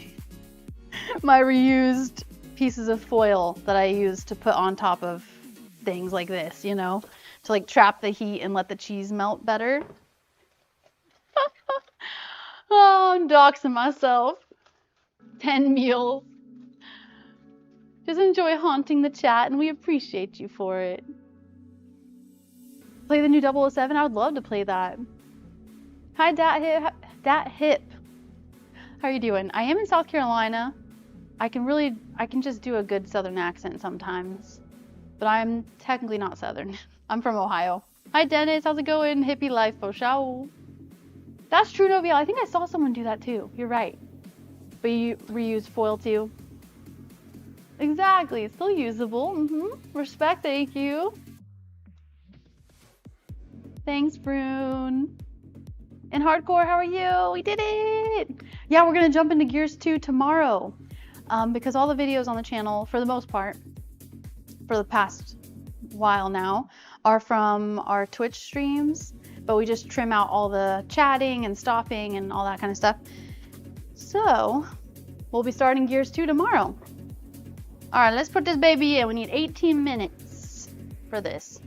my reused pieces of foil that I use to put on top of things like this, you know, to like trap the heat and let the cheese melt better. Oh, I'm doxing myself. 10 meals. Just enjoy haunting the chat, and we appreciate you for it. Play the new 007? I would love to play that. Hi, Dat Hip. How are you doing? I am in South Carolina. I can just do a good Southern accent sometimes. But I'm technically not Southern. I'm from Ohio. Hi, Dennis. How's it going? Hippie life, for sure. That's true, Novia. I think I saw someone do that too. You're right. But you reuse foil too. Exactly. It's still usable. Respect. Thank you. Thanks, Brune. And Hardcore, how are you? We did it! Yeah, we're gonna jump into Gears 2 tomorrow. Because all the videos on the channel, for the most part, for the past while now, are from our Twitch streams. But we just trim out all the chatting and stopping and all that kind of stuff. So, we'll be starting Gears 2 tomorrow. Alright, let's put this baby in. We need 18 minutes for this.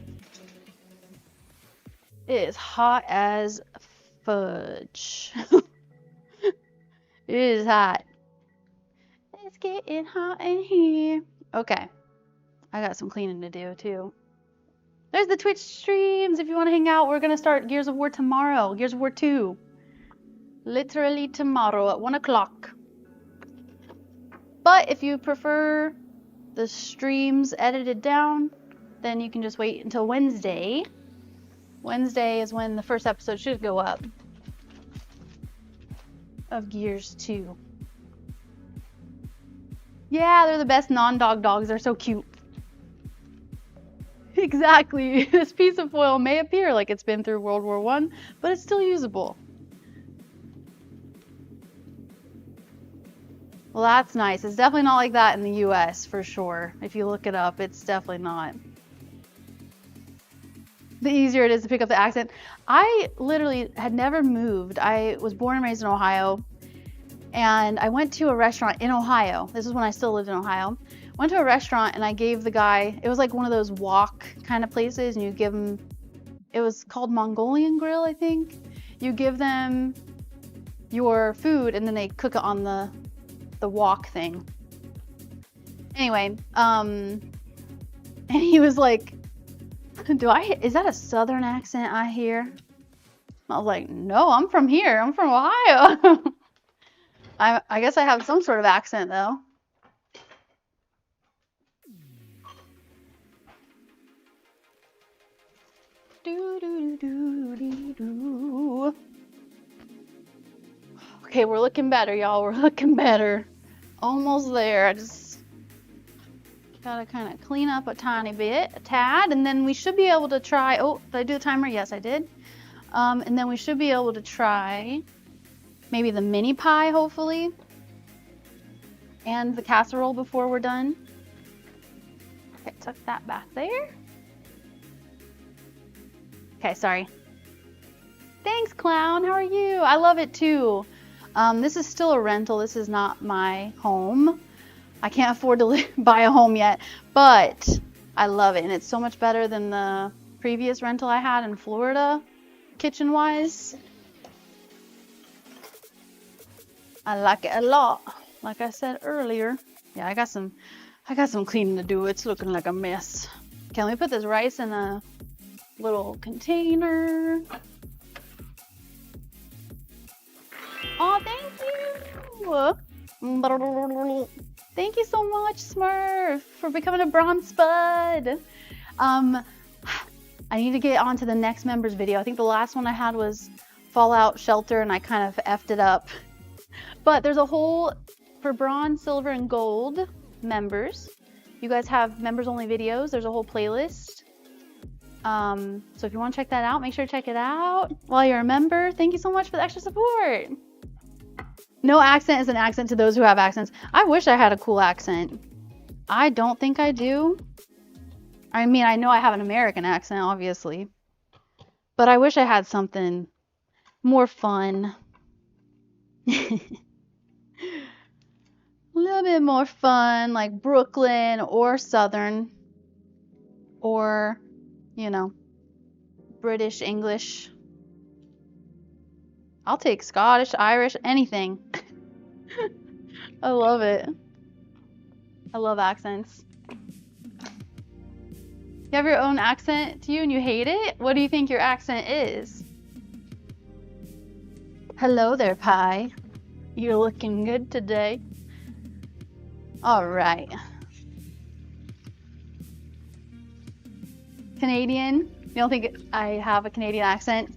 It is hot as fudge. It is hot. It's getting hot in here. Okay. I got some cleaning to do too. There's the Twitch streams. If you want to hang out, we're going to start Gears of War tomorrow. Gears of War 2. Literally tomorrow at 1 o'clock. But if you prefer the streams edited down, then you can just wait until Wednesday. Wednesday is when the first episode should go up of Gears 2. Yeah, they're the best non-dog dogs. They're so cute. Exactly. This piece of foil may appear like it's been through World War I, but it's still usable. Well, that's nice. It's definitely not like that in the US, for sure. If you look it up, it's definitely not. The easier it is to pick up the accent. I literally had never moved. I was born and raised in Ohio, and I went to a restaurant in Ohio. This is when I still lived in Ohio. Went to a restaurant and I gave the guy, it was like one of those wok kind of places, and you give him, it was called Mongolian Grill, I think. You give them your food and then they cook it on the wok thing. Anyway, and he was like, is that a southern accent I hear? I was like, no, I'm from here. I'm from Ohio. I guess I have some sort of accent though. Okay, we're looking better, y'all. We're looking better. Almost there. I just gotta kind of clean up a tiny bit, a tad, and then we should be able to try. Oh, did I do the timer? Yes, I did. And then we should be able to try maybe the mini pie, hopefully, and the casserole before we're done. Okay, tuck that back there. Okay, sorry. Thanks, Clown. How are you? I love it too. This is still a rental. This is not my home. I can't afford to buy a home yet, but I love it. And it's so much better than the previous rental I had in Florida, kitchen-wise. I like it a lot. Like I said earlier. Yeah, I got some cleaning to do. It's looking like a mess. Can we put this rice in a little container? Oh, thank you. Thank you so much, Smurf, for becoming a bronze spud. I need to get on to the next members video. I think the last one I had was Fallout Shelter and I kind of effed it up. But there's a whole, for bronze, silver, and gold members, you guys have members only videos. There's a whole playlist. So if you want to check that out, make sure to check it out while you're a member. Thank you so much for the extra support. No accent is an accent to those who have accents. I wish I had a cool accent. I don't think I do. I mean, I know I have an American accent, obviously. But I wish I had something more fun. A little bit more fun, like Brooklyn or Southern. Or, you know, British, English. I'll take Scottish, Irish, anything. I love it. I love accents. You have your own accent to you and you hate it? What do you think your accent is? Hello there, Pie. You're looking good today. All right. Canadian? You don't think I have a Canadian accent?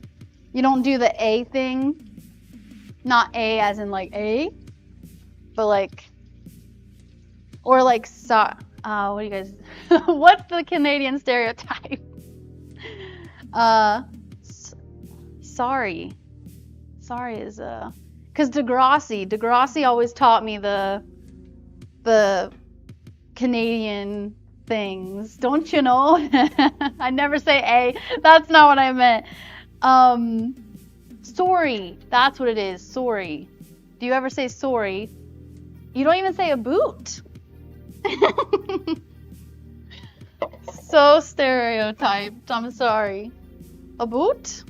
You don't do the A thing? Not A as in like A, but like, or like, what do you guys, what's the Canadian stereotype? Sorry. Sorry is, cause Degrassi always taught me the Canadian things. Don't you know? I never say A. That's not what I meant. Sorry. That's what it is. Sorry. Do you ever say sorry? You don't even say a boot. So stereotyped. I'm sorry. A boot?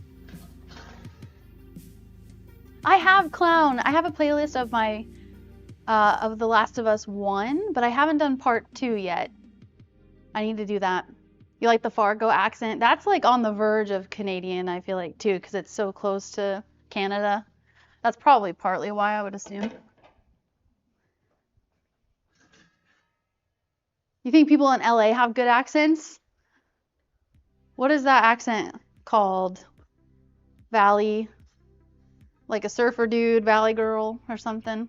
I have Clown. I have a playlist of my of The Last of Us 1, but I haven't done part 2 yet. I need to do that. You like the Fargo accent? That's like on the verge of Canadian, I feel like, too, because it's so close to Canada. That's probably partly why, I would assume. You think people in LA have good accents? What is that accent called Valley, like a surfer dude, Valley girl or something.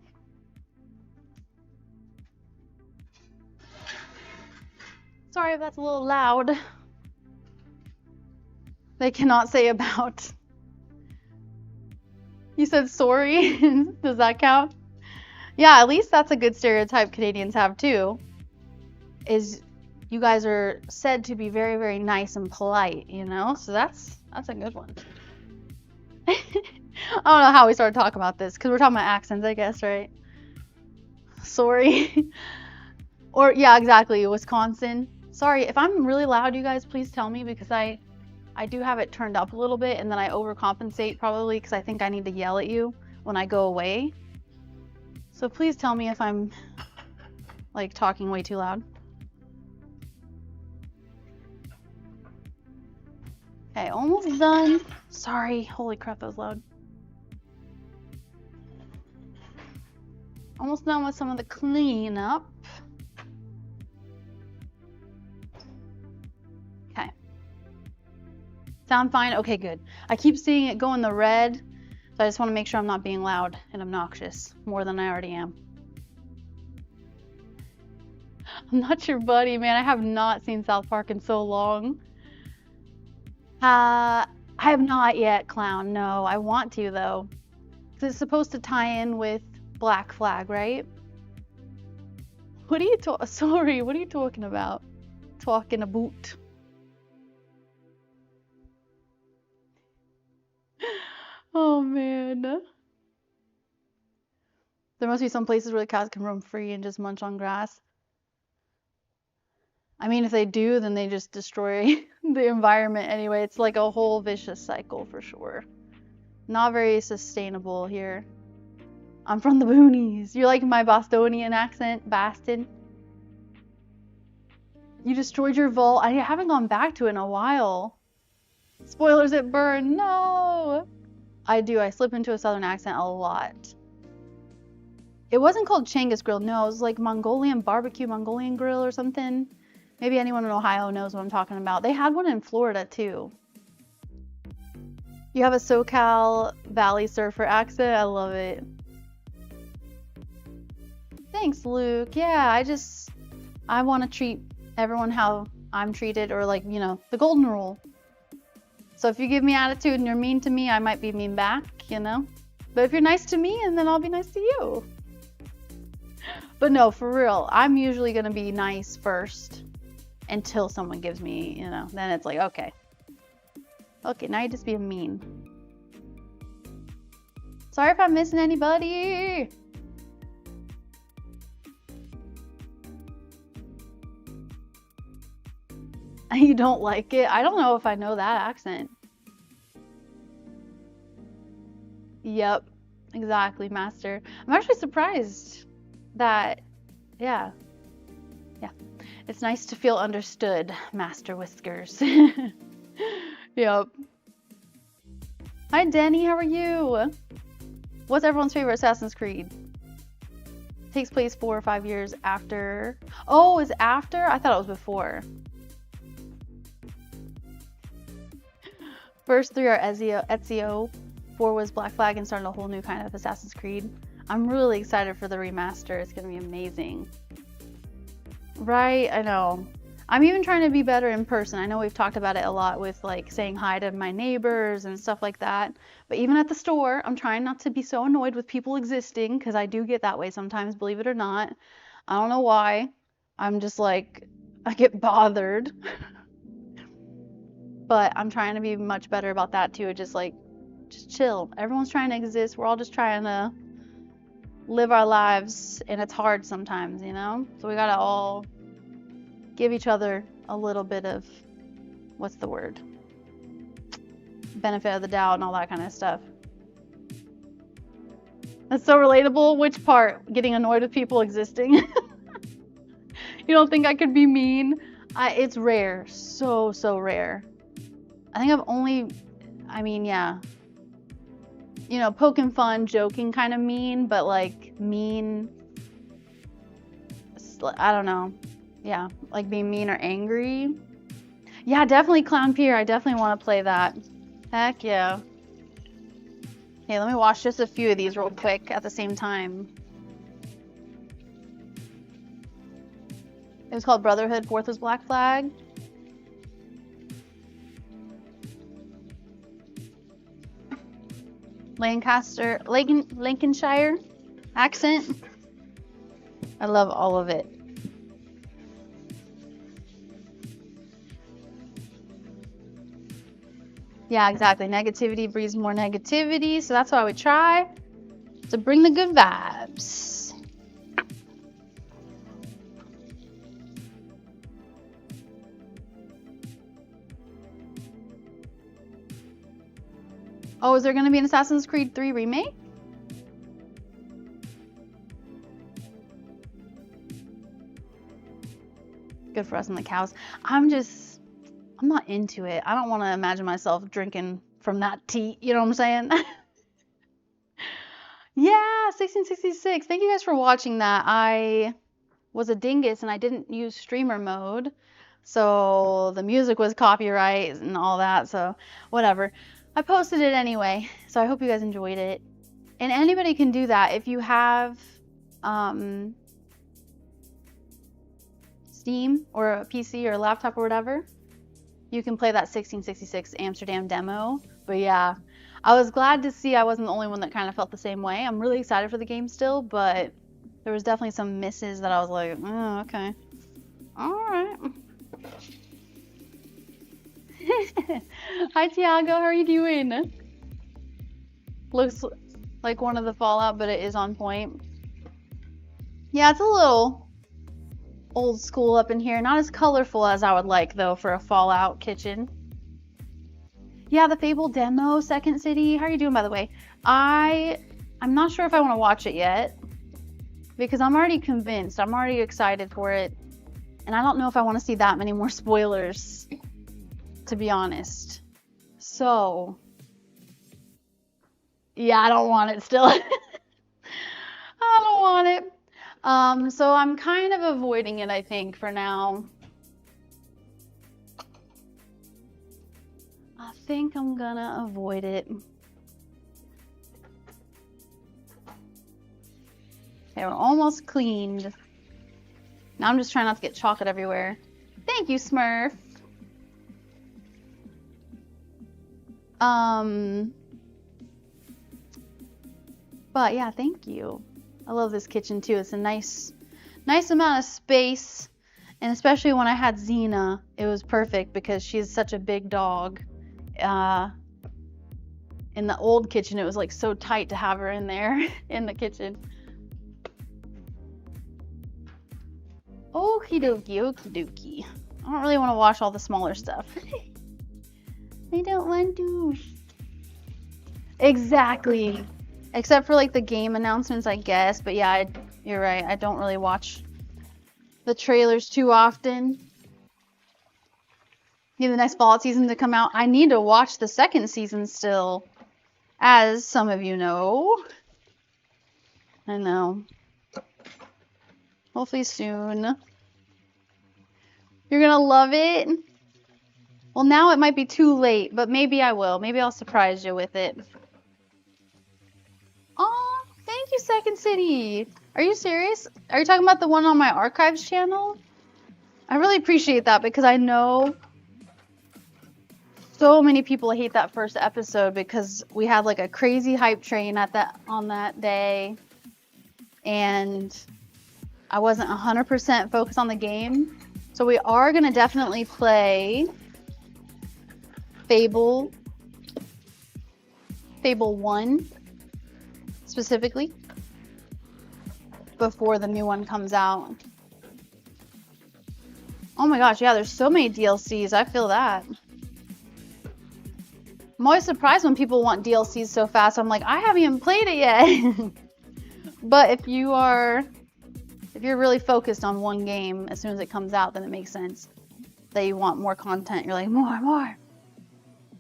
Sorry if that's a little loud. They cannot say about. You said sorry? Does that count? Yeah, at least that's a good stereotype Canadians have too. Is you guys are said to be very, very nice and polite, you know? So that's a good one. I don't know how we started talking about this, because we're talking about accents, I guess, right? Sorry. Or, yeah, exactly, Wisconsin. Sorry, if I'm really loud, you guys, please tell me, because I do have it turned up a little bit, and then I overcompensate probably, because I think I need to yell at you when I go away. So please tell me if I'm, like, talking way too loud. Okay, almost done. Sorry, holy crap, that was loud. Almost done with some of the cleanup. Okay. Sound fine? Okay, good. I keep seeing it go in the red, so I just want to make sure I'm not being loud and obnoxious more than I already am. I'm not your buddy, man. I have not seen South Park in so long. I have not yet, Clown. No, I want to, though. Because it's supposed to tie in with Black Flag, right? What are you Sorry, what are you talking about? Talking about. Oh, man. There must be some places where the cats can roam free and just munch on grass. I mean, if they do, then they just destroy the environment anyway. It's like a whole vicious cycle for sure. Not very sustainable here. I'm from the boonies. You like my Bostonian accent, Boston? You destroyed your vault. I haven't gone back to it in a while. Spoilers, it burned. No! I do. I slip into a southern accent a lot. It wasn't called Changus Grill. No, it was like Mongolian barbecue, Mongolian grill or something. Maybe anyone in Ohio knows what I'm talking about. They had one in Florida too. You have a SoCal Valley surfer accent. I love it. Thanks, Luke. Yeah, I want to treat everyone how I'm treated, or like, you know, the golden rule. So if you give me attitude and you're mean to me, I might be mean back, you know? But if you're nice to me, and then I'll be nice to you. But no, for real, I'm usually going to be nice first. Until someone gives me, you know, then it's like, okay. Okay, now you're just being mean. Sorry if I'm missing anybody. You don't like it? I don't know if I know that accent. Yep, exactly, Master. I'm actually surprised that, yeah. It's nice to feel understood, Master Whiskers. Yep. Hi, Denny. How are you? What's everyone's favorite Assassin's Creed? Takes place 4 or 5 years after. Oh, it's after? I thought it was before. First 3 are Ezio. 4 was Black Flag and started a whole new kind of Assassin's Creed. I'm really excited for the remaster. It's going to be amazing. Right, I know. I'm even trying to be better in person. I know we've talked about it a lot with like saying hi to my neighbors and stuff like that. But even at the store, I'm trying not to be so annoyed with people existing, because I do get that way sometimes, believe it or not. I don't know why. I'm just like, I get bothered. But I'm trying to be much better about that too. Just chill. Everyone's trying to exist. We're all just trying to live our lives, and it's hard sometimes, you know? So we gotta all give each other a little bit of, what's the word? Benefit of the doubt and all that kind of stuff. That's so relatable. Which part? Getting annoyed with people existing? You don't think I could be mean? It's rare. So rare. I think I've only, yeah. You know, poking fun, joking kind of mean, but like mean, I don't know. Yeah, like being mean or angry. Yeah, definitely Clown Pier. I definitely want to play that. Heck yeah. Hey, let me watch just a few of these real quick at the same time. It was called Brotherhood, fourth was Black Flag. Lincolnshire accent. I love all of it. Yeah, exactly. Negativity breeds more negativity, so that's why we try to bring the good vibes. Oh, is there going to be an Assassin's Creed 3 remake? Good for us and the cows. I'm not into it. I don't want to imagine myself drinking from that tea. You know what I'm saying? Yeah, 1666. Thank you guys for watching that. I was a dingus and I didn't use streamer mode. So the music was copyright and all that. So whatever. I posted it anyway. So I hope you guys enjoyed it. And anybody can do that if you have Steam or a PC or a laptop or whatever. You can play that 1666 Amsterdam demo. But yeah, I was glad to see I wasn't the only one that kind of felt the same way. I'm really excited for the game still, but there was definitely some misses that I was like, oh, okay. All right. Hi, Tiago. How are you doing? Looks like one of the Fallout, but it is on point. Yeah, it's a little old school up in here. Not as colorful as I would like, though, for a Fallout kitchen. Yeah, the Fable demo, Second City. How are you doing, by the way? I'm not sure if I want to watch it yet, because I'm already convinced. I'm already excited for it. And I don't know if I want to see that many more spoilers, to be honest. So, yeah, I don't want it still. I don't want it. So I'm kind of avoiding it, I think, for now. I think I'm gonna avoid it. Okay, we're almost cleaned. Now I'm just trying not to get chocolate everywhere. Thank you, Smurf. But yeah, thank you. I love this kitchen too. It's a nice amount of space. And especially when I had Xena, it was perfect because she's such a big dog. In the old kitchen, it was like so tight to have her in there in the kitchen. Okie dokie, okie dokie. I don't really want to wash all the smaller stuff. I don't want to. Exactly. Except for like the game announcements, I guess. But yeah, you're right. I don't really watch the trailers too often. Need the next Fallout season to come out. I need to watch the second season still, as some of you know. I know. Hopefully soon. You're gonna love it. Well, now it might be too late, but maybe I will. Maybe I'll surprise you with it. Oh, thank you, Second City. Are you serious? Are you talking about the one on my archives channel? I really appreciate that because I know so many people hate that first episode because we had like a crazy hype train on that day, and I wasn't 100% focused on the game. So we are gonna definitely play Fable 1 specifically before the new one comes out. Oh my gosh, yeah, there's so many DLCs. I feel that. I'm always surprised when people want DLCs so fast. I'm like, I haven't even played it yet. But if you're really focused on one game as soon as it comes out, then it makes sense that you want more content. You're like, more.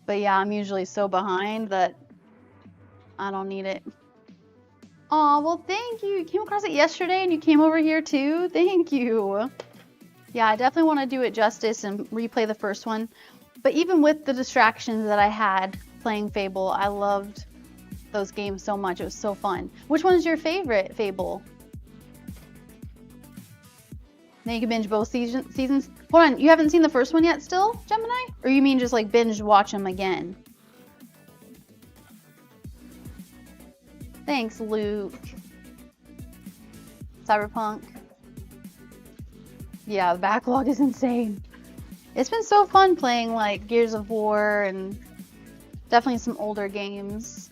But yeah, I'm usually so behind that I don't need it. Aw, well, thank you. You came across it yesterday and you came over here too. Thank you. Yeah, I definitely want to do it justice and replay the first one. But even with the distractions that I had playing Fable. I loved those games so much. It was so fun. Which one is your favorite Fable? Then you can binge both seasons. Hold on, you haven't seen the first one yet still, Gemini? Or you mean just like binge watch them again? Thanks, Luke. Cyberpunk. Yeah, the backlog is insane. It's been so fun playing like Gears of War and definitely some older games.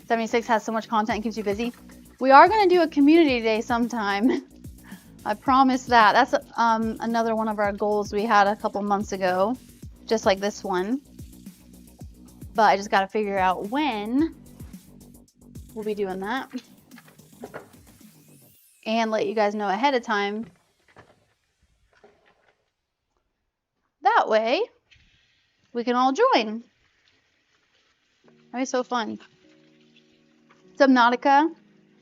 76 has so much content and keeps you busy. We are going to do a community day sometime. I promise that. That's another one of our goals we had a couple months ago, just like this one. But I just got to figure out when we'll be doing that. And let you guys know ahead of time. That way, we can all join. That'd be so fun. Subnautica.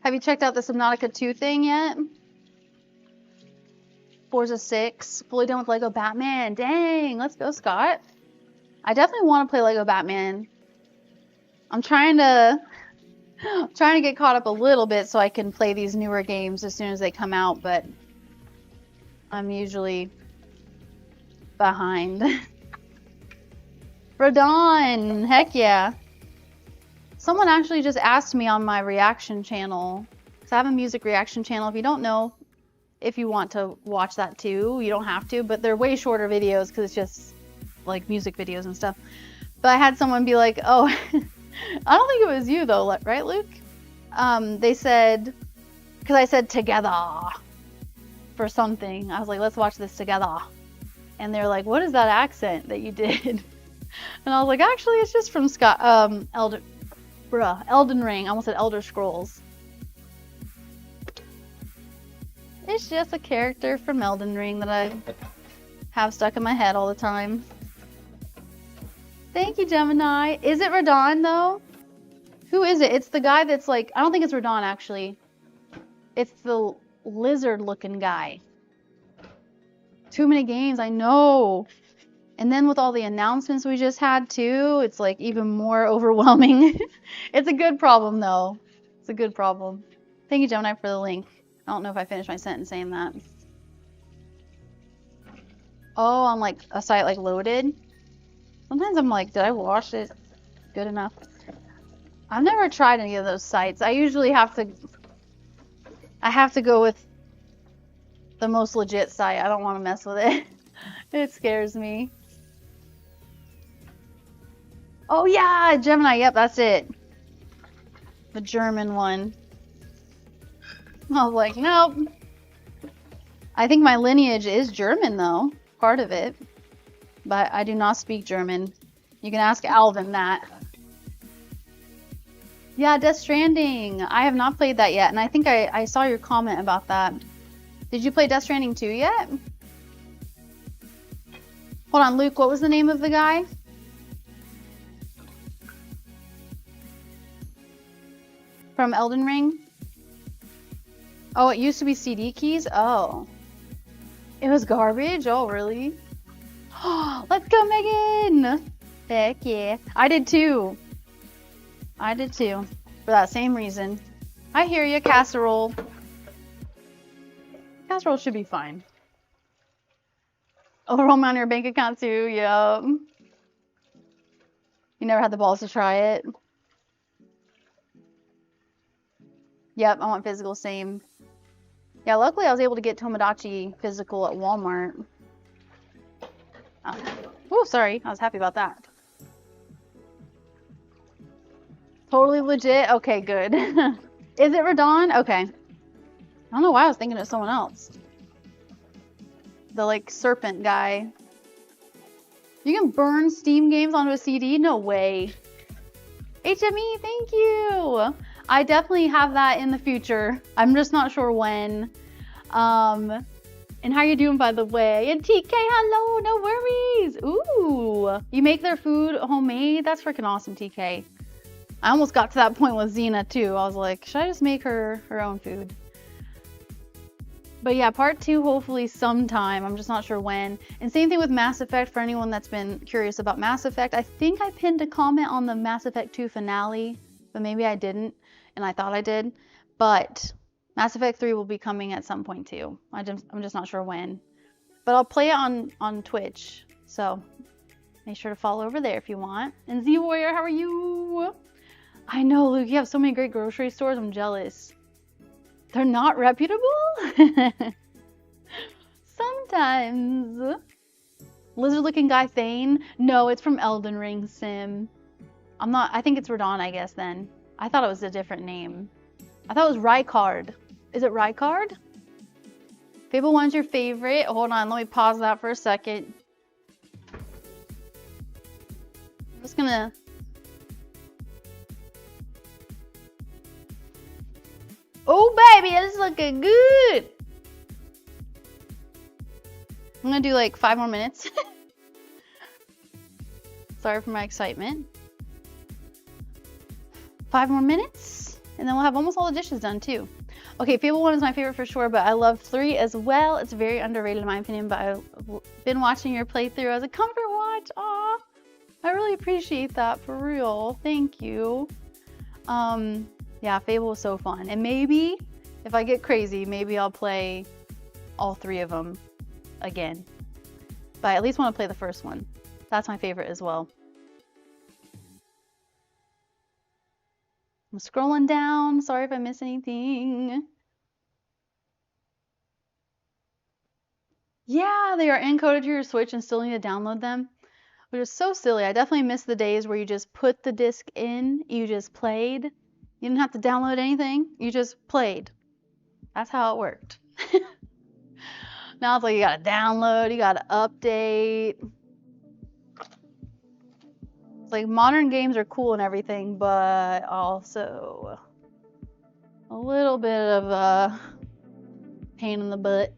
Have you checked out the Subnautica 2 thing yet? Forza 6. Fully done with Lego Batman. Dang, let's go, Scott. I definitely want to play Lego Batman. I'm trying to get caught up a little bit so I can play these newer games as soon as they come out, but I'm usually behind. Rodon, heck yeah. Someone actually just asked me on my reaction channel, because I have a music reaction channel. If you don't know, if you want to watch that too, you don't have to, but they're way shorter videos because it's just like music videos and stuff. But I had someone be like, oh, I don't think it was you though, right, Luke? They said, because I said together for something. I was like, let's watch this together. And they're like, what is that accent that you did? And I was like, actually, it's just from Elden Ring. I almost said Elder Scrolls. It's just a character from Elden Ring that I have stuck in my head all the time. Thank you, Gemini. Is it Radon, though? Who is it? It's the guy that's like... I don't think it's Radon, actually. It's the lizard-looking guy. Too many games, I know. And then with all the announcements we just had, too, it's like even more overwhelming. It's a good problem, though. It's a good problem. Thank you, Gemini, for the link. I don't know if I finished my sentence saying that. Oh, on like a site like loaded. Sometimes I'm like, did I wash it good enough? I've never tried any of those sites. I usually have to go with the most legit site. I don't want to mess with it. It scares me. Oh yeah, Gemini, yep, that's it. The German one. I was like, nope. I think my lineage is German, though. Part of it. But I do not speak German. You can ask Alvin that. Yeah, Death Stranding. I have not played that yet. And I think I saw your comment about that. Did you play Death Stranding 2 yet? Hold on, Luke. What was the name of the guy? From Elden Ring? Oh, it used to be CD keys? Oh. It was garbage? Oh, really? Let's go, Megan! Heck yeah. I did too. I did too. For that same reason. I hear you, casserole. Casserole should be fine. Overwhelm on your bank account too, yup. You never had the balls to try it? Yep, I want physical, same. Yeah, luckily I was able to get Tomodachi physical at Walmart. Oh, sorry. I was happy about that. Totally legit? Okay, good. Is it Radon? Okay. I don't know why I was thinking of someone else. The, like, serpent guy. You can burn Steam games onto a CD? No way. HME, thank you! I definitely have that in the future. I'm just not sure when. And how you doing, by the way? And TK, hello, no worries. Ooh, you make their food homemade? That's freaking awesome, TK. I almost got to that point with Xena, too. I was like, should I just make her own food? But yeah, part 2 hopefully sometime. I'm just not sure when. And same thing with Mass Effect for anyone that's been curious about Mass Effect. I think I pinned a comment on the Mass Effect 2 finale, but maybe I didn't, and I thought I did. But Mass Effect 3 will be coming at some point too. I'm just not sure when. But I'll play it on Twitch, so make sure to follow over there if you want. And Z Warrior, how are you? I know, Luke, you have so many great grocery stores. I'm jealous. They're not reputable? Sometimes. Lizard looking guy Thane? No, it's from Elden Ring Sim. I think it's Radon, I guess then. I thought it was a different name. I thought it was Rykard. Is it Rykard? Fable 1's your favorite? Hold on, let me pause that for a second. I'm just gonna... Oh baby, it's looking good! I'm gonna do like 5 more minutes. Sorry for my excitement. 5 more minutes, and then we'll have almost all the dishes done too. Okay, Fable 1 is my favorite for sure, but I love 3 as well. It's very underrated in my opinion, but I've been watching your playthrough as a comfort watch. Aw, I really appreciate that, for real. Thank you. Yeah, Fable was so fun. And maybe, if I get crazy, maybe I'll play all 3 of them again. But I at least want to play the first one. That's my favorite as well. I'm scrolling down. Sorry if I miss anything. Yeah, they are encoded to your Switch and still need to download them, which is so silly. I definitely miss the days where you just put the disc in, you just played. You didn't have to download anything, you just played. That's how it worked. Now it's like you gotta download, you gotta update. It's like modern games are cool and everything, but also a little bit of a pain in the butt.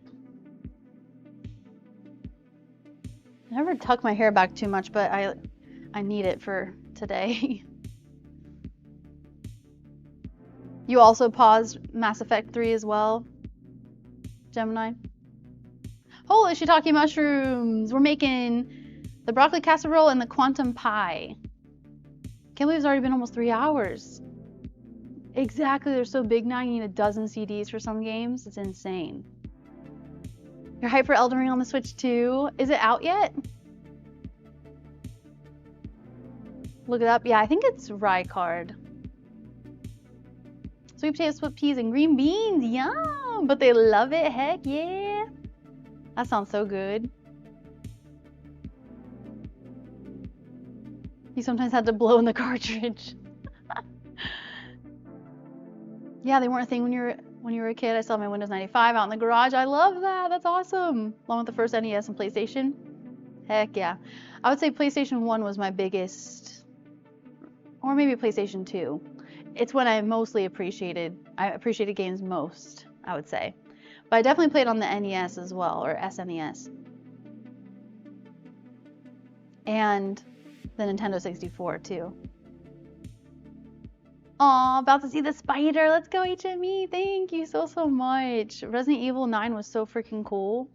I never tuck my hair back too much, but I need it for today. You also paused Mass Effect 3 as well, Gemini? Holy shiitake mushrooms! We're making the broccoli casserole and the quantum pie. Can't believe it's already been almost 3 hours. Exactly, they're so big now, you need a dozen CDs for some games. It's insane. You're hyped for Elden Ring on the Switch too? Is it out yet? Look it up. Yeah, I think it's Rykard. Sweet potatoes, split peas, and green beans. Yum! But they love it. Heck yeah. That sounds so good. You sometimes had to blow in the cartridge. Yeah, they weren't a thing when you were a kid. I still have my Windows 95 out in the garage. I love that. That's awesome. Along with the first NES and PlayStation. Heck yeah. I would say PlayStation 1 was my biggest, or maybe PlayStation 2. It's when I appreciated games most, I would say. But I definitely played on the NES as well, or SNES. And the Nintendo 64 too. Aw, about to see the spider. Let's go, HME. Thank you so much. Resident Evil 9 was so freaking cool.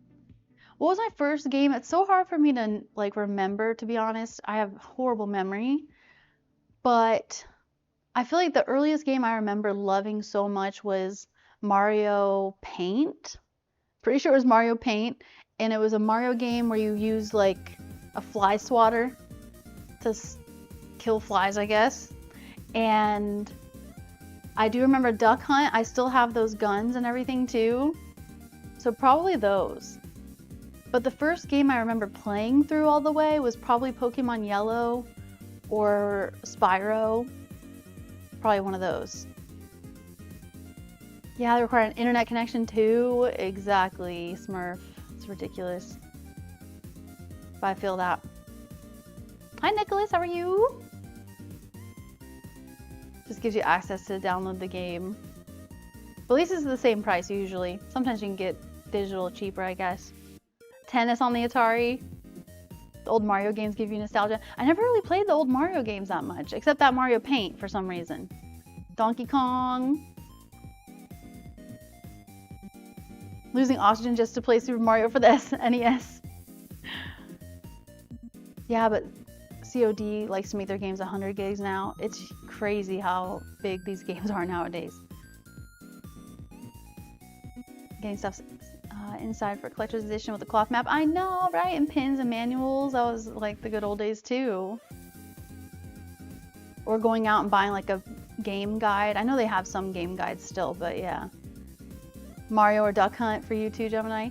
What was my first game? It's so hard for me to like remember, to be honest. I have horrible memory. But I feel like the earliest game I remember loving so much was Mario Paint. Pretty sure it was Mario Paint. And it was a Mario game where you used like a fly swatter to kill flies, I guess. And I do remember Duck Hunt. I still have those guns and everything too. So probably those. But the first game I remember playing through all the way was probably Pokemon Yellow or Spyro. Probably one of those. Yeah, they require an internet connection too. Exactly, Smurf. It's ridiculous. But I feel that. Hi Nicholas, how are you? Just gives you access to download the game. But at least it's the same price usually. Sometimes you can get digital cheaper, I guess. Tennis on the Atari. The old Mario games give you nostalgia. I never really played the old Mario games that much, except that Mario Paint for some reason. Donkey Kong. Losing oxygen just to play Super Mario for the SNES. Yeah, but COD likes to make their games 100 gigs now. It's crazy how big these games are nowadays. Getting stuff inside for collector's edition with the cloth map. I know, right? And pins and manuals. That was like the good old days too. Or going out and buying like a game guide. I know they have some game guides still, but yeah. Mario or Duck Hunt for you too, Gemini.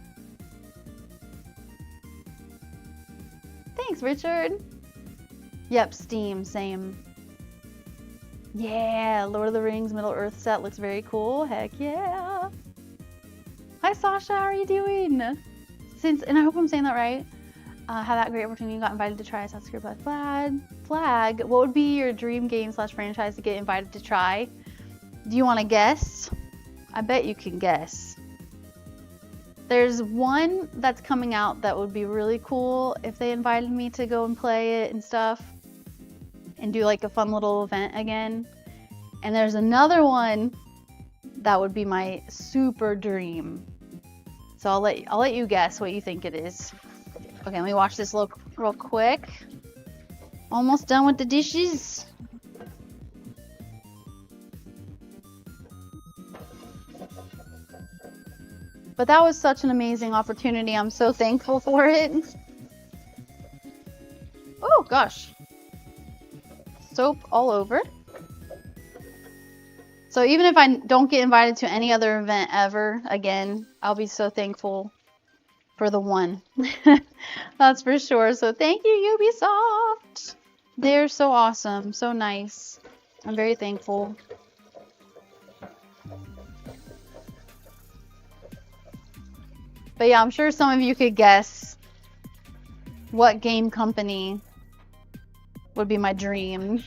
Thanks, Richard. Yep, Steam, same. Yeah, Lord of the Rings Middle Earth set looks very cool. Heck yeah. Hi Sasha, how are you doing? And I hope I'm saying that right. Had that great opportunity, got invited to try Assassin's Creed Black Flag. What would be your dream game / franchise to get invited to try? Do you want to guess? I bet you can guess. There's one that's coming out that would be really cool if they invited me to go and play it and stuff. And do like a fun little event again. And there's another one that would be my super dream. So I'll let you guess what you think it is. Okay, let me watch this real quick. Almost done with the dishes. But that was such an amazing opportunity. I'm so thankful for it. Oh gosh. Soap all over. So even if I don't get invited to any other event ever again, I'll be so thankful for the one. That's for sure. So thank you, Ubisoft. They're so awesome, so nice. I'm very thankful. But yeah, I'm sure some of you could guess what game company would be my dream.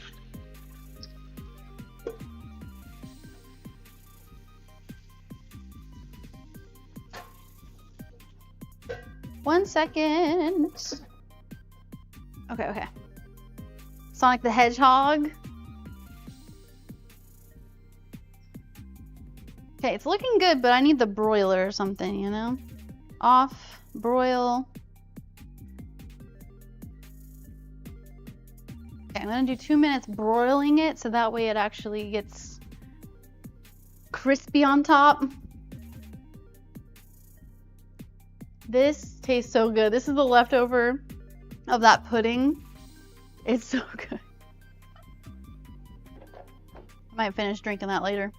One second. Okay. Sonic the Hedgehog. Okay, it's looking good, but I need the broiler or something, you know? Off, broil. Okay, I'm gonna do 2 minutes broiling it so that way it actually gets crispy on top. This tastes so good. This is the leftover of that pudding. It's so good. I might finish drinking that later.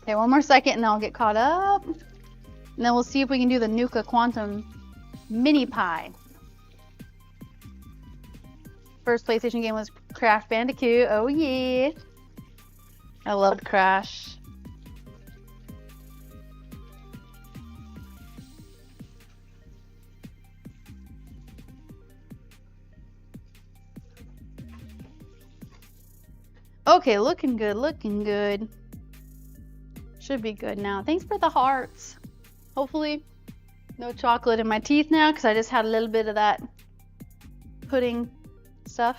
Okay, one more second and then I'll get caught up. And then we'll see if we can do the Nuka Quantum mini pie. First PlayStation game was Crash Bandicoot. Oh yeah. I loved Crash. Okay, looking good, looking good. Should be good now. Thanks for the hearts. Hopefully no chocolate in my teeth now because I just had a little bit of that pudding stuff.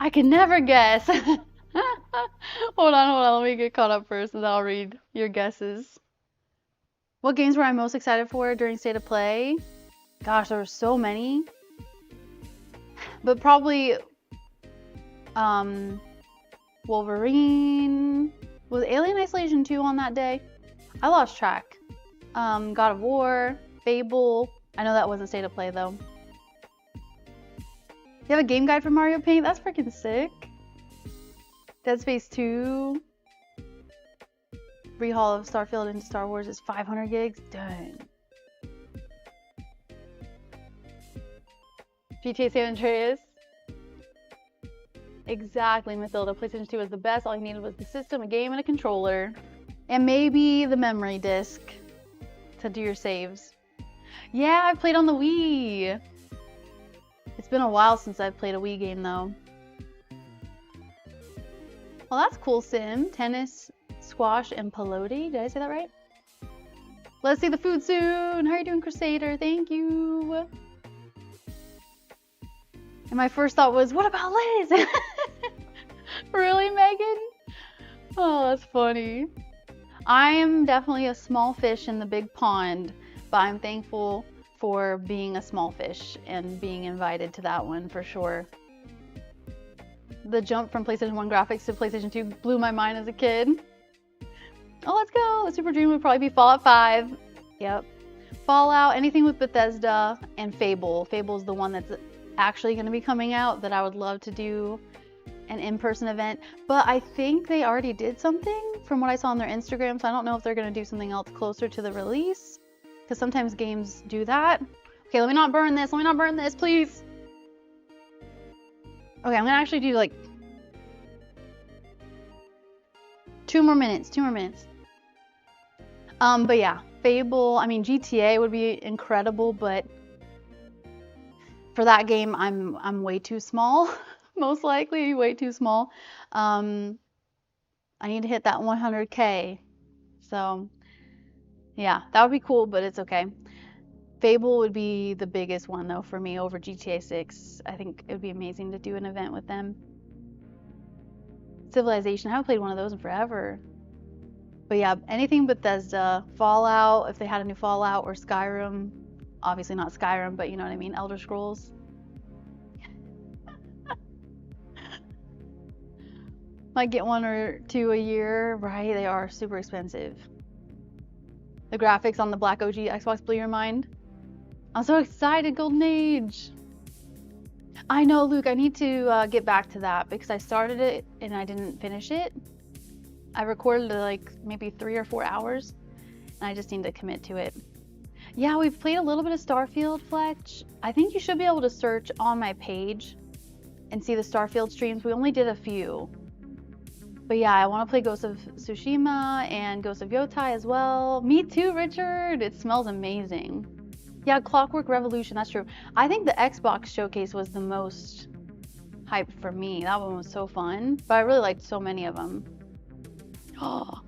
I can never guess. Hold on. Let me get caught up first and then I'll read your guesses. What games were I most excited for during State of Play? Gosh, there were so many. But probably Wolverine. Was Alien Isolation 2 on that day? I lost track. God of War, Fable. I know that wasn't State of Play though. You have a game guide for Mario Paint? That's freaking sick. Dead Space 2. Rehaul of Starfield into Star Wars is 500 gigs. Dang. GTA San Andreas. Exactly, Mathilda. PlayStation 2 was the best. All you needed was the system, a game, and a controller. And maybe the memory disc to do your saves. Yeah, I played on the Wii. It's been a while since I've played a Wii game, though. Well, that's cool, Sim. Tennis, squash, and peyote. Did I say that right? Let's see the food soon. How are you doing, Crusader? Thank you. And my first thought was, what about Liz? Really, Megan? Oh, that's funny. I am definitely a small fish in the big pond, but I'm thankful for being a small fish and being invited to that one for sure. The jump from PlayStation 1 graphics to PlayStation 2 blew my mind as a kid. Oh, let's go. The super dream would probably be Fallout 5. Yep. Fallout, anything with Bethesda, and Fable. Fable's the one that's actually going to be coming out that I would love to do an in-person event, but I think they already did something from what I saw on their Instagram, so I don't know if they're going to do something else closer to the release, because sometimes games do that. Okay, let me not burn this. Let me not burn this, please. Okay, I'm going to actually do like 2 more minutes. But yeah, Fable, I mean, GTA would be incredible, but for that game, I'm way too small. Most likely way too small. I need to hit that 100K. So yeah, that would be cool, but it's okay. Fable would be the biggest one though for me over GTA 6. I think it would be amazing to do an event with them. Civilization, I haven't played one of those in forever. But yeah, anything Bethesda, Fallout, if they had a new Fallout, or Skyrim. Obviously not Skyrim, but you know what I mean, Elder Scrolls. Might get 1 or 2 a year, right? They are super expensive. The graphics on the Black OG Xbox blew your mind. I'm so excited, Golden Age. I know, Luke, I need to get back to that because I started it and I didn't finish it. I recorded like maybe 3 or 4 hours and I just need to commit to it. Yeah, we've played a little bit of Starfield, Fletch. I think you should be able to search on my page and see the Starfield streams. We only did a few. But yeah, I want to play Ghost of Tsushima and Ghost of Yotai as well. Me too, Richard. It smells amazing. Yeah, Clockwork Revolution, that's true. I think the Xbox showcase was the most hyped for me. That one was so fun, but I really liked so many of them. Oh,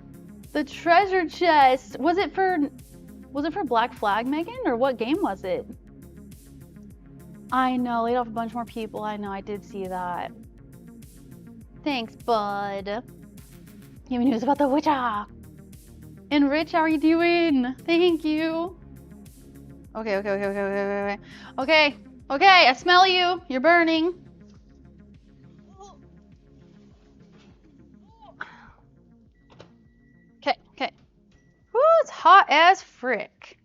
the treasure chest. Was it for Black Flag, Megan, or what game was it? I know, laid off a bunch more people. I know, I did see that. Thanks, bud. Give me news about The Witcher. And Rich, how are you doing? Thank you. Okay. Okay, I smell you. You're burning. Okay. Woo, it's hot as frick.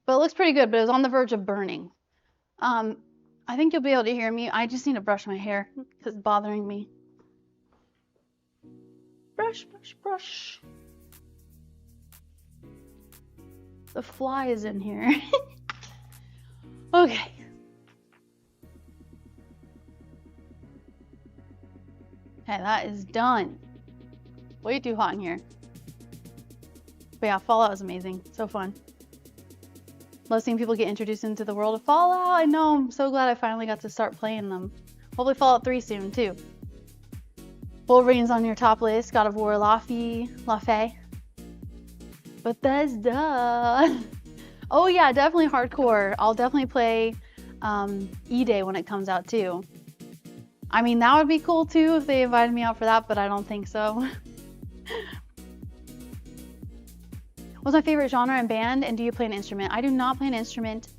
But it looks pretty good, but it was on the verge of burning. I think you'll be able to hear me. I just need to brush my hair because it's bothering me. Brush. The fly is in here. Okay. Okay, that is done. Way too hot in here. But yeah, Fallout is amazing. So fun. Love seeing people get introduced into the world of Fallout. I know, I'm so glad I finally got to start playing them. Hopefully Fallout 3 soon, too. Wolverine's on your top list. God of War, Lafay. Bethesda. Oh yeah, definitely hardcore. I'll definitely play E-Day when it comes out, too. I mean, that would be cool, too, if they invited me out for that, but I don't think so. What's my favorite genre and band, and do you play an instrument? I do not play an instrument,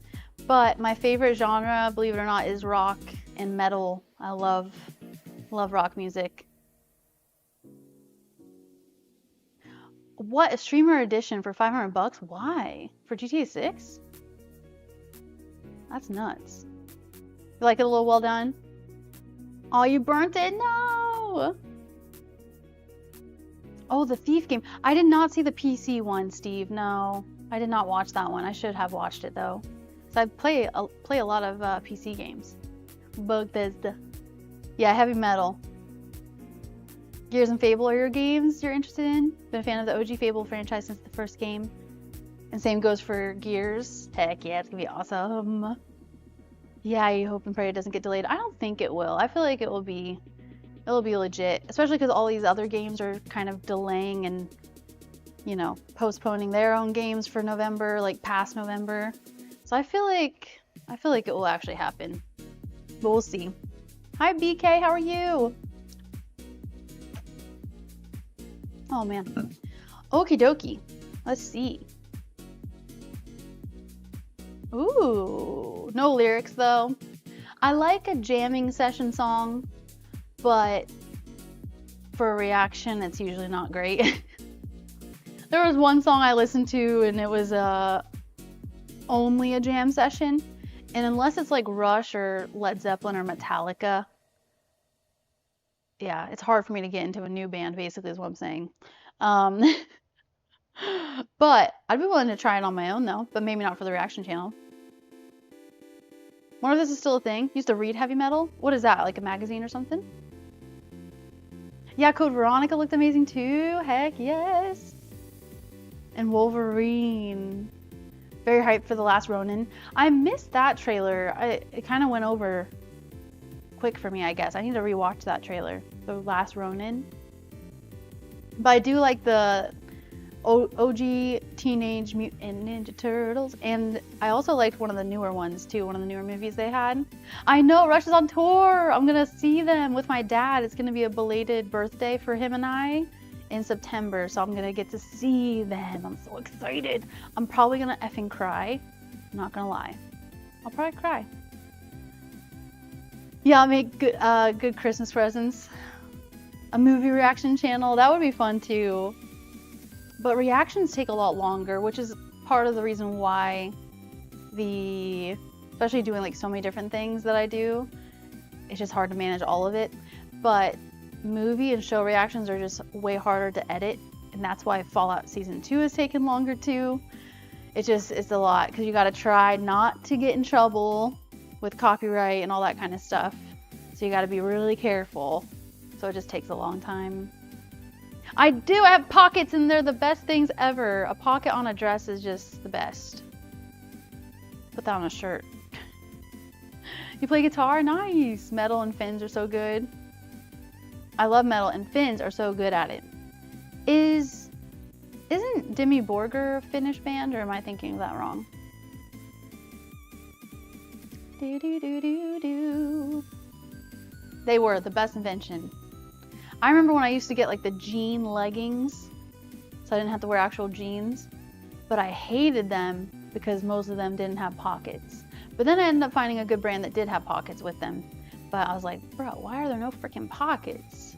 but my favorite genre, believe it or not, is rock and metal. I love rock music. What, a streamer edition for $500? Why? For GTA 6? That's nuts. You like it a little well done? Oh, you burnt it? No! Oh, the Thief game. I did not see the PC one, Steve. No, I did not watch that one. I should have watched it though. So I play a lot of PC games. Bethesda. Yeah, heavy metal. Gears and Fable are your games you're interested in? Been a fan of the OG Fable franchise since the first game. And same goes for Gears. Heck yeah, it's gonna be awesome. Yeah, you hope and pray it doesn't get delayed. I don't think it will. I feel like it'll be legit, especially because all these other games are kind of delaying and, you know, postponing their own games for November, like past November. So I feel like it will actually happen, but we'll see. Hi BK, how are you? Oh man. Okie dokie. Let's see. Ooh, no lyrics though. I like a jamming session song, but for a reaction, it's usually not great. There was one song I listened to and it was only a jam session. And unless it's like Rush or Led Zeppelin or Metallica, yeah, it's hard for me to get into a new band, basically, is what I'm saying. Um, but I'd be willing to try it on my own, though, but maybe not for the reaction channel. Wonder if this is still a thing. Used to read heavy metal? What is that, like a magazine or something? Yeah, Code Veronica looked amazing too. Heck yes. And Wolverine. Very hyped for The Last Ronin. I missed that trailer. It kind of went over quick for me, I guess. I need to rewatch that trailer, The Last Ronin. But I do like the OG Teenage Mutant Ninja Turtles, and I also liked one of the newer ones too, one of the newer movies they had. I know, Rush is on tour! I'm gonna see them with my dad. It's gonna be a belated birthday for him and I in September, so I'm gonna get to see them. I'm so excited. I'm probably gonna effing cry. I'm not gonna lie. I'll probably cry. Yeah, I'll make good Christmas presents. A movie reaction channel, that would be fun too. But reactions take a lot longer, which is part of the reason why especially doing like so many different things that I do, it's just hard to manage all of it. But movie and show reactions are just way harder to edit, and that's why Fallout Season 2 has taken longer too. It's a lot, because you gotta try not to get in trouble with copyright and all that kind of stuff. So you gotta be really careful. So it just takes a long time. I have pockets and they're the best things ever. A pocket on a dress is just the best. Put that on a shirt. You play guitar? Nice! Metal and Finns are so good. I love metal and Finns are so good at it. Isn't Dimmy Borgir a Finnish band, or am I thinking of that wrong? Do do do do do. They were the best invention. I remember when I used to get like the jean leggings, so I didn't have to wear actual jeans, but I hated them because most of them didn't have pockets. But then I ended up finding a good brand that did have pockets with them. But I was like, bro, why are there no freaking pockets?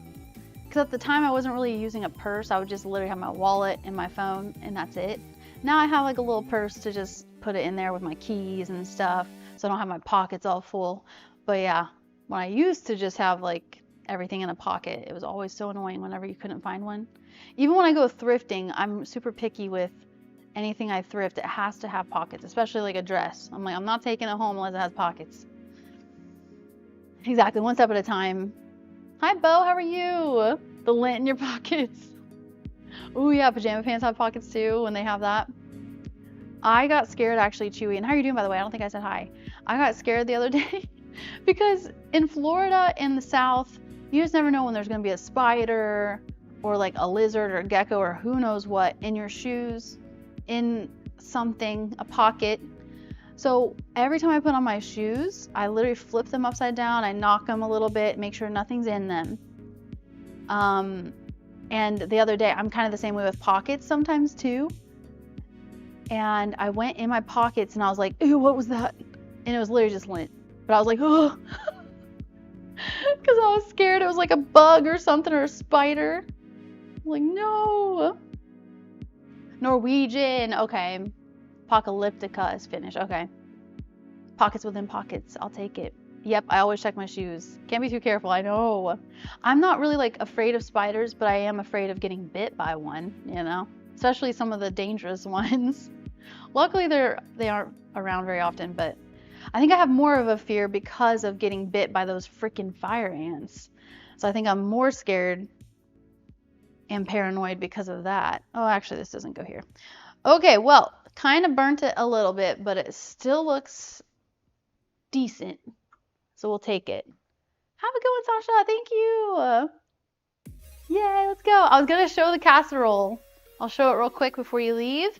Because at the time I wasn't really using a purse. I would just literally have my wallet and my phone, and that's it. Now I have like a little purse to just put it in there with my keys and stuff, so I don't have my pockets all full. But yeah, when I used to just have like everything in a pocket, it was always so annoying whenever you couldn't find one. Even when I go thrifting, I'm super picky with anything I thrift. It has to have pockets, especially like a dress. I'm like, I'm not taking it home unless it has pockets. Exactly, one step at a time. Hi, Bo, how are you? The lint in your pockets. Ooh, yeah, pajama pants have pockets too when they have that. I got scared actually, Chewy. And how are you doing, by the way? I don't think I said hi. I got scared the other day because in Florida in the South, you just never know when there's going to be a spider or like a lizard or a gecko or who knows what in your shoes, in something, a pocket. So every time I put on my shoes, I literally flip them upside down. I knock them a little bit, make sure nothing's in them. And the other day, I'm kind of the same way with pockets sometimes too. And I went in my pockets and I was like, ew, what was that? And it was literally just lint. But I was like, oh, because I was scared it was like a bug or something or a spider. I'm like, no. Norwegian, okay. Apocalyptica is Finnish, okay. Pockets within pockets, I'll take it. Yep, I always check my shoes. Can't be too careful, I know. I'm not really like afraid of spiders, but I am afraid of getting bit by one, you know? Especially some of the dangerous ones. Luckily they aren't around very often, but I think I have more of a fear because of getting bit by those freaking fire ants. So I think I'm more scared and paranoid because of that. Oh, actually this doesn't go here. Okay, well, kind of burnt it a little bit, but it still looks decent. So we'll take it. Have a good one, Sasha. Thank you. Yay, let's go. I was going to show the casserole. I'll show it real quick before you leave.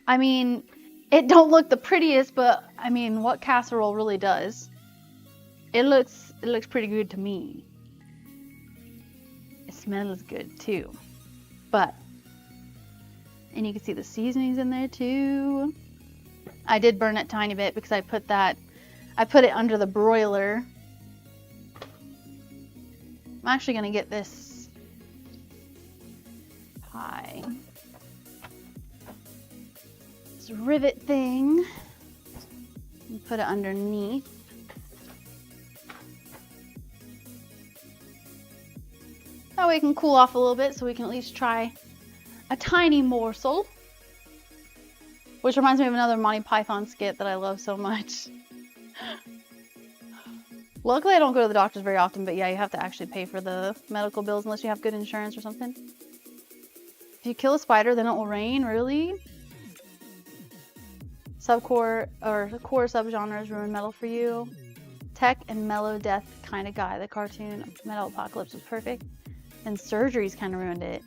I mean, it don't look the prettiest, but I mean, what casserole really does? It looks pretty good to me. It smells good too. But, and you can see the seasonings in there too. I did burn it a tiny bit because I put it under the broiler. I'm actually gonna get this pie. This rivet thing. And put it underneath. That way it can cool off a little bit so we can at least try a tiny morsel. Which reminds me of another Monty Python skit that I love so much. Luckily I don't go to the doctors very often, but yeah, you have to actually pay for the medical bills unless you have good insurance or something. If you kill a spider, then it will rain, really? Subcore or core subgenres ruin metal for you. Tech and mellow death kind of guy. The cartoon Metal Apocalypse was perfect. And surgeries kind of ruined it.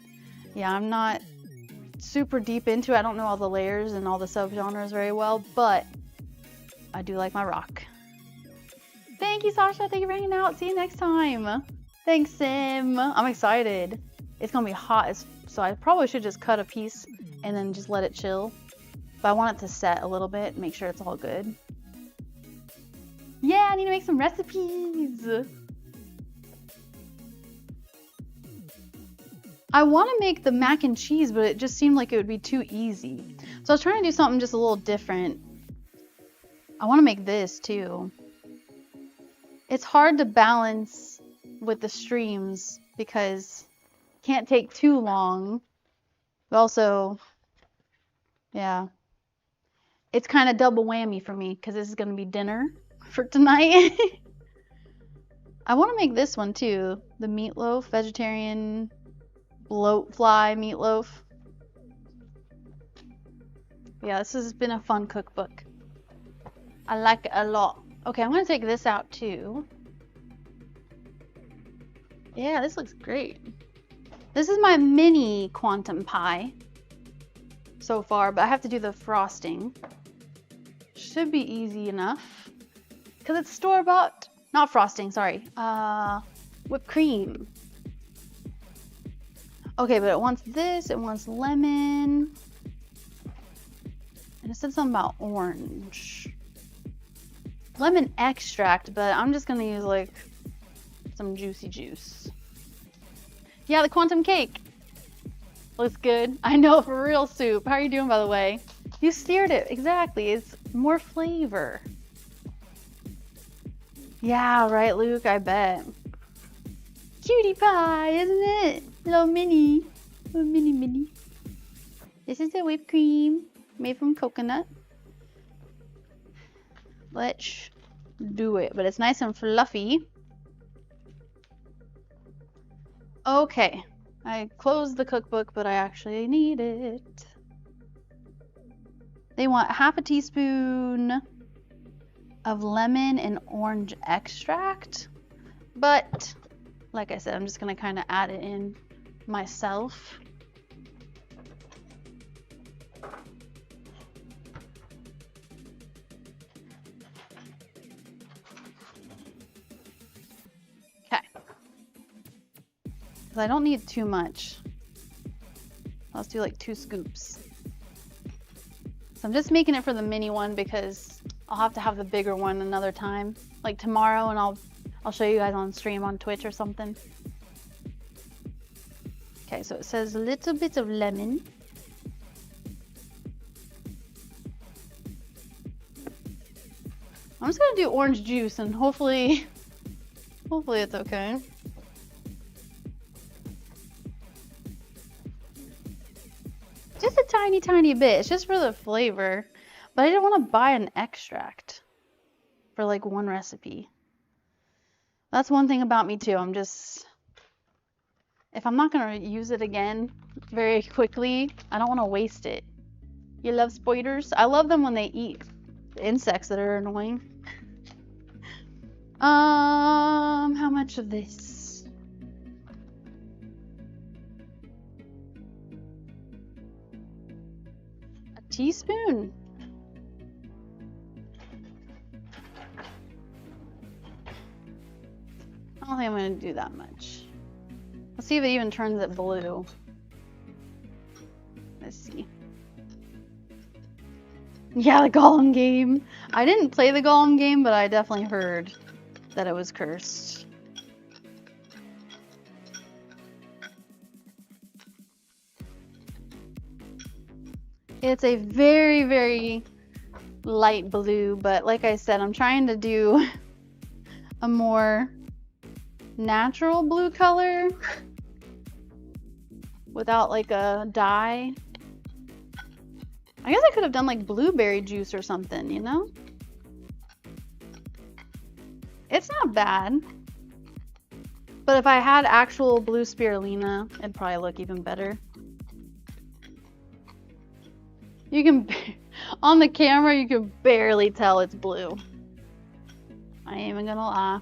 Yeah, I'm not super deep into it. I don't know all the layers and all the subgenres very well, but I do like my rock. Thank you, Sasha. Thank you for hanging out. See you next time. Thanks, Sim. I'm excited. It's gonna be hot, so I probably should just cut a piece and then just let it chill. But I want it to set a little bit, make sure it's all good. Yeah, I need to make some recipes. I want to make the mac and cheese, but it just seemed like it would be too easy. So I was trying to do something just a little different. I want to make this too. It's hard to balance with the streams because it can't take too long. But also, yeah. It's kind of double whammy for me because this is going to be dinner for tonight. I want to make this one too. The meatloaf, vegetarian bloat fly meatloaf. Yeah, this has been a fun cookbook. I like it a lot. Okay, I'm going to take this out too. Yeah, this looks great. This is my mini quantum pie so far, but I have to do the frosting. Should be easy enough because it's store-bought. Not frosting, sorry. Whipped cream. Okay, but it wants this, it wants lemon. And it said something about orange. Lemon extract, but I'm just gonna use like some juicy juice. Yeah, the quantum cake. Looks good. I know, for real, Soup. How are you doing, by the way? You steered it, exactly. It's more flavor. Yeah, right, Luke, I bet. Cutie pie, isn't it? Little mini. Little mini. This is the whipped cream made from coconut. Let's do it, but it's nice and fluffy. Okay, I closed the cookbook, but I actually need it. They want half a teaspoon of lemon and orange extract, but like I said, I'm just gonna kind of add it in myself. Okay, because I don't need too much. Let's do like 2 scoops. So I'm just making it for the mini one because I'll have to have the bigger one another time, like tomorrow, and I'll show you guys on stream on Twitch or something. Okay, so it says a little bit of lemon. I'm just gonna do orange juice and hopefully it's okay. Just a tiny bit. It's just for the flavor. But I didn't want to buy an extract for like one recipe. That's one thing about me too. I'm just, if I'm not going to use it again very quickly, I don't want to waste it. You love spiders? I love them when they eat insects that are annoying. How much of this? Teaspoon. I don't think I'm going to do that much. Let's see if it even turns it blue. Let's see. Yeah, the Golem game. I didn't play the Golem game, but I definitely heard that it was cursed. It's a very, very light blue, but like I said, I'm trying to do a more natural blue color without like a dye. I guess I could have done like blueberry juice or something, you know? It's not bad. But if I had actual blue spirulina, it'd probably look even better. You can, on the camera, you can barely tell it's blue. I ain't even gonna lie.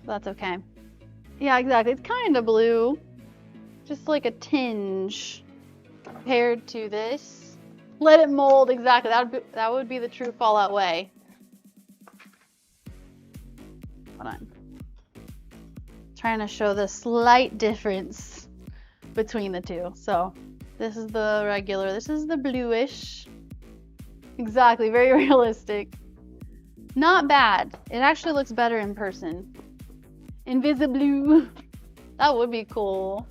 That's okay. Yeah, exactly. It's kind of blue. Just like a tinge compared to this. Let it mold, exactly. That would be the true Fallout way. Hold on. Trying to show the slight difference between the two. So this is the regular, this is the bluish. Exactly, very realistic. Not bad. It actually looks better in person. Invisiblue. That would be cool.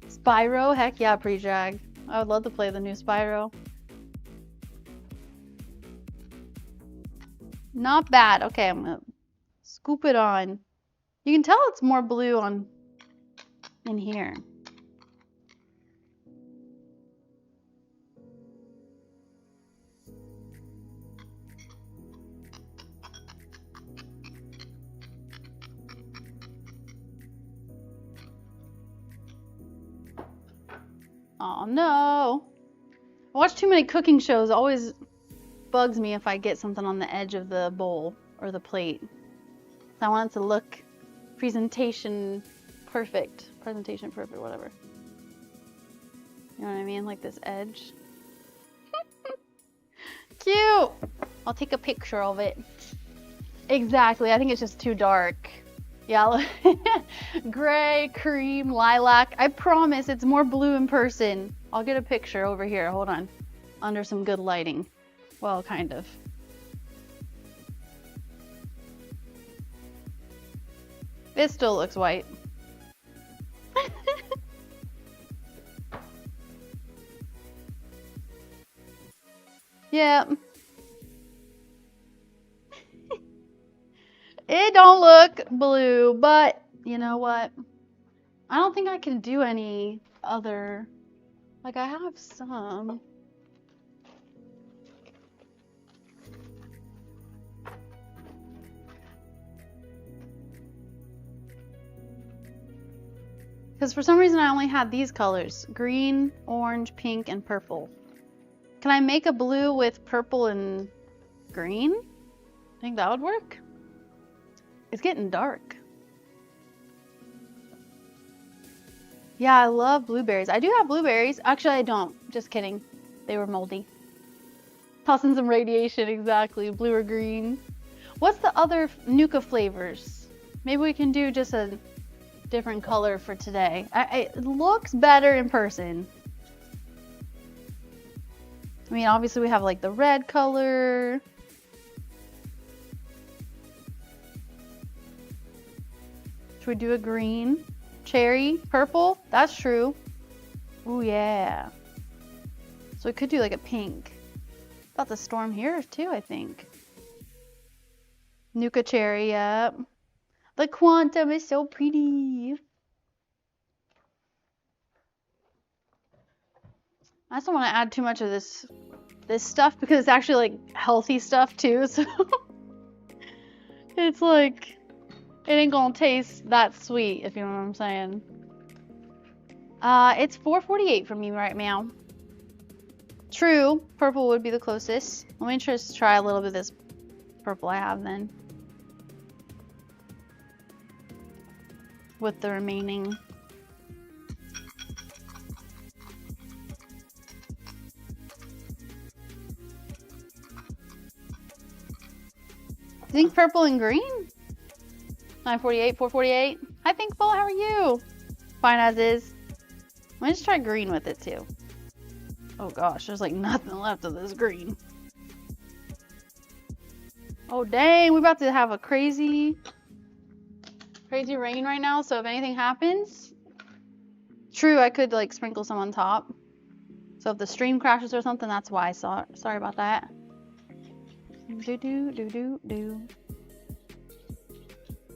Spyro, heck yeah, pre-drag. I would love to play the new Spyro. Not bad. Okay, I'm gonna scoop it on. You can tell it's more blue on in here. Oh no. I watch too many cooking shows. It always bugs me if I get something on the edge of the bowl or the plate. I want it to look presentation perfect, whatever. You know what I mean? Like this edge. Cute! I'll take a picture of it. Exactly, I think it's just too dark. Yeah, gray, cream, lilac. I promise it's more blue in person. I'll get a picture over here, hold on. Under some good lighting. Well, kind of. It still looks white. Yeah. It don't look blue, but you know what? I don't think I can do any other. Like I have some. Because for some reason I only had these colors. Green, orange, pink, and purple. Can I make a blue with purple and green? Think that would work? It's getting dark. Yeah, I love blueberries. I do have blueberries. Actually, I don't. Just kidding. They were moldy. Tossing some radiation, exactly. Blue or green. What's the other Nuka flavors? Maybe we can do just a different color for today. It looks better in person. I mean, obviously we have like the red color. Should we do a green? Cherry? Purple? That's true. Ooh, yeah. So we could do like a pink. About the storm here too, I think. Nuka cherry, yep. The quantum is so pretty. I just don't want to add too much of this stuff because it's actually like healthy stuff too. So it's like it ain't gonna taste that sweet, if you know what I'm saying. It's 4:48 for me right now. True, purple would be the closest. Let me just try a little bit of this purple I have then. With the remaining. I think purple and green? 9:48, 4:48. Hi, Thinkful, how are you? Fine as is. Let me just try green with it too. Oh gosh, there's like nothing left of this green. Oh dang, we're about to have a crazy rain right now, so if anything happens, true, I could like sprinkle some on top. So if the stream crashes or something, that's why. Sorry about that. Okay,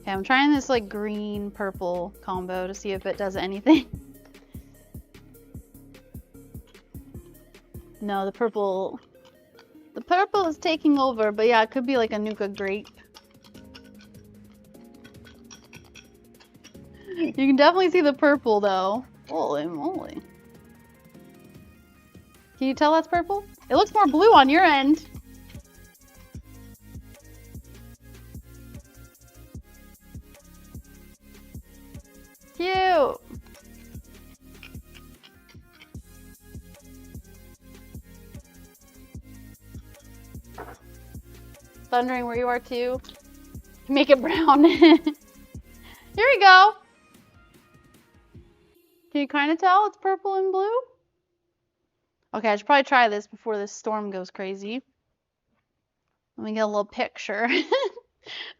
I'm trying this like green purple combo to see if it does anything. No, the purple is taking over, but yeah, it could be like a Nuka grape. You can definitely see the purple though. Holy moly. Can you tell that's purple? It looks more blue on your end. Cute. Thundering where you are too. Make it brown. Here we go. Can you kind of tell it's purple and blue? Okay, I should probably try this before this storm goes crazy. Let me get a little picture.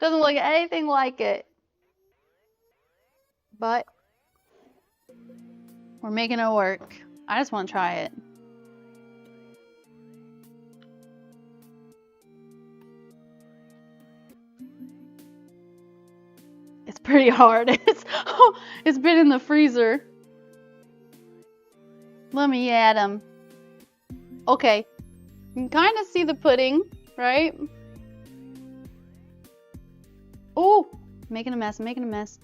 Doesn't look anything like it. But we're making it work. I just want to try it. It's pretty hard. It's been in the freezer. Let me add them. Okay. You can kind of see the pudding, right? Oh, making a mess, making a mess.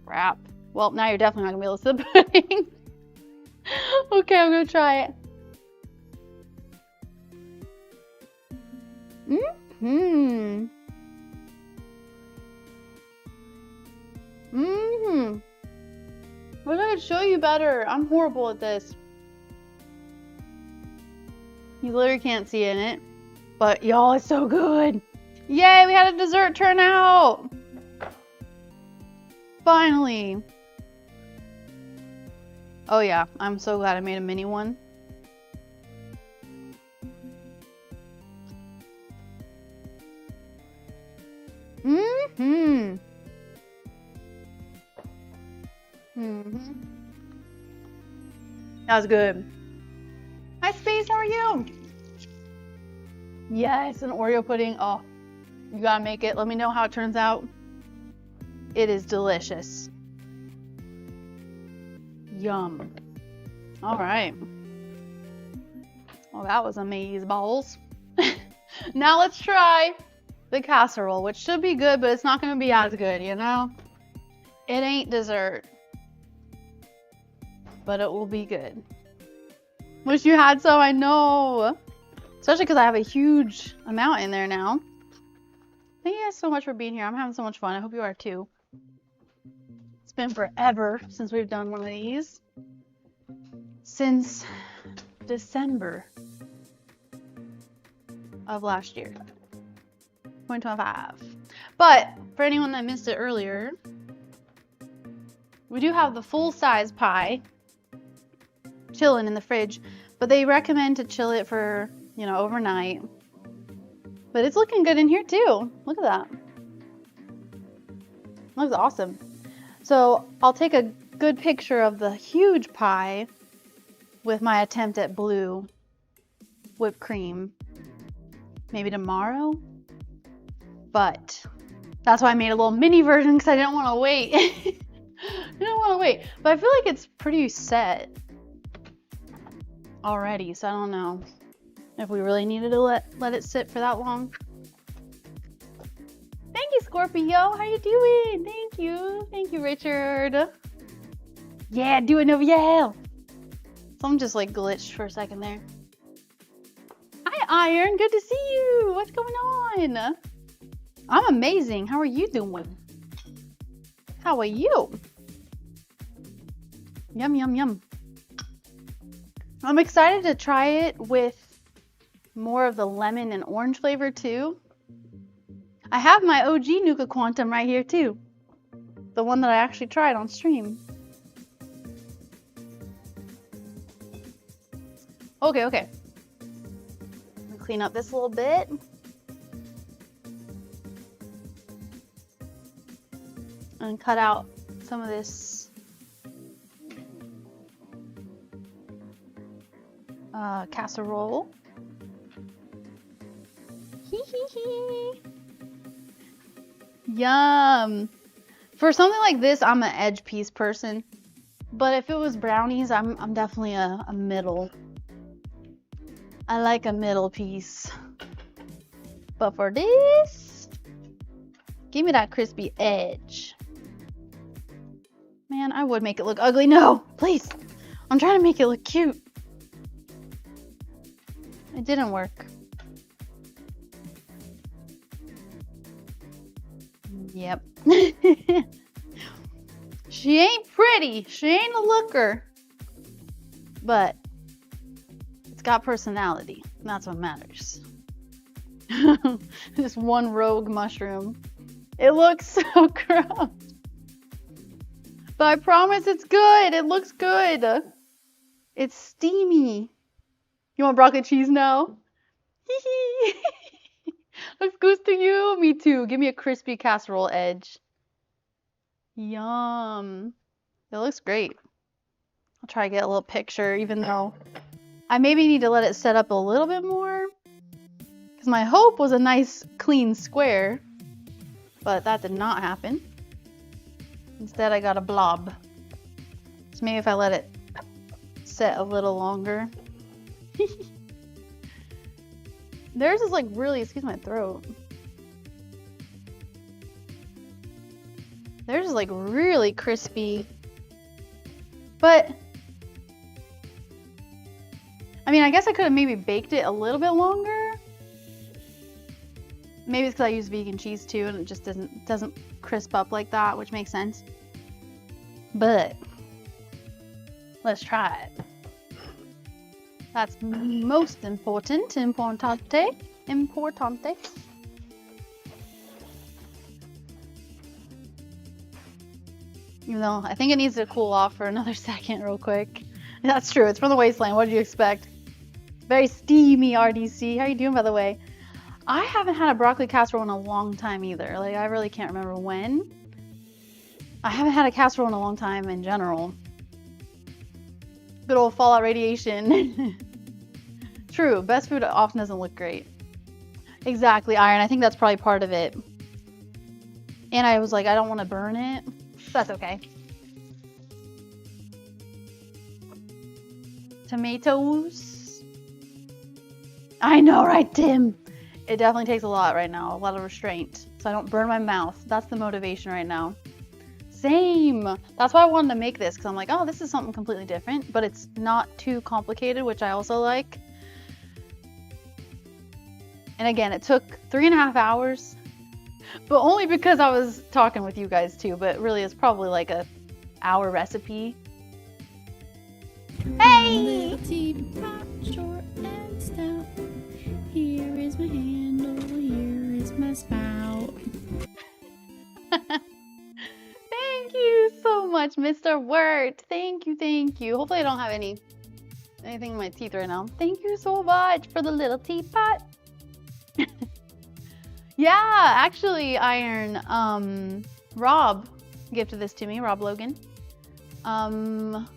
Crap. Well, now you're definitely not going to be able to see the pudding. Okay, I'm going to try it. Mm-hmm. Mm-hmm. I wish I could show you better. I'm horrible at this. You literally can't see in it. But y'all, it's so good. Yay, we had a dessert turnout. Finally. Oh yeah, I'm so glad I made a mini one. Mm-hmm. Mm-hmm. That was good. Hi Space, how are you? Yes, an Oreo pudding. Oh, you gotta make it. Let me know how it turns out. It is delicious. Yum. All right. Well, that was amazeballs. Now let's try the casserole, which should be good, but it's not gonna be as good, you know? It ain't dessert. But it will be good. Wish you had some, I know. Especially because I have a huge amount in there now. Thank you guys so much for being here. I'm having so much fun. I hope you are too. It's been forever since we've done one of these. Since December of last year. 2025. But for anyone that missed it earlier, we do have the full-size pie chilling in the fridge, but they recommend to chill it for, you know, overnight. But it's looking good in here too. Look at that. Looks awesome. So I'll take a good picture of the huge pie with my attempt at blue whipped cream maybe tomorrow. But that's why I made a little mini version, because I didn't want to wait. But I feel like it's pretty set already, so I don't know if we really needed to let it sit for that long. Thank you, Scorpio. How you doing? Thank you, Richard. Yeah, do it over. Yeah. Something just like glitched for a second there. Hi, Iron. Good to see you. What's going on? I'm amazing. How are you doing? How are you? Yum, yum, yum. I'm excited to try it with more of the lemon and orange flavor too. I have my OG Nuka Quantum right here too. The one that I actually tried on stream. Okay, okay. Let me clean up this a little bit. And cut out some of this casserole. Hee hee hee. Yum. For something like this, I'm an edge piece person. But if it was brownies, I'm definitely a middle. I like a middle piece. But for this, give me that crispy edge. Man, I would make it look ugly. No, please. I'm trying to make it look cute. It didn't work. Yep. She ain't pretty. She ain't a looker. But it's got personality. That's what matters. This one rogue mushroom. It looks so gross. But I promise it's good. It looks good. It's steamy. You want broccoli cheese now? Hee hee. Looks good to you. Me too. Give me a crispy casserole edge. Yum. It looks great. I'll try to get a little picture, even though I maybe need to let it set up a little bit more. Because my hope was a nice, clean square. But that did not happen. Instead, I got a blob. So maybe if I let it set a little longer. Theirs is like really, excuse my throat. Theirs is like really crispy. But, I mean, I guess I could have maybe baked it a little bit longer. Maybe it's because I use vegan cheese too and it just doesn't crisp up like that, which makes sense. But, let's try it. That's most important. Importante. Even though I think it needs to cool off for another second real quick. That's true. It's from the wasteland. What did you expect? Very steamy RDC. How are you doing, by the way? I haven't had a broccoli casserole in a long time either. Like, I really can't remember when. I haven't had a casserole in a long time in general. Good old fallout radiation. True. Best food often doesn't look great. Exactly, Iron. I think that's probably part of it. And I was like, I don't want to burn it. That's okay. Tomatoes. I know, right, Tim? It definitely takes a lot right now. A lot of restraint. So I don't burn my mouth. That's the motivation right now. Same. That's why I wanted to make this. Because I'm like, oh, this is something completely different. But it's not too complicated, which I also like. And again, it took 3.5 hours. But only because I was talking with you guys too, but really it's probably like a hour recipe. Hey! Teapot, short and stout. Here is my handle, here is my spout. Thank you so much, Mr. Wirt. Thank you, thank you. Hopefully I don't have anything in my teeth right now. Thank you so much for the little teapot. Yeah, actually, Iron, Rob gifted this to me, Rob Logan, when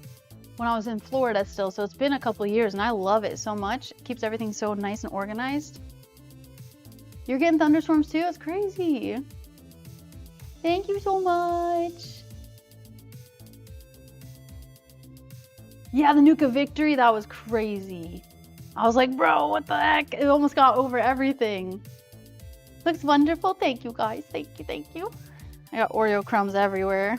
I was in Florida still, so it's been a couple of years, and I love it so much. It keeps everything so nice and organized. You're getting thunderstorms too? It's crazy. Thank you so much. Yeah, the Nuka Victory, that was crazy. I was like, bro, what the heck? It almost got over everything. Looks wonderful. Thank you, guys. Thank you, thank you. I got Oreo crumbs everywhere.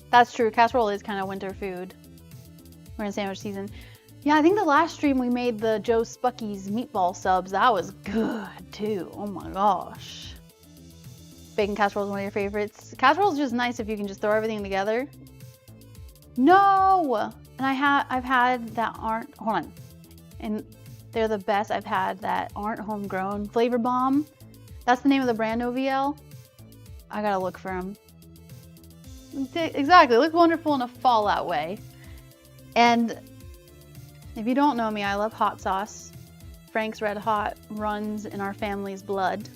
That's true. Casserole is kind of winter food. We're in sandwich season. Yeah, I think the last stream we made the Joe Spucky's meatball subs. That was good, too. Oh my gosh. Bacon casserole is one of your favorites. Casserole is just nice if you can just throw everything together. No! And I've had that aren't, hold on. And they're the best I've had that aren't homegrown. Flavor Bomb. That's the name of the brand, OVL. I gotta look for them. Exactly, look wonderful in a fallout way. And if you don't know me, I love hot sauce. Frank's Red Hot runs in our family's blood.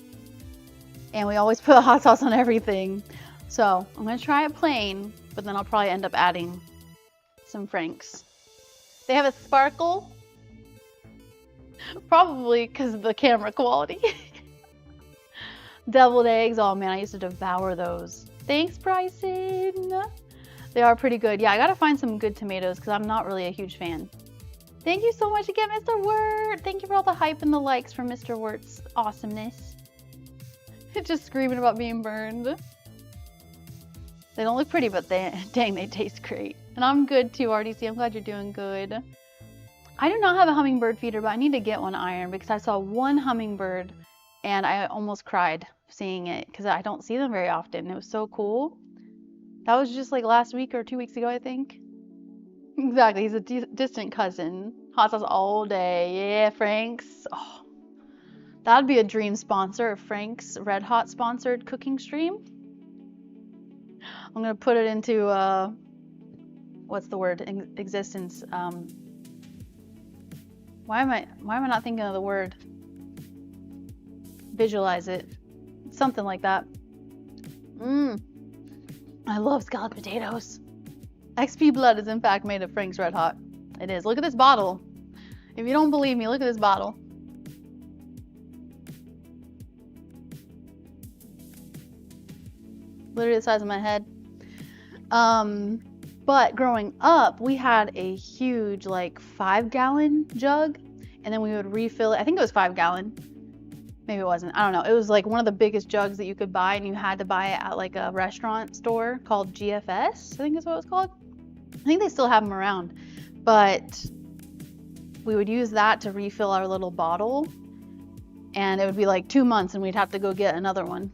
And we always put hot sauce on everything. So I'm gonna try it plain, but then I'll probably end up adding some Frank's. They have a sparkle. Probably because of the camera quality. Deviled eggs, oh man, I used to devour those. Thanks, Bryson. They are pretty good. Yeah, I gotta find some good tomatoes because I'm not really a huge fan. Thank you so much again, Mr. Wirt. Thank you for all the hype and the likes for Mr. Wirt's awesomeness. Just screaming about being burned. They don't look pretty, but dang, they taste great. And I'm good too, RDC. I'm glad you're doing good. I do not have a hummingbird feeder, but I need to get one, Iron, because I saw one hummingbird and I almost cried seeing it because I don't see them very often. It was so cool. That was just like last week or 2 weeks ago, I think. Exactly, he's a distant cousin. Hot sauce all day. Yeah, Frank's. Oh, that'd be a dream sponsor, a Frank's Red Hot sponsored cooking stream. I'm gonna put it into what's the word? Existence. Why am I not thinking of the word? Visualize it. Something like that. I love scalloped potatoes. XP blood is in fact made of Frank's Red Hot. It is. Look at this bottle. If you don't believe me, look at this bottle. Literally the size of my head. But growing up, we had a huge like 5-gallon jug, and then we would refill it. I think it was 5-gallon. Maybe it wasn't. I don't know. It was like one of the biggest jugs that you could buy, and you had to buy it at like a restaurant store called GFS. I think that's what it was called. I think they still have them around, but we would use that to refill our little bottle, and it would be like 2 months, and we'd have to go get another one.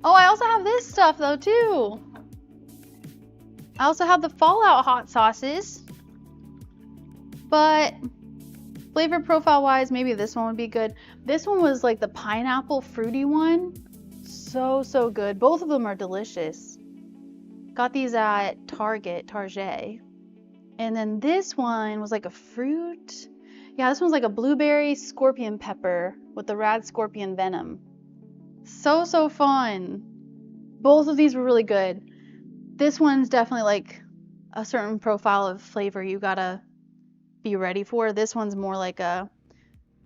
Oh, I also have this stuff though too. I also have the Fallout hot sauces, but flavor profile wise, maybe this one would be good. This one was like the pineapple fruity one. So good. Both of them are delicious. Got these at Target. And then this one was like a fruit. Yeah, this one's like a blueberry scorpion pepper with the rad scorpion venom. So fun. Both of these were really good. This one's definitely like a certain profile of flavor you gotta be ready for. This one's more like a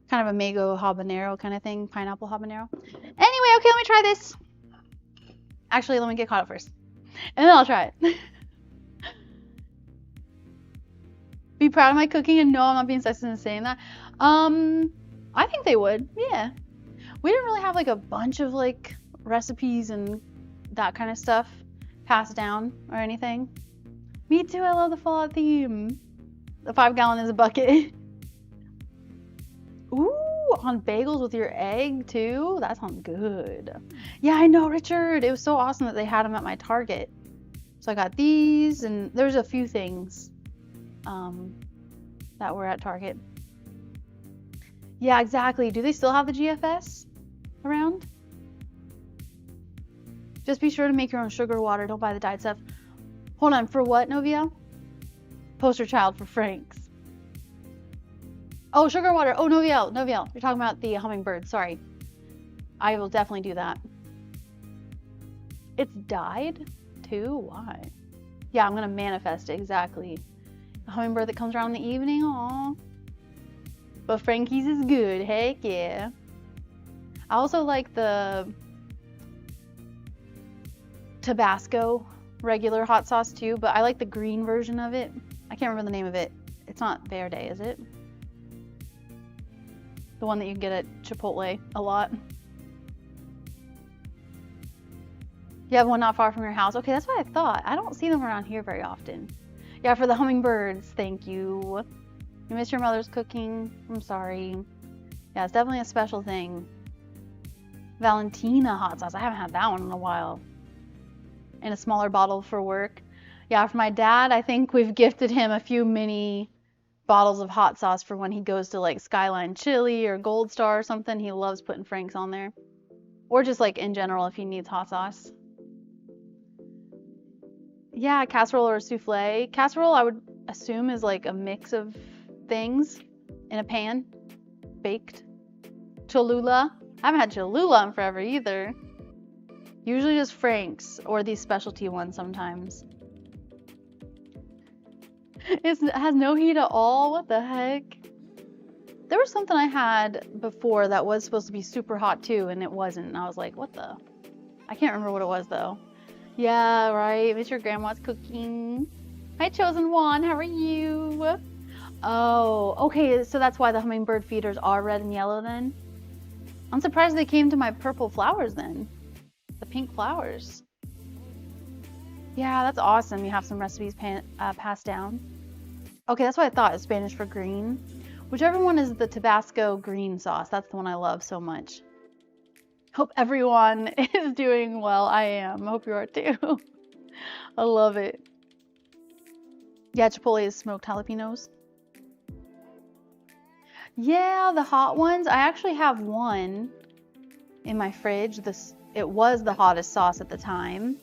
kind of a mango habanero kind of thing, pineapple habanero. Anyway, okay, let me try this. Actually, let me get caught up first, and then I'll try it. Be proud of my cooking, and no, I'm not being sexist in saying that. I think they would, yeah. We didn't really have like a bunch of like recipes and that kind of stuff passed down or anything. Me too, I love the Fallout theme. The 5-gallon is a bucket. Ooh, on bagels with your egg too? That sounds good. Yeah, I know, Richard. It was so awesome that they had them at my Target. So I got these, and there's a few things that were at Target. Yeah, exactly. Do they still have the GFS around? Just be sure to make your own sugar water. Don't buy the dyed stuff. Hold on, for what, Novia? Poster child for Frank's. Oh, sugar water. Oh, Noviel. You're talking about the hummingbird. Sorry. I will definitely do that. It's dyed too? Why? Yeah, I'm going to manifest it. Exactly. The hummingbird that comes around in the evening. Aww. But Frankie's is good. Heck yeah. I also like the Tabasco regular hot sauce too, but I like the green version of it. I can't remember the name of it. It's not Verde, is it? The one that you can get at Chipotle a lot. You have one not far from your house. Okay, that's what I thought. I don't see them around here very often. Yeah, for the hummingbirds, thank you. You miss your mother's cooking? I'm sorry. Yeah, it's definitely a special thing. Valentina hot sauce. I haven't had that one in a while. In a smaller bottle for work. Yeah, for my dad, I think we've gifted him a few mini bottles of hot sauce for when he goes to like Skyline Chili or Gold Star or something. He loves putting Frank's on there. Or just like in general if he needs hot sauce. Yeah, casserole or souffle. Casserole, I would assume, is like a mix of things in a pan, baked. Cholula. I haven't had Cholula in forever either. Usually just Frank's or these specialty ones sometimes. It has no heat at all. What the heck? There was something I had before that was supposed to be super hot too, and it wasn't. And I was like, what the? I can't remember what it was though. Yeah, right. Miss your grandma's cooking. Hi, Chosen One. How are you? Oh, okay. So that's why the hummingbird feeders are red and yellow then. I'm surprised they came to my purple flowers then. The pink flowers. Yeah, that's awesome. You have some recipes passed down. Okay, that's what I thought. Is Spanish for green. Whichever one is the Tabasco green sauce. That's the one I love so much. Hope everyone is doing well. I am. I hope you are too. I love it. Yeah, Chipotle is smoked jalapenos. Yeah, the hot ones. I actually have one in my fridge. It was the hottest sauce at the time.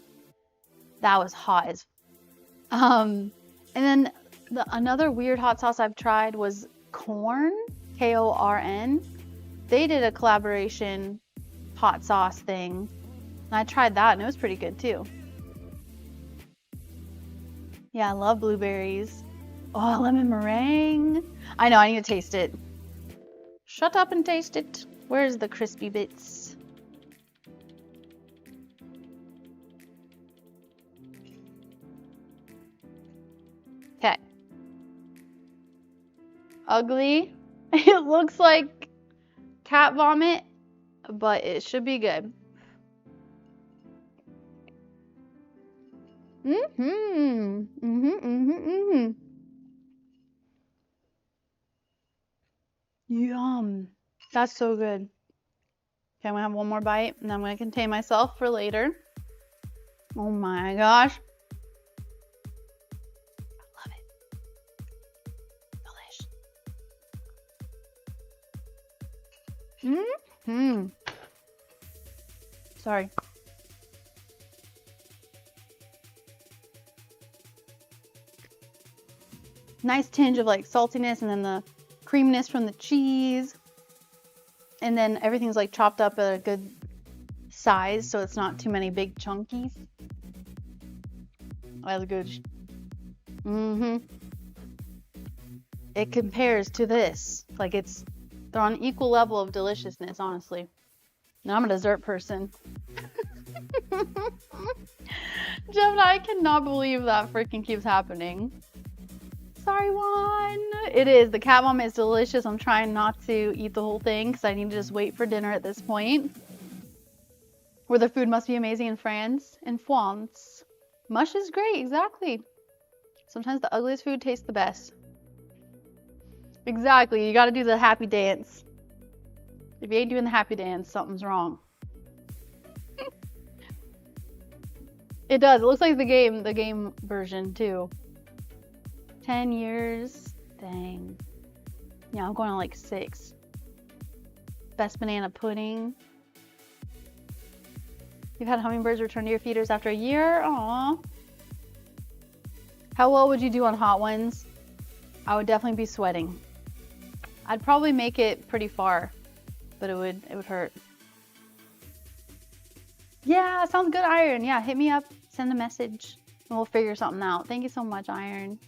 That was hot as. And then another weird hot sauce I've tried was Korn, Korn. They did a collaboration hot sauce thing, and I tried that, and it was pretty good too. Yeah, I love blueberries. Oh, lemon meringue. I know. I need to taste it. Shut up and taste it. Where's the crispy bits? Okay. Ugly. It looks like cat vomit, but it should be good. Yum. That's so good. Okay, I'm gonna have one more bite, and I'm gonna contain myself for later. Oh my gosh. I love it. Delish. Sorry. Nice tinge of like saltiness, and then the creaminess from the cheese. And then everything's like chopped up at a good size, so it's not too many big chunkies. That's good. It compares to this. Like they're on equal level of deliciousness, honestly. And I'm a dessert person. Gemini, I cannot believe that freaking keeps happening. Sorry, Juan. It is. The cat vomit is delicious. I'm trying not to eat the whole thing because I need to just wait for dinner at this point. Where the food must be amazing in France. In France. Mush is great, exactly. Sometimes the ugliest food tastes the best. Exactly. You gotta do the happy dance. If you ain't doing the happy dance, something's wrong. It does. It looks like the game version too. 10 years. Dang. Yeah, I'm going on like 6. Best banana pudding. You've had hummingbirds return to your feeders after a year? Aww. How well would you do on hot ones? I would definitely be sweating. I'd probably make it pretty far, but it would hurt. Yeah, sounds good, Iron. Yeah, hit me up, send a message, and we'll figure something out. Thank you so much, Iron.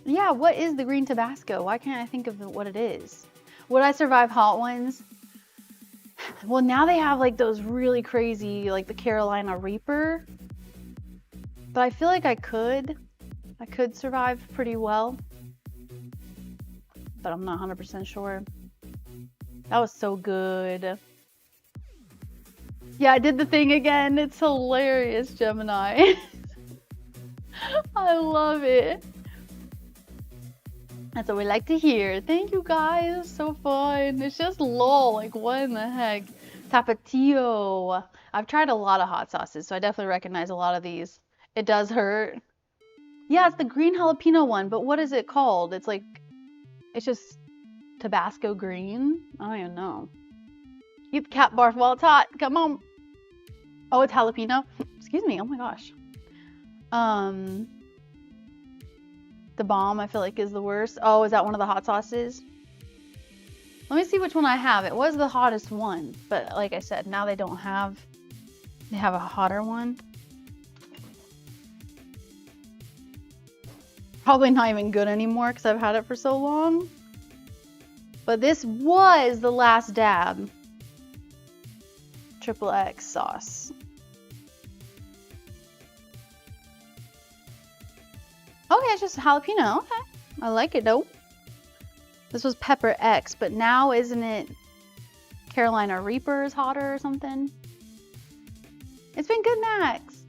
Yeah, what is the green Tabasco? Why can't I think of what it is? Would I survive hot ones? Well, now they have like those really crazy, like the Carolina Reaper. But I feel like I could survive pretty well. But I'm not 100% sure. That was so good. Yeah, I did the thing again. It's hilarious, Gemini. I love it. That's what we like to hear. Thank you guys. So fun. It's just lol. Like, what in the heck? Tapatio. I've tried a lot of hot sauces, so I definitely recognize a lot of these. It does hurt. Yeah, it's the green jalapeno one, but what is it called? It's like, it's just Tabasco green? I don't even know. Eat the cat barf while it's hot. Come on. Oh, it's jalapeno. Excuse me. Oh my gosh. The bomb, I feel like, is the worst. Oh, is that one of the hot sauces? Let me see which one I have. It was the hottest one, but like I said, now they don't have, they have a hotter one. Probably not even good anymore because I've had it for so long. But this was the last dab. XXX sauce. Okay, it's just jalapeno. Okay. I like it though. This was Pepper X, but now isn't it Carolina Reaper is hotter or something? It's been good, Max.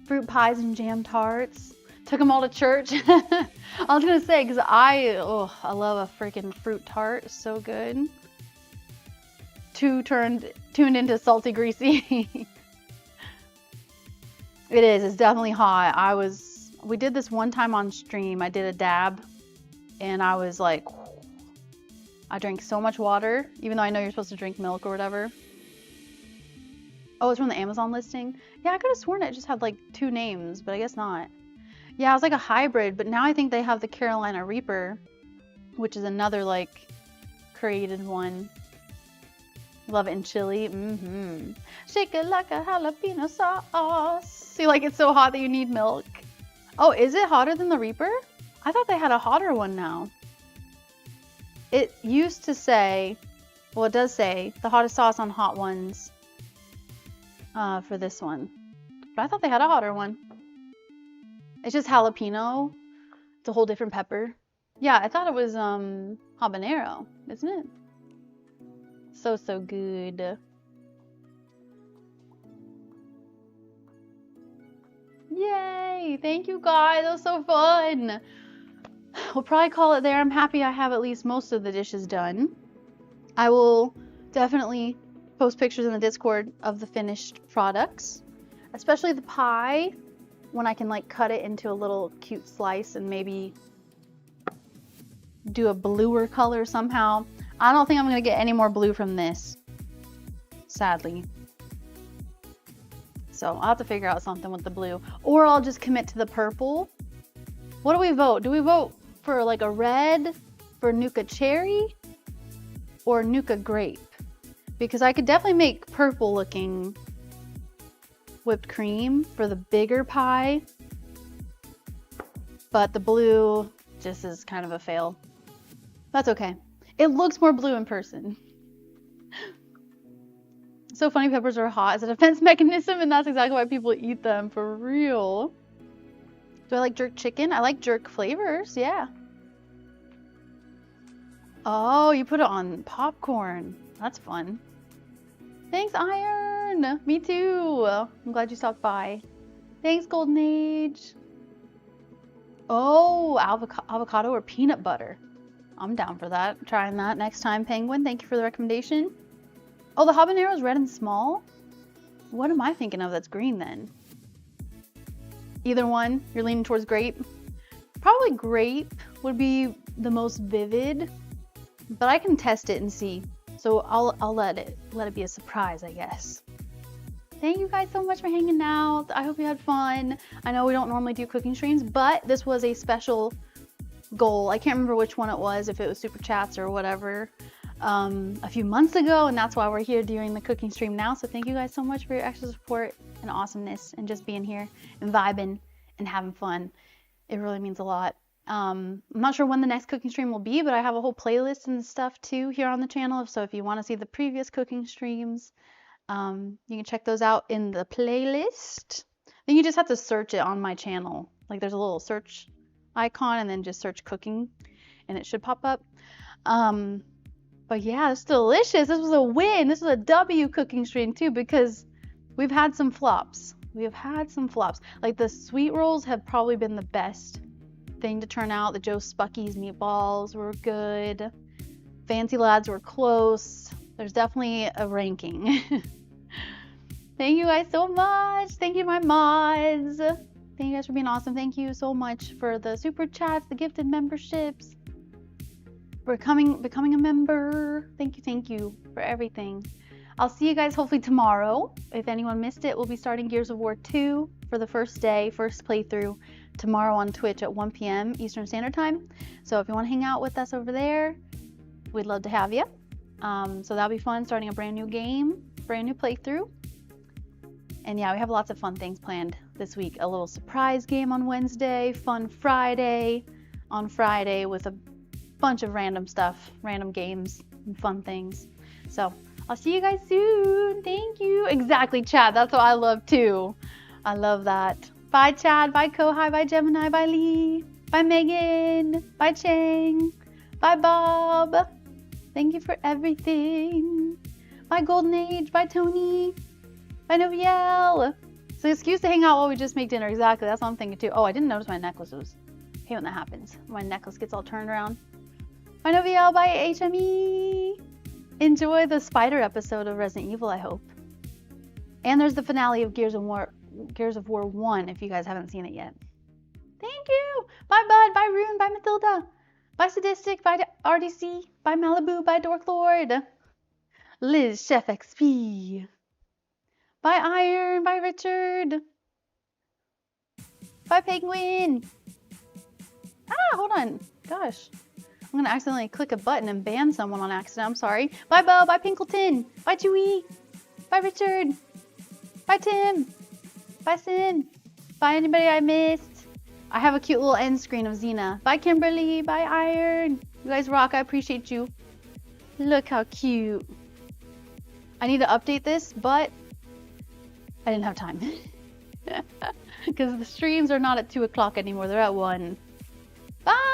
Fruit pies and jam tarts. Took them all to church. I was gonna say, because I love a freaking fruit tart. It's so good. Tuned into salty greasy. It is, it's definitely hot. We did this one time on stream. I did a dab and I was like, I drank so much water, even though I know you're supposed to drink milk or whatever. Oh, it's from the Amazon listing? Yeah, I could have sworn it just had like 2 names, but I guess not. Yeah, it was like a hybrid, but now I think they have the Carolina Reaper, which is another like created one. Love it in chili. Shake it like a jalapeno sauce. See, like it's so hot that you need milk. Oh, is it hotter than the Reaper? I thought they had a hotter one now. It used to say, well, it does say the hottest sauce on hot ones for this one. But I thought they had a hotter one. It's just jalapeno. It's a whole different pepper. Yeah, I thought it was habanero, isn't it? So good. Yay! Thank you guys. That was so fun. We'll probably call it there. I'm happy I have at least most of the dishes done. I will definitely post pictures in the Discord of the finished products, especially the pie, when I can like cut it into a little cute slice and maybe do a bluer color somehow. I don't think I'm gonna get any more blue from this, sadly. So I'll have to figure out something with the blue, or I'll just commit to the purple. What do we vote? Do we vote for like a red for Nuka Cherry or Nuka Grape? Because I could definitely make purple looking whipped cream for the bigger pie, but the blue just is kind of a fail. That's okay. It looks more blue in person. So funny, peppers are hot as a defense mechanism, and that's exactly why people eat them, for real. Do I like jerk chicken? I like jerk flavors, yeah. Oh, you put it on popcorn. That's fun. Thanks, Iron. Me too. I'm glad you stopped by. Thanks, Golden Age. Oh, avocado or peanut butter. I'm down for that. Trying that next time, Penguin. Thank you for the recommendation. Oh, the habanero is red and small? What am I thinking of that's green then? Either one. You're leaning towards grape? Probably grape would be the most vivid, but I can test it and see. So I'll let it be a surprise, I guess. Thank you guys so much for hanging out. I hope you had fun. I know we don't normally do cooking streams, but this was a special goal. I can't remember which one it was, if it was super chats or whatever, a few months ago, and that's why we're here doing the cooking stream now. So thank you guys so much for your extra support and awesomeness and just being here and vibing and having fun. It really means a lot. I'm not sure when the next cooking stream will be, but I have a whole playlist and stuff too here on the channel. So if you want to see the previous cooking streams, you can check those out in the playlist. Then you just have to search it on my channel. Like there's a little search icon and then just search cooking and it should pop up. But yeah, it's delicious. This was a win. This was a W cooking stream too, because we've had some flops. We have had some flops. Like the sweet rolls have probably been the best thing to turn out. The Joe Spucky's meatballs were good. Fancy Lads were close. There's definitely a ranking. Thank you guys so much. Thank you, my mods. Thank you guys for being awesome. Thank you so much for the super chats, the gifted memberships, for becoming a member. Thank you for everything. I'll see you guys hopefully tomorrow. If anyone missed it, we'll be starting Gears of War 2 for the first day, first playthrough tomorrow on Twitch at 1 p.m. Eastern Standard Time. So if you want to hang out with us over there, we'd love to have you. So that'll be fun, starting a brand new game, brand new playthrough. And yeah, we have lots of fun things planned this week. A little surprise game on Wednesday, Fun Friday on Friday with a bunch of random stuff, random games and fun things. So I'll see you guys soon. Thank you. Exactly, Chad. That's what I love too. I love that. Bye, Chad. Bye, Kohai. Bye, Gemini. Bye, Lee. Bye, Megan. Bye, Chang. Bye, Bob. Thank you for everything. Bye, Golden Age. Bye, Tony. Bye, Noviel. It's an excuse to hang out while we just make dinner. Exactly. That's what I'm thinking too. Oh, I didn't notice my necklaces. I hate when that happens. My necklace gets all turned around. Bye, Noviel. Bye, HME. Enjoy the spider episode of Resident Evil, I hope. And there's the finale of Gears of War 1 if you guys haven't seen it yet. Thank you. Bye, Bud. Bye, Rune. Bye, Mathilda. Bye, Sadistic. Bye, RDC. Bye, Malibu. Bye, Dork Lord. LizXP. Bye, Iron. Bye, Richard. Bye, Penguin. Ah, hold on. Gosh. I'm gonna accidentally click a button and ban someone on accident. I'm sorry. Bye, Bo. Bye, Pinkleton. Bye, Chewy. Bye, Richard. Bye, Tim. Bye, Sin. Bye, anybody I missed. I have a cute little end screen of Xena. Bye, Kimberly. Bye, Iron. You guys rock. I appreciate you. Look how cute. I need to update this, but I didn't have time. Because the streams are not at 2 o'clock anymore. They're at 1. Bye.